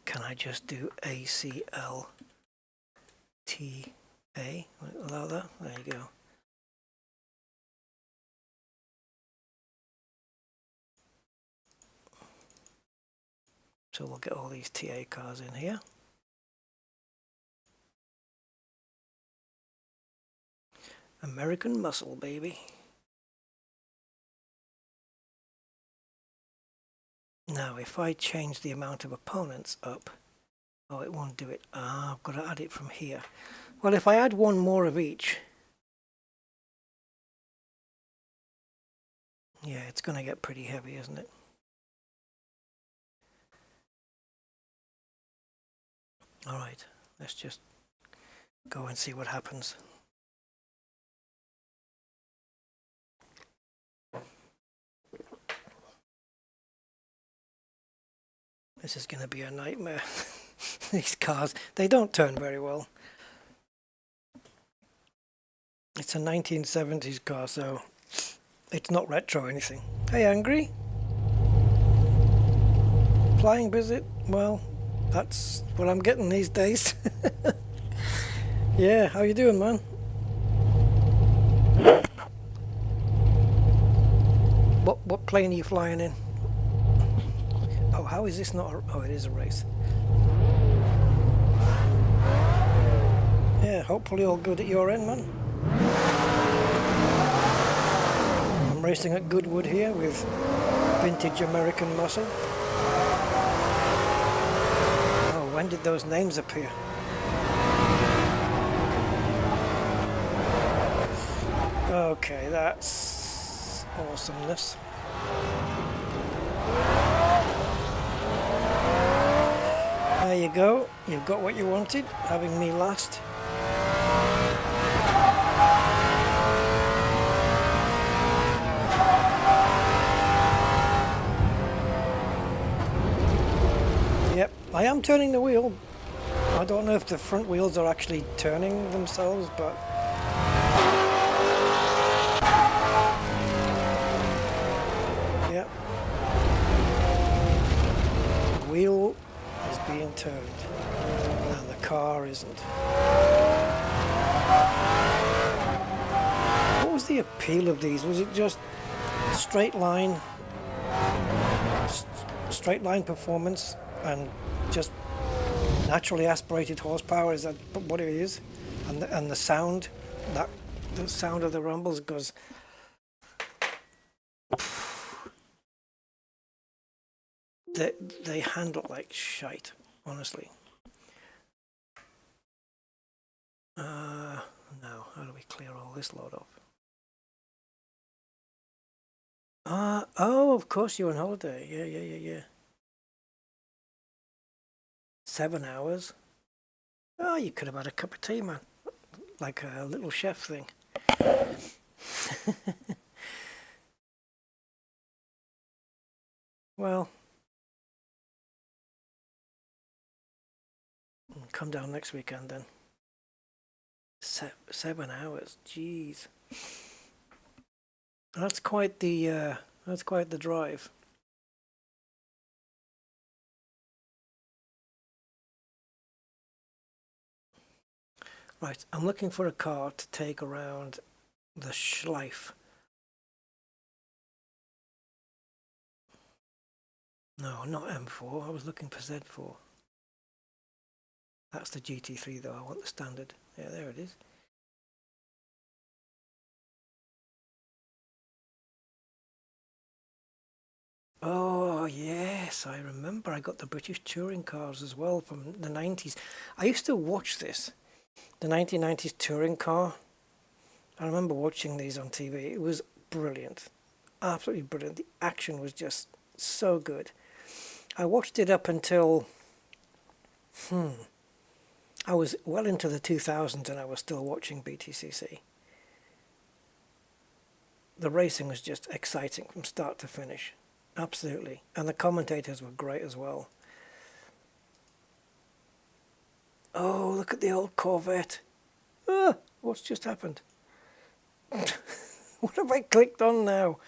Can I just do ACL TA? Allow that? There you go. So we'll get all these TA cars in here. American muscle, baby. Now, if I change the amount of opponents up, oh, it won't do it. Ah, I've got to add it from here. Well, if I add one more of each, yeah, it's going to get pretty heavy, isn't it? All right, let's just go and see what happens. This is going to be a nightmare. These cars, they don't turn very well. It's a 1970s car, so it's not retro or anything. Hey, Angry? flying visit, well, that's what I'm getting these days. Yeah, how you doing, man? What plane are you flying in? Oh, how is this not a... Oh, it is a race. Yeah, hopefully all good at your end, man. I'm racing at Goodwood here with vintage American muscle. Oh, when did those names appear? Okay, that's awesomeness. There you go, you've got what you wanted, having me last. Yep, I am turning the wheel. I don't know if the front wheels are actually turning themselves, but... Yep. The wheel is being turned, and the car isn't. What was the appeal of these? Was it just straight line performance and just naturally aspirated horsepower? Is that what it is? And the sound, the sound of the rumbles goes. They handle like shite, honestly. Now, how do we clear all this load off? Oh, of course you're on holiday. Yeah. 7 hours. Oh, you could have had a cup of tea, man. Like a little chef thing. Well, come down next weekend then. 7 hours, jeez. That's quite the drive. Right, I'm looking for a car to take around the Schleife. No, not M4. I was looking for Z4. That's the GT3 though. I want the standard. Yeah, there it is. Oh yes, I remember. I got the British touring cars as well from the 90s. I used to watch this, the 1990s touring car. I remember watching these on TV. It was brilliant, absolutely brilliant. The action was just so good. I watched it up until I was well into the 2000s and I was still watching BTCC. The racing was just exciting from start to finish. Absolutely. And the commentators were great as well. Oh, look at the old Corvette. Ah, what's just happened? What have I clicked on now?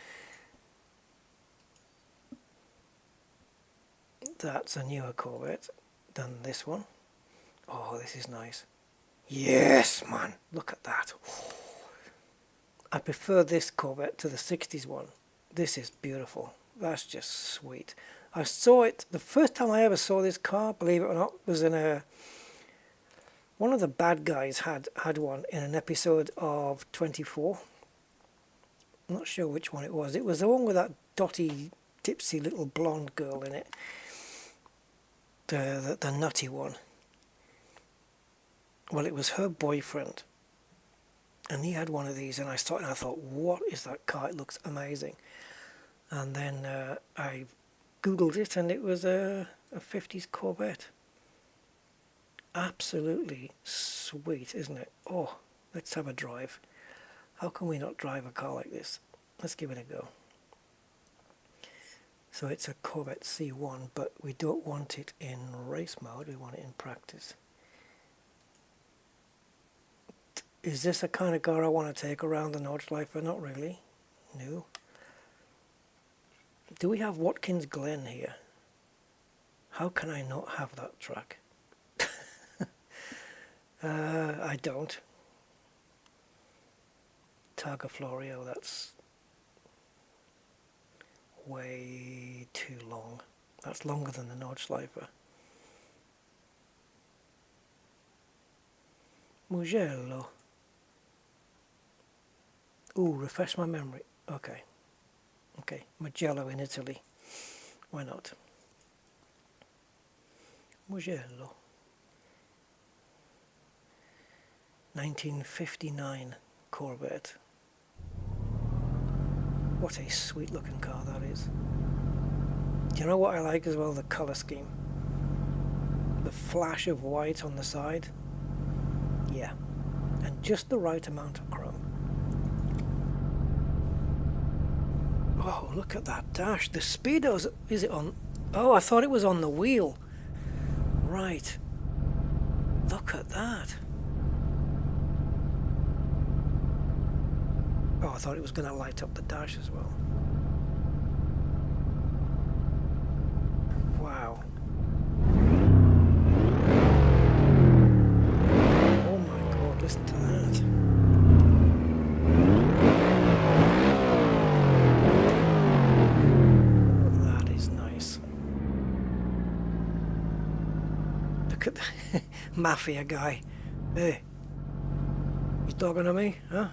That's a newer Corvette than this one. Oh, this is nice. Yes, man. Look at that. I prefer this Corvette to the 60s one. This is beautiful. That's just sweet. I saw it, the first time I ever saw this car, believe it or not, was in one of the bad guys had one in an episode of 24. I'm not sure which one it was. It was the one with that dotty, tipsy little blonde girl in it. The nutty one. Well, it was her boyfriend. And he had one of these, and I thought, what is that car? It looks amazing. And then I googled it, and it was a 50s Corvette. Absolutely sweet, isn't it? Oh, let's have a drive. How can we not drive a car like this? Let's give it a go. So it's a Corvette C1, but we don't want it in race mode, we want it in practice. Is this a kind of car I want to take around the Nordschleife? Not really. No. Do we have Watkins Glen here? How can I not have that track? I don't. Targa Florio, that's way too long. That's longer than the Nordschleife. Mugello. Ooh, refresh my memory. Okay. Okay, Mugello in Italy. Why not? Mugello. 1959 Corvette. What a sweet looking car that is. Do you know what I like as well? The colour scheme. The flash of white on the side. Yeah. And just the right amount of chrome. Oh, look at that dash. The speedo's, is it on? Oh, I thought it was on the wheel. Right. Look at that. Oh, I thought it was going to light up the dash as well. Wow. Oh my God, listen to that. That is nice. Look at the mafia guy. Hey, you talking to me, huh?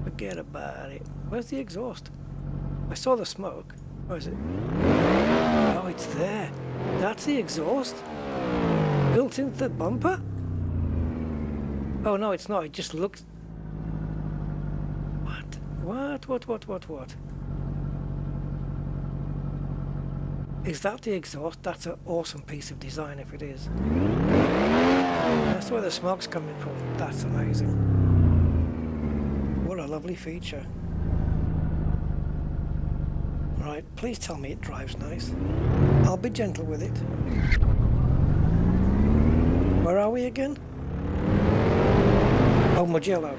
Forget about it. Where's the exhaust? I saw the smoke. Where is it? Oh, it's there. That's the exhaust? Built into the bumper? Oh, no, it's not. It just looks... What? Is that the exhaust? That's an awesome piece of design if it is. That's where the smoke's coming from. That's amazing. What a lovely feature. Right, please tell me it drives nice. I'll be gentle with it. Where are we again? Oh, Mugello.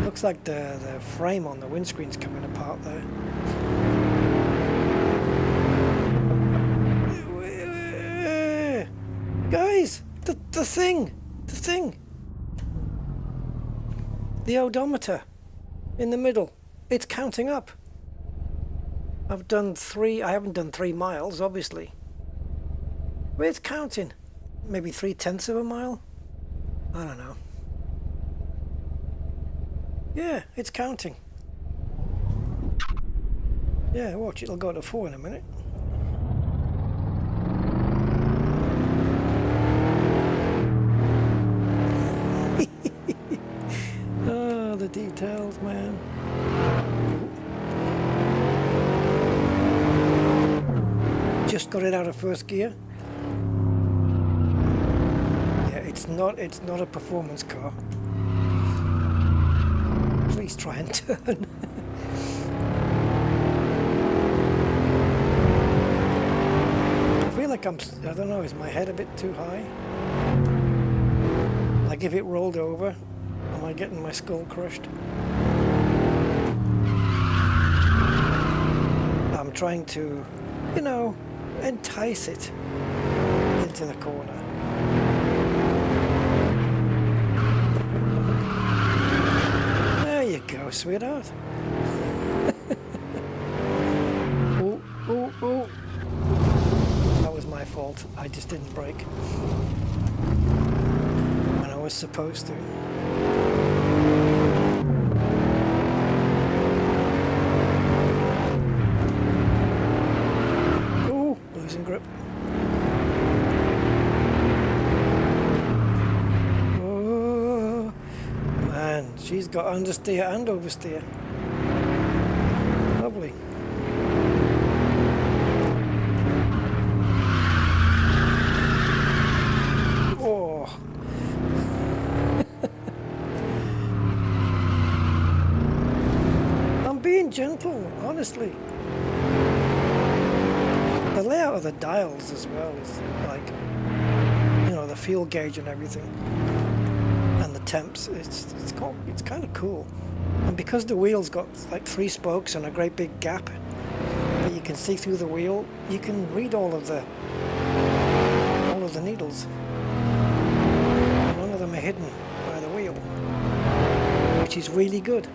Looks like the frame on the windscreen's coming apart there. Guys, the thing. The odometer in the middle. It's counting up. I've done 3, I haven't done 3 miles, obviously. But it's counting. Maybe 3/10 of a mile? I don't know. Yeah, it's counting. Yeah, watch, it'll go to 4 in a minute. Oh, the details, man. Just got it out of first gear. Yeah, it's not a performance car. Please try and turn. I feel like I don't know, is my head a bit too high? Like if it rolled over, am I getting my skull crushed? I'm trying to, you know, entice it into the corner. There you go, sweetheart. Ooh. That was my fault. I just didn't brake when I was supposed to. Ooh, losing grip. Oh, man, she's got understeer and oversteer. Lovely. Oh. I'm being gentle, honestly. The layout of the dials as well is like, you know, the fuel gauge and everything. And the temps. It's kind of cool, and because the wheel's got like 3 spokes and a great big gap that you can see through the wheel, you can read all of the needles. None of them are hidden by the wheel, which is really good.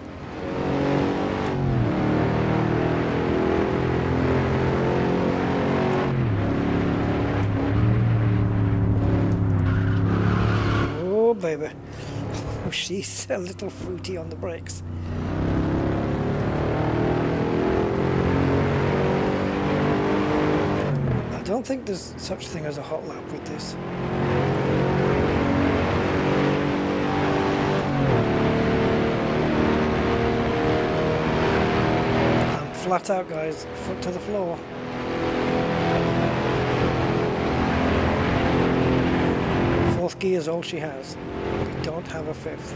Oh baby, oh, she's a little fruity on the brakes. I don't think there's such thing as a hot lap with this. I'm flat out, guys, foot to the floor. Fourth gear is all she has. We don't have a fifth.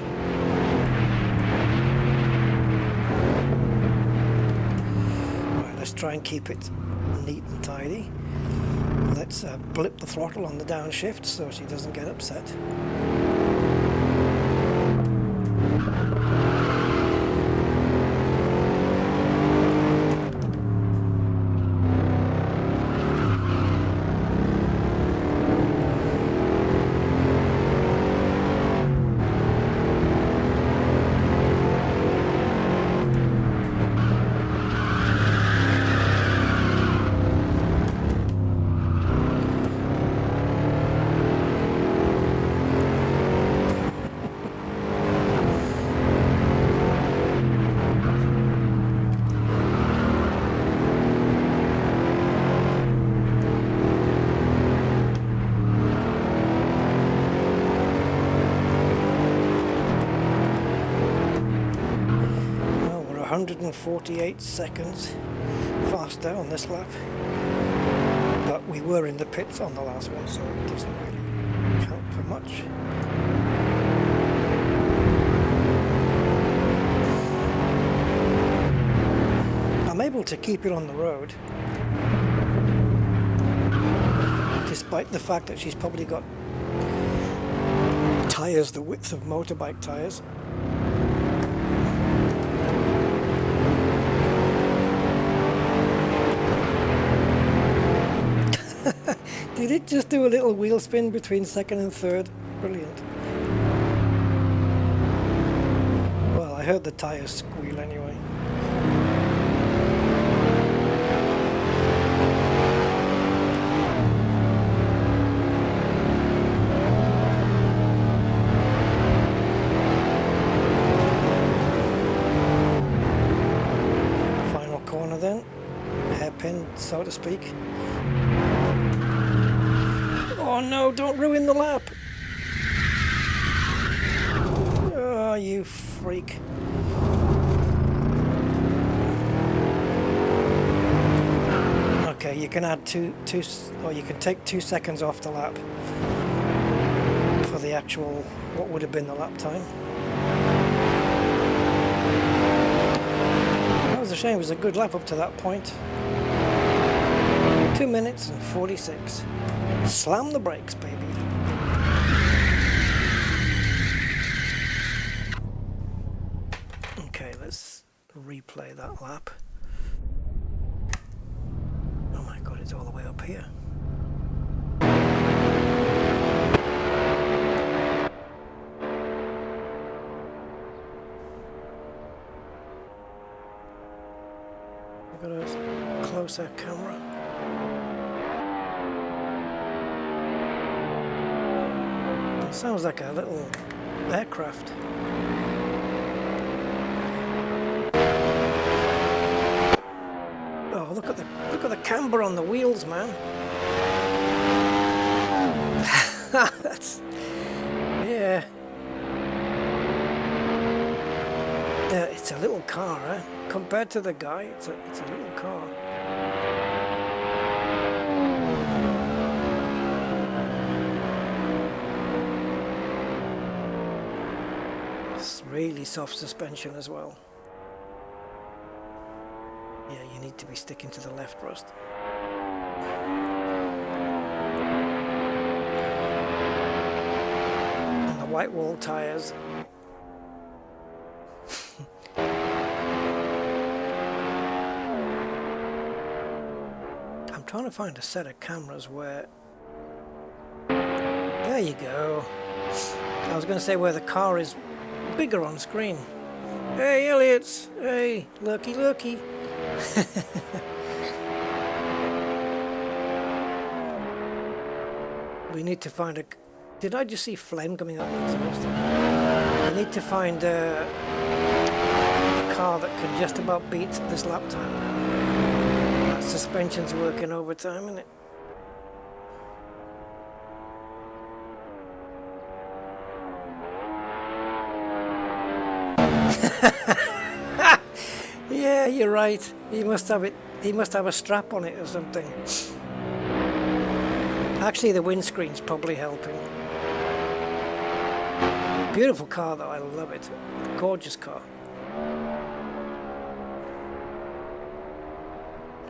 Right, let's try and keep it neat and tidy. Let's blip the throttle on the downshift so she doesn't get upset. Well, we're 148 seconds faster on this lap, but we were in the pits on the last one, so it doesn't really count for much. I'm able to keep it on the road, despite the fact that she's probably got tyres the width of motorbike tyres. Did it just do a little wheel spin between second and third? Brilliant. Well, I heard the tyres squeal anyway. Final corner then. Hairpin, so to speak. Oh no, don't ruin the lap! Oh, you freak. Okay, you can add or you can take 2 seconds off the lap for the actual, what would have been the lap time. That was a shame, it was a good lap up to that point. 2 minutes and 46. Slam the brakes, baby. Okay, let's replay that lap. Oh my god, it's all the way up here. I've got a closer camera. It sounds like a little aircraft. Oh, look at the camber on the wheels, man. That's, yeah. It's a little car, eh? Compared to the guy, it's a little car. Really soft suspension as well. Yeah, you need to be sticking to the left, Rust. And the white wall tires. I'm trying to find a set of cameras where... There you go. I was going to say where the car is bigger on screen. Hey, Elliot! Hey, looky, looky! We need to find a... Did I just see flame coming out of the exhaust? We need to find a car that can just about beat this lap time. That suspension's working overtime, isn't it? Yeah, you're right. He must have it. He must have a strap on it or something. Actually, the windscreen's probably helping. Beautiful car, though. I love it. Gorgeous car.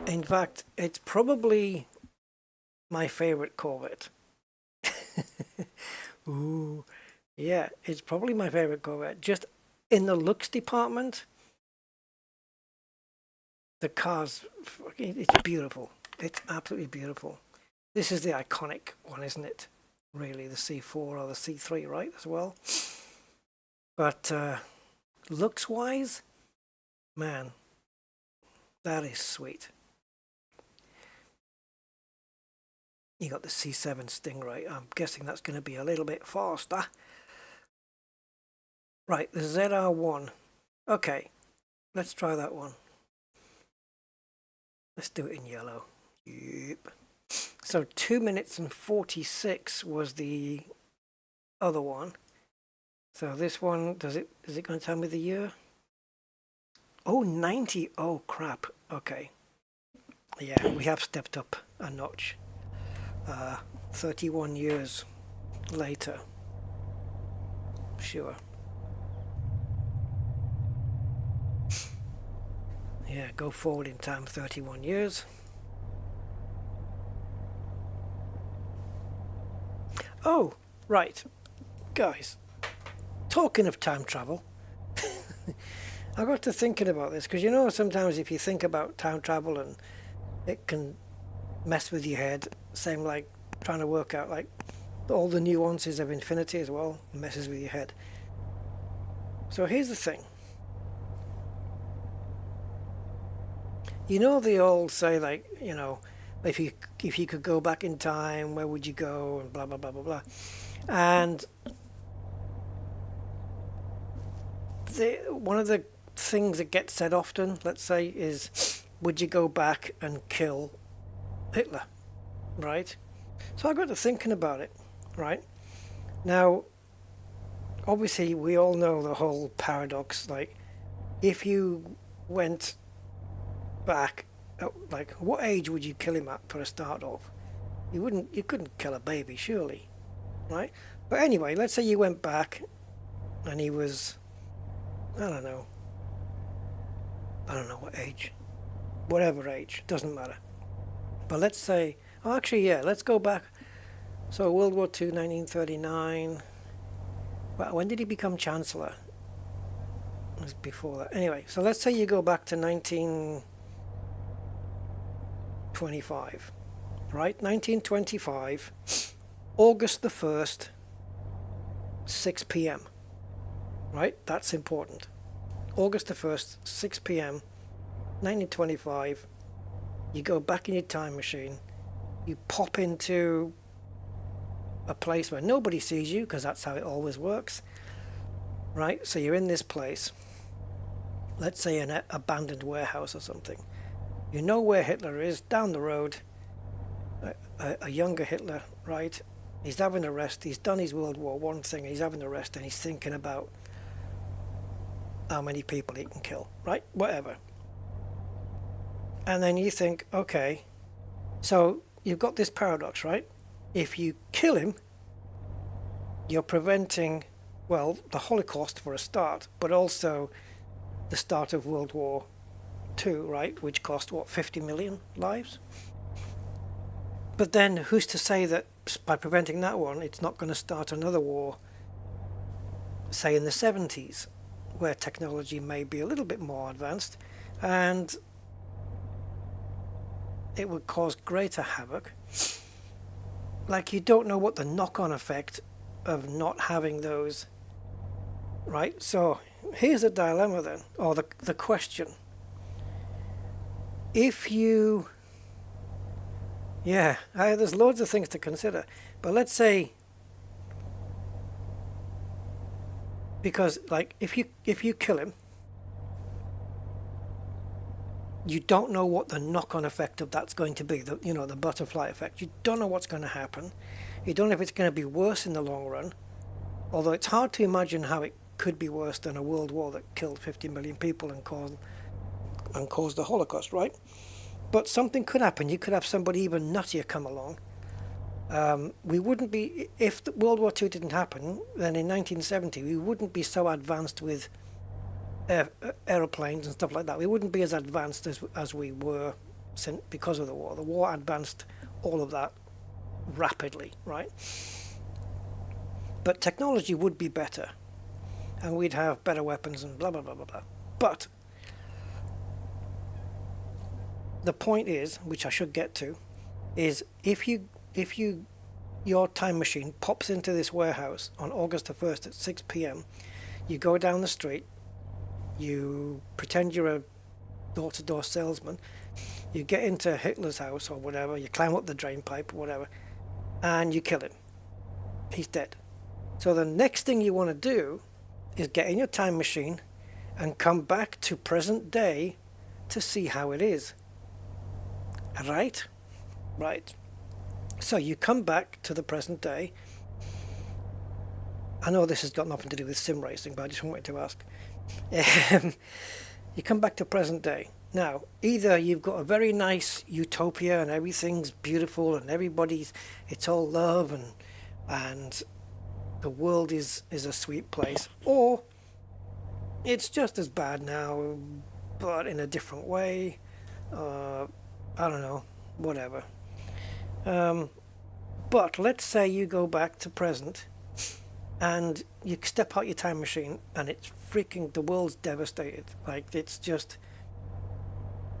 In fact, it's probably my favorite Corvette. Ooh, yeah, it's probably my favorite Corvette. Just in the looks department, the car's, it's beautiful. It's absolutely beautiful. This is the iconic one, isn't it? Really, the C4 or the C3, right, as well. But looks-wise, man, that is sweet. You got the C7 Stingray. I'm guessing that's going to be a little bit faster. Right, the ZR1. Okay, let's try that one. Let's do it in yellow. Yep. So 2 minutes and 46 was the other one. So this one, is it going to tell me the year? Oh, 90. Oh, crap. Okay. Yeah, we have stepped up a notch. 31 years later. Sure. Yeah, go forward in time 31 years. Oh, right. Guys, talking of time travel, I got to thinking about this, because you know sometimes if you think about time travel and it can mess with your head, same like trying to work out like all the nuances of infinity as well, messes with your head. So here's the thing. You know they all say like, you know, if you could go back in time, where would you go, and blah blah blah blah blah. And one of the things that gets said often, let's say, is would you go back and kill Hitler, right? So I got to thinking about it, right? Now, obviously we all know the whole paradox, like if you went back, like what age would you kill him at for a start off? You couldn't kill a baby, surely, right? But anyway, let's say you went back and he was, I don't know what age, whatever age, doesn't matter. But let's say, oh actually yeah, let's go back. So World War II, 1939. Well, when did he become Chancellor? It was before that. Anyway, so let's say you go back to 1925, right? 1925, August the 1st, 6 p.m. Right? That's important. August the 1st, 6 p.m., 1925, you go back in your time machine, you pop into a place where nobody sees you, because that's how it always works, right? So you're in this place, let's say an abandoned warehouse or something. You know where Hitler is, down the road, a younger Hitler, right? He's having a rest, he's done his World War I thing, he's having a rest, and he's thinking about how many people he can kill, right? Whatever. And then you think, okay, so you've got this paradox, right? If you kill him, you're preventing, well, the Holocaust for a start, but also the start of World War II, right? Which cost, what, 50 million lives? But then who's to say that by preventing that one, it's not going to start another war say in the 70s, where technology may be a little bit more advanced and it would cause greater havoc. Like, you don't know what the knock-on effect of not having those, right? So here's a dilemma then, or the question. If you, there's loads of things to consider, but let's say, because like if you kill him, you don't know what the knock-on effect of that's going to be, the butterfly effect. You don't know what's going to happen. You don't know if it's going to be worse in the long run, although it's hard to imagine how it could be worse than a world war that killed 50 million people and caused the Holocaust, right? But something could happen. You could have somebody even nuttier come along. We wouldn't be, if World War II didn't happen, then in 1970 we wouldn't be so advanced with aeroplanes and stuff like that. We wouldn't be as advanced as we were because of the war. The war advanced all of that rapidly, right? But technology would be better, and we'd have better weapons and blah blah blah blah blah. But the point is, which I should get to, is if your time machine pops into this warehouse on August the 1st at 6 p.m, you go down the street, you pretend you're a door-to-door salesman, you get into Hitler's house or whatever, you climb up the drain pipe or whatever, and you kill him. He's dead. So the next thing you want to do is get in your time machine and come back to present day to see how it is. Right? Right. So you come back to the present day. I know this has got nothing to do with sim racing, but I just wanted to ask. You come back to present day. Now, either you've got a very nice utopia and everything's beautiful and it's all love and the world is a sweet place, or it's just as bad now, but in a different way. I don't know, whatever. But let's say you go back to present and you step out your time machine and it's freaking, the world's devastated. Like, it's just,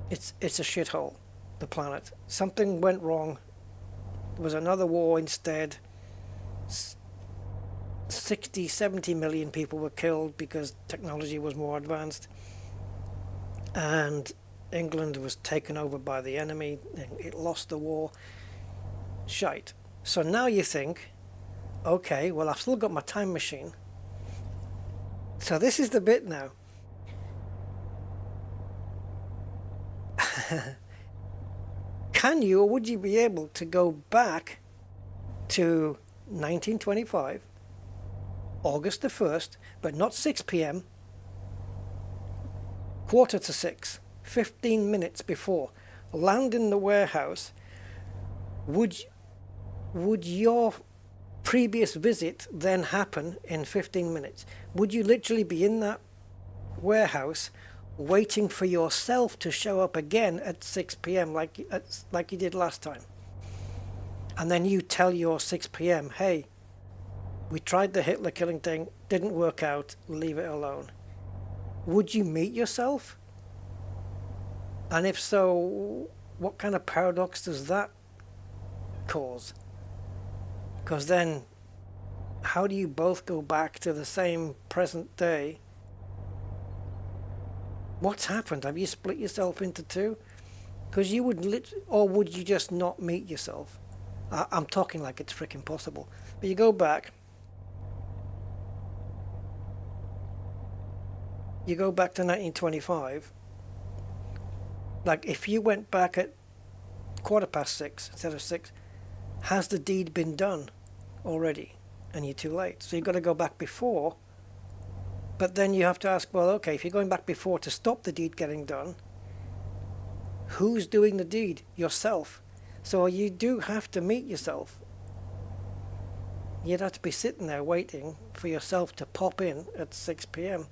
it's a shithole, the planet. Something went wrong. There was another war instead. 60, 70 million people were killed because technology was more advanced. And England was taken over by the enemy. It lost the war. Shite. So now you think, okay, well, I've still got my time machine. So this is the bit now. Can you, or would you be able to go back to 1925, August the 1st, but not 6 p.m, quarter to 6, 15 minutes before, land in the warehouse? Would your previous visit then happen in 15 minutes? Would you literally be in that warehouse waiting for yourself to show up again at 6 p.m. like you did last time? And then you tell your 6 p.m, hey, we tried the Hitler killing thing, didn't work out, leave it alone. Would you meet yourself? And if so, what kind of paradox does that cause? Because then, how do you both go back to the same present day? What's happened? Have you split yourself into two? Because you would or would you just not meet yourself? I'm talking like it's freaking possible. But you go back. You go back to 1925. Like, if you went back at 6:15 instead of 6, has the deed been done already? And you're too late. So you've got to go back before. But then you have to ask, well, okay, if you're going back before to stop the deed getting done, who's doing the deed? Yourself. So you do have to meet yourself. You'd have to be sitting there waiting for yourself to pop in at 6 p.m.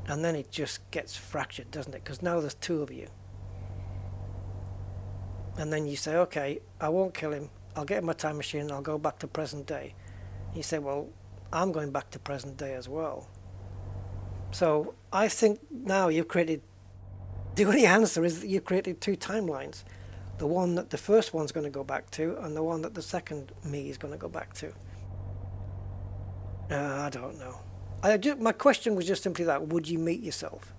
And then it just gets fractured, doesn't it? Because now there's two of you. And then you say, okay, I won't kill him. I'll get in my time machine and I'll go back to present day. You say, well, I'm going back to present day as well. So I think now you've created, the only answer is that you've created two timelines. The one that the first one's going to go back to, and the one that the second me is going to go back to. I don't know. My question was just simply that, would you meet yourself?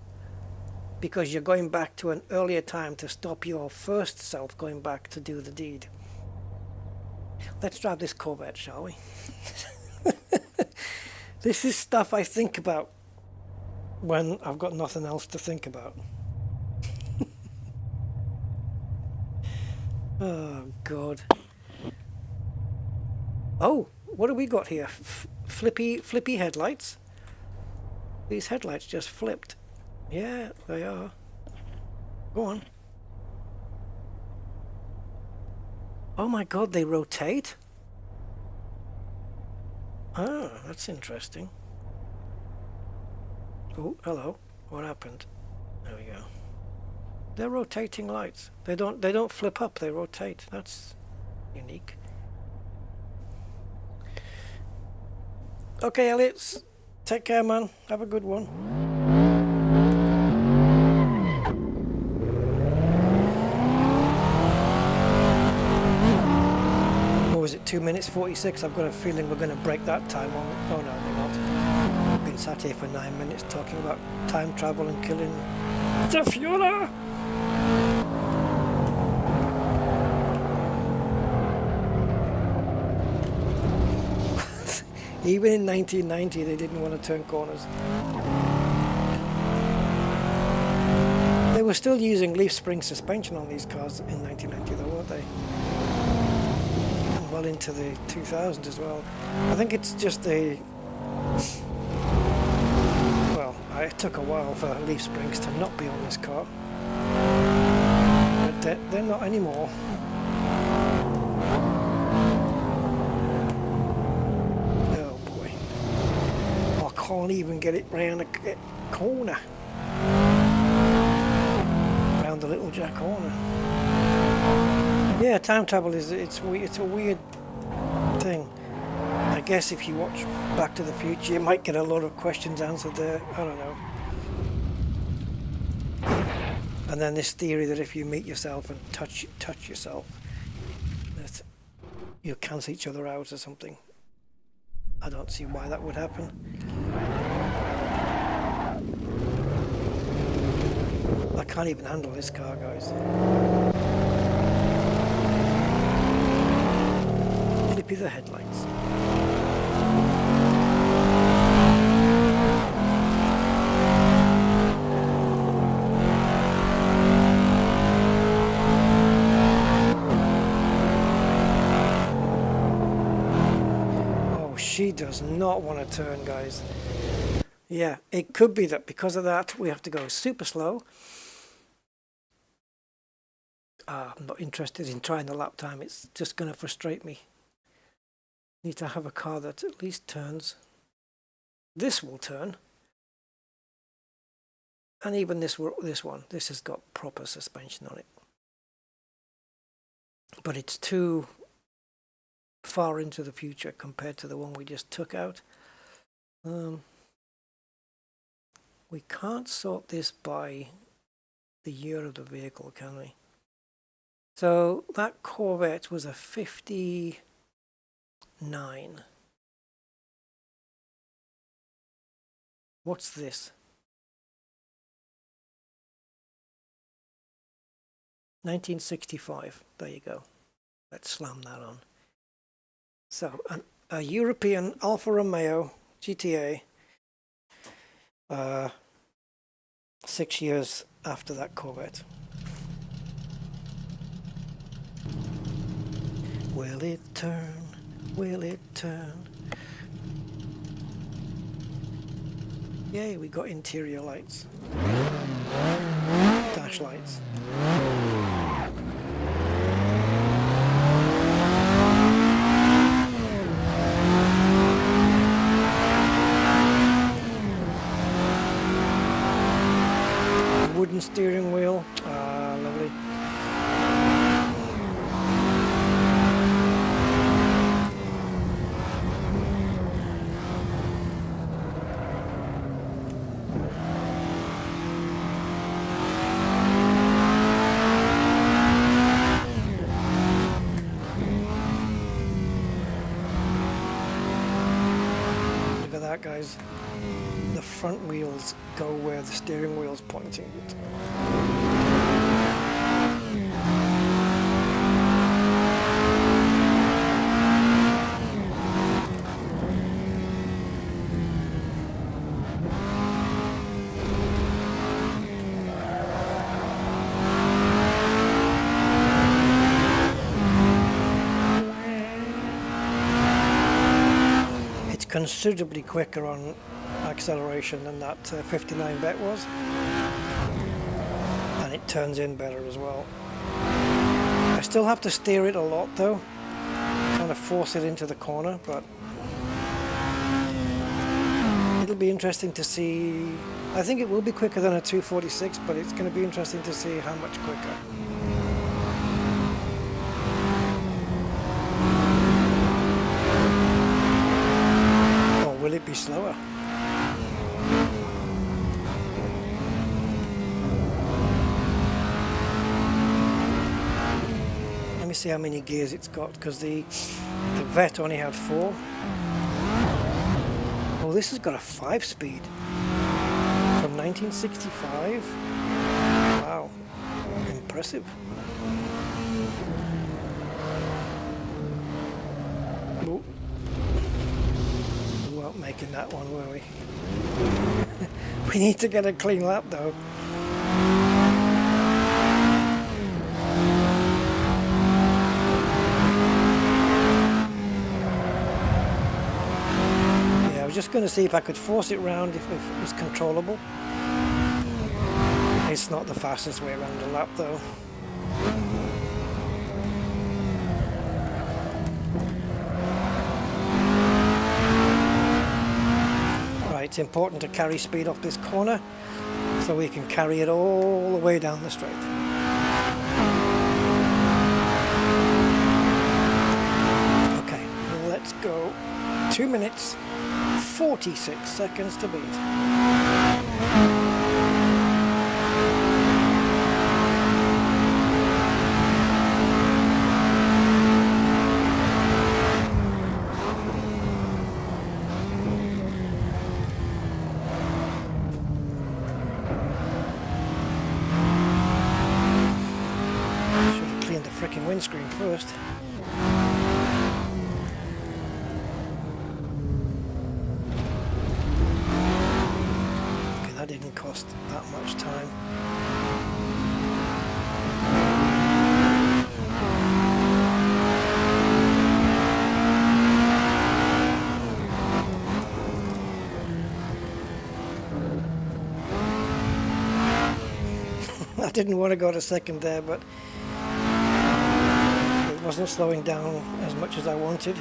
Because you're going back to an earlier time to stop your first self going back to do the deed. Let's drive this Corvette, shall we? This is stuff I think about when I've got nothing else to think about. Oh, God. Oh, what have we got here? Flippy headlights. These headlights just flipped. Yeah, they are. Go on. Oh my God, they rotate? Ah, that's interesting. Oh, hello. What happened? There we go. They're rotating lights. They don't flip up, they rotate. That's unique. Okay, Elliot. Take care, man. Have a good one. What was it, 2 minutes 46? I've got a feeling we're going to break that time on. Oh no, we're not. We've been sat here for 9 minutes talking about time travel and killing the Führer. Even in 1990, they didn't want to turn corners. They were still using leaf spring suspension on these cars in 1990, though, weren't they? And well into the 2000s as well. I think it's just a... Well, it took a while for leaf springs to not be on this car. But they're not anymore. Can't even get it round the corner, round the little jack corner. Yeah, time travel it's a weird thing. I guess if you watch Back to the Future, you might get a lot of questions answered there. I don't know. And then this theory that if you meet yourself and touch yourself, that you'll cancel each other out or something. I don't see why that would happen. I can't even handle this car, guys. Flippy the headlights. She does not want to turn, guys. Yeah, it could be that because of that we have to go super slow. I'm not interested in trying the lap time. It's just going to frustrate me. Need to have a car that at least turns. This will turn. And even this one. This has got proper suspension on it. But it's too far into the future compared to the one we just took out. We can't sort this by the year of the vehicle, can we? So that Corvette was a 59. What's this? 1965. There you go. Let's slam that on. So, a European Alfa Romeo GTA, 6 years after that Corvette. Will it turn? Will it turn? Yay, we got interior lights. Dash lights. Wooden steering wheel, lovely. that, guys. The front wheels go where the steering wheel's pointing. Considerably quicker on acceleration than that 59-bit was, and it turns in better as well. I still have to steer it a lot though, kind of force it into the corner, but it'll be interesting to see. I think it will be quicker than a 246, but it's going to be interesting to see how much quicker. Will it be slower? Let me see how many gears it's got, because the Vet only had 4. Oh, this has got a 5-speed from 1965. Wow, impressive. Ooh. Making that one, were we? We need to get a clean lap though. Yeah, I was just going to see if I could force it round if it was controllable. It's not the fastest way around a lap though. It's important to carry speed off this corner so we can carry it all the way down the straight. Okay, let's go. 2 minutes, 46 seconds to beat. Windscreen first. Okay, that didn't cost that much time. I didn't want to go to second there, but wasn't slowing down as much as I wanted.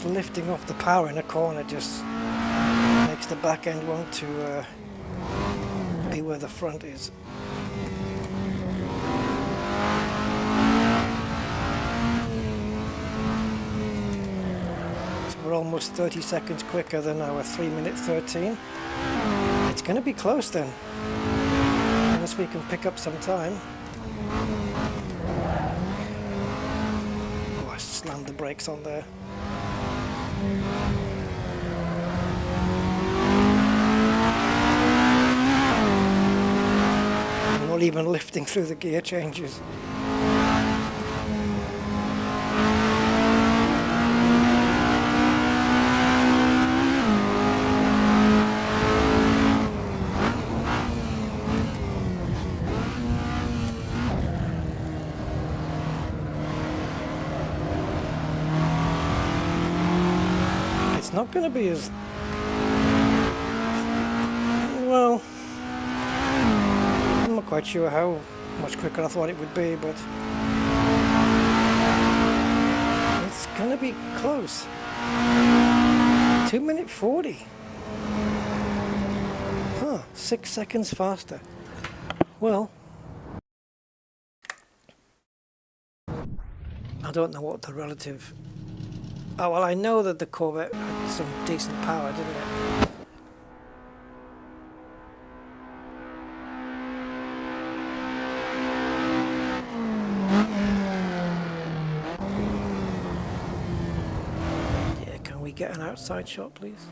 Lifting off the power in a corner just makes the back end want to be where the front is. So we're almost 30 seconds quicker than our 3:13. It's going to be close then, unless we can pick up some time. Oh, I slammed the brakes on there. I'm not even lifting through the gear changes. It's not going to be as well. I'm not quite sure how much quicker I thought it would be, but it's going to be close. 2:40. 6 seconds faster. Well, I don't know what the relative... Oh, well, I know that the Corvette had some decent power, didn't it? Yeah, can we get an outside shot, please?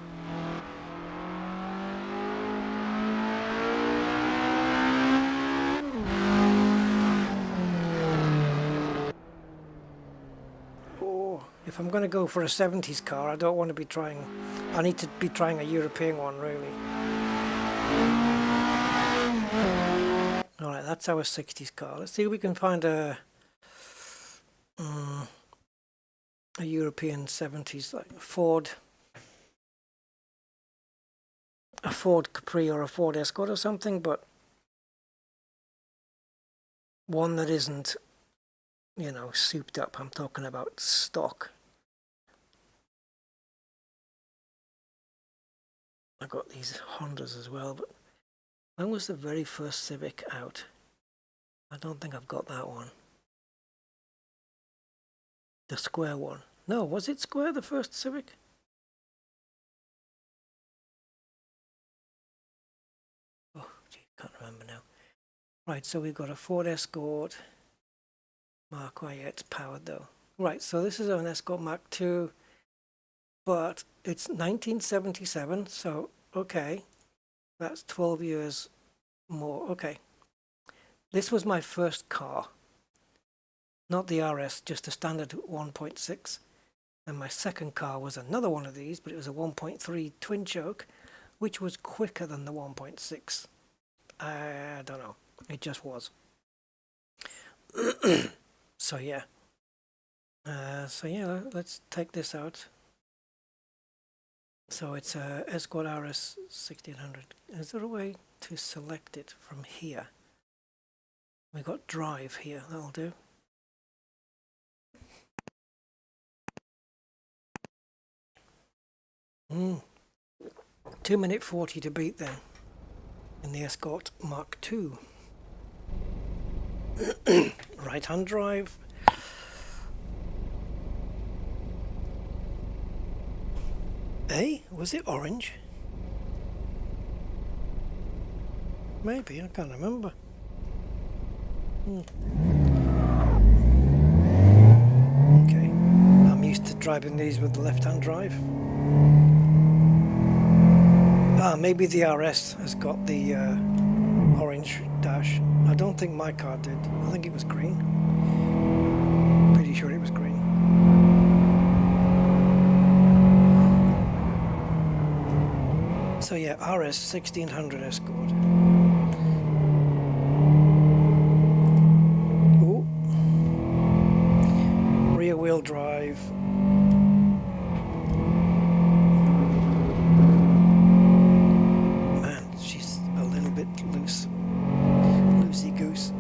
If I'm going to go for a 70s car, I don't want to be trying... I need to be trying a European one, really. Alright, that's our 60s car. Let's see if we can find a European 70s, like a Ford Capri or a Ford Escort or something, but one that isn't, you know, souped up. I'm talking about stock. I've got these Hondas as well, but when was the very first Civic out? I don't think I've got that one. The square one. No, was it square, the first Civic? Oh, gee, can't remember now. Right, so we've got a Ford Escort Mark I. Yeah, it's powered though. Right, so this is an Escort Mark II, but it's 1977, so okay, that's 12 years more. Okay, this was my first car, not the RS, just a standard 1.6. And my second car was another one of these, but it was a 1.3 twin choke, which was quicker than the 1.6. I don't know, it just was. So yeah, let's take this out. So it's a Escort RS 1600. Is there a way to select it from here? We got drive here, that'll do. Mm. 2 minute 40 to beat then in the Escort Mark II. Right hand drive. Hey, was it orange? Maybe, I can't remember. Okay, I'm used to driving these with the left-hand drive. Maybe the RS has got the orange dash. I don't think my car did. I think it was green. Pretty sure it was green. So yeah, RS 1600 Escort. Ooh. Rear wheel drive. Man, she's a little bit loose. Loosey goose.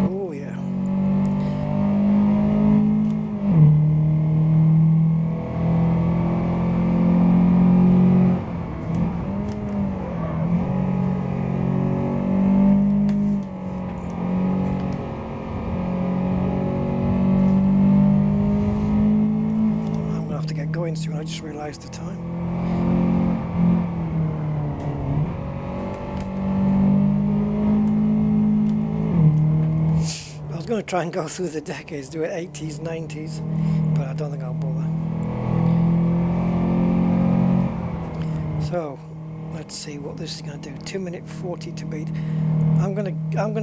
Oh yeah. Soon, I just realised the time. I was going to try and go through the decades, do it 80s, 90s, but I don't think I'll bother. So let's see what this is going to do. 2 minute 40 to beat. I'm gonna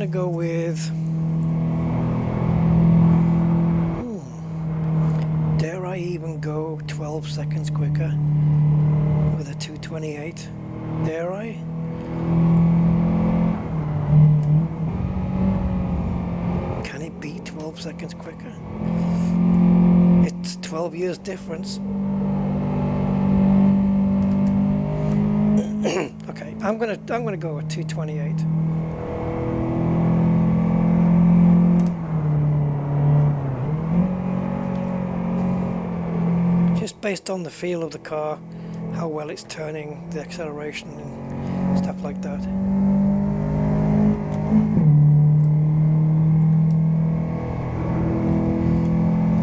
go with. Dare I even go 12 seconds quicker with a 228? Dare I? Can it be 12 seconds quicker? It's 12 years difference. Okay, I'm gonna go with 228. Just based on the feel of the car, how well it's turning, the acceleration and stuff like that.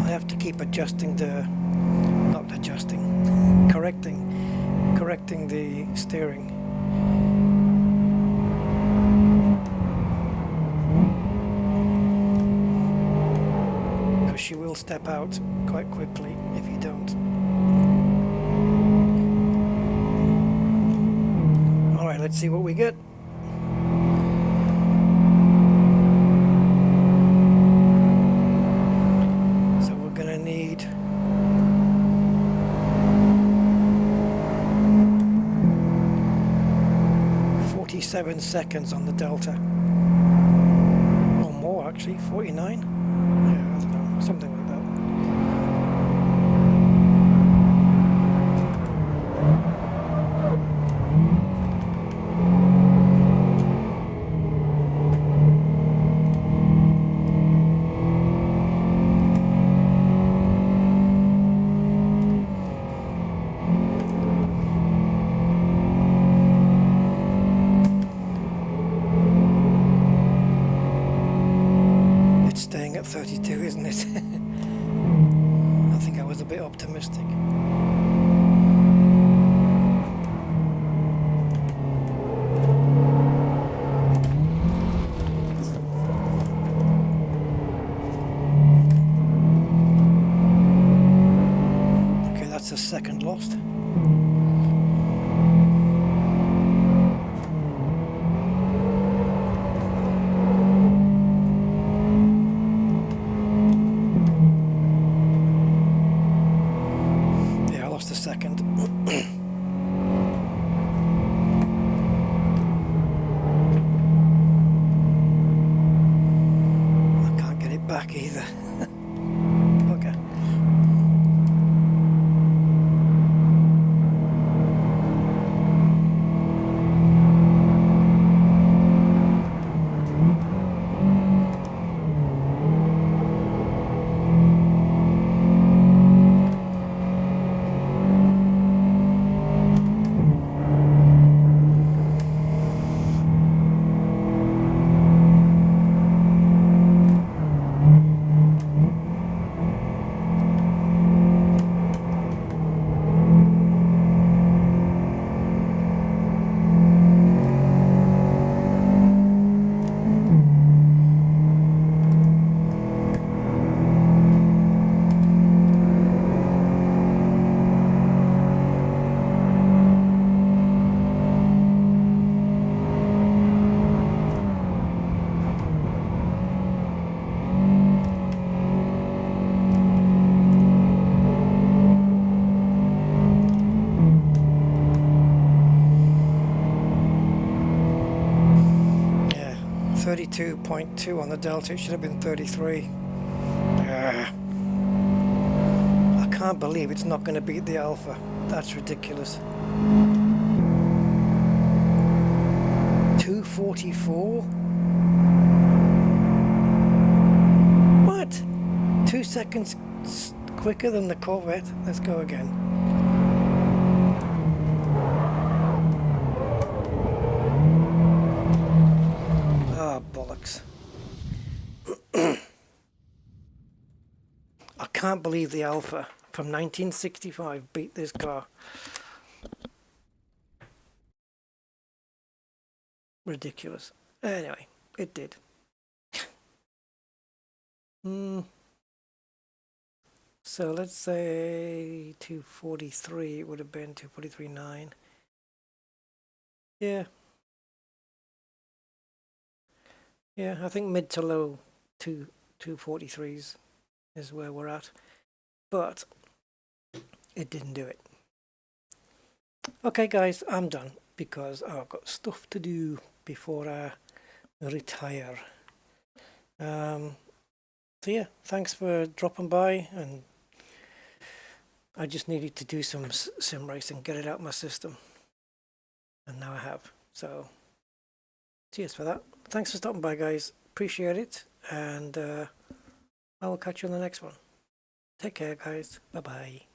I have to keep adjusting the, not adjusting, correcting the steering. Because she will step out quite quickly if you don't. Alright, let's see what we get. So we're gonna need 47 seconds on the Delta. Or more actually, 49? Yeah, I don't know, something like that. Staying at 32, isn't it? I think I was a bit optimistic. Okay, that's a second lost. Second. I can't get it back either. Okay. Yeah, 32.2 on the Delta. It should have been 33. I can't believe it's not going to beat the Alpha. That's ridiculous. 244? What? 2 seconds quicker than the Corvette? Let's go again. Ah, bollocks. I can't believe the Alpha from 1965 beat this car. Ridiculous. Anyway, it did. So let's say 243, it would have been 243.9. Yeah. Yeah, I think mid to low 243s is where we're at. But it didn't do it. Okay guys, I'm done because I've got stuff to do before I retire. So yeah, thanks for dropping by, and I just needed to do some sim racing, get it out of my system, and now I have. So cheers for that. Thanks for stopping by guys, appreciate it, and I will catch you on the next one. Take care guys, bye bye.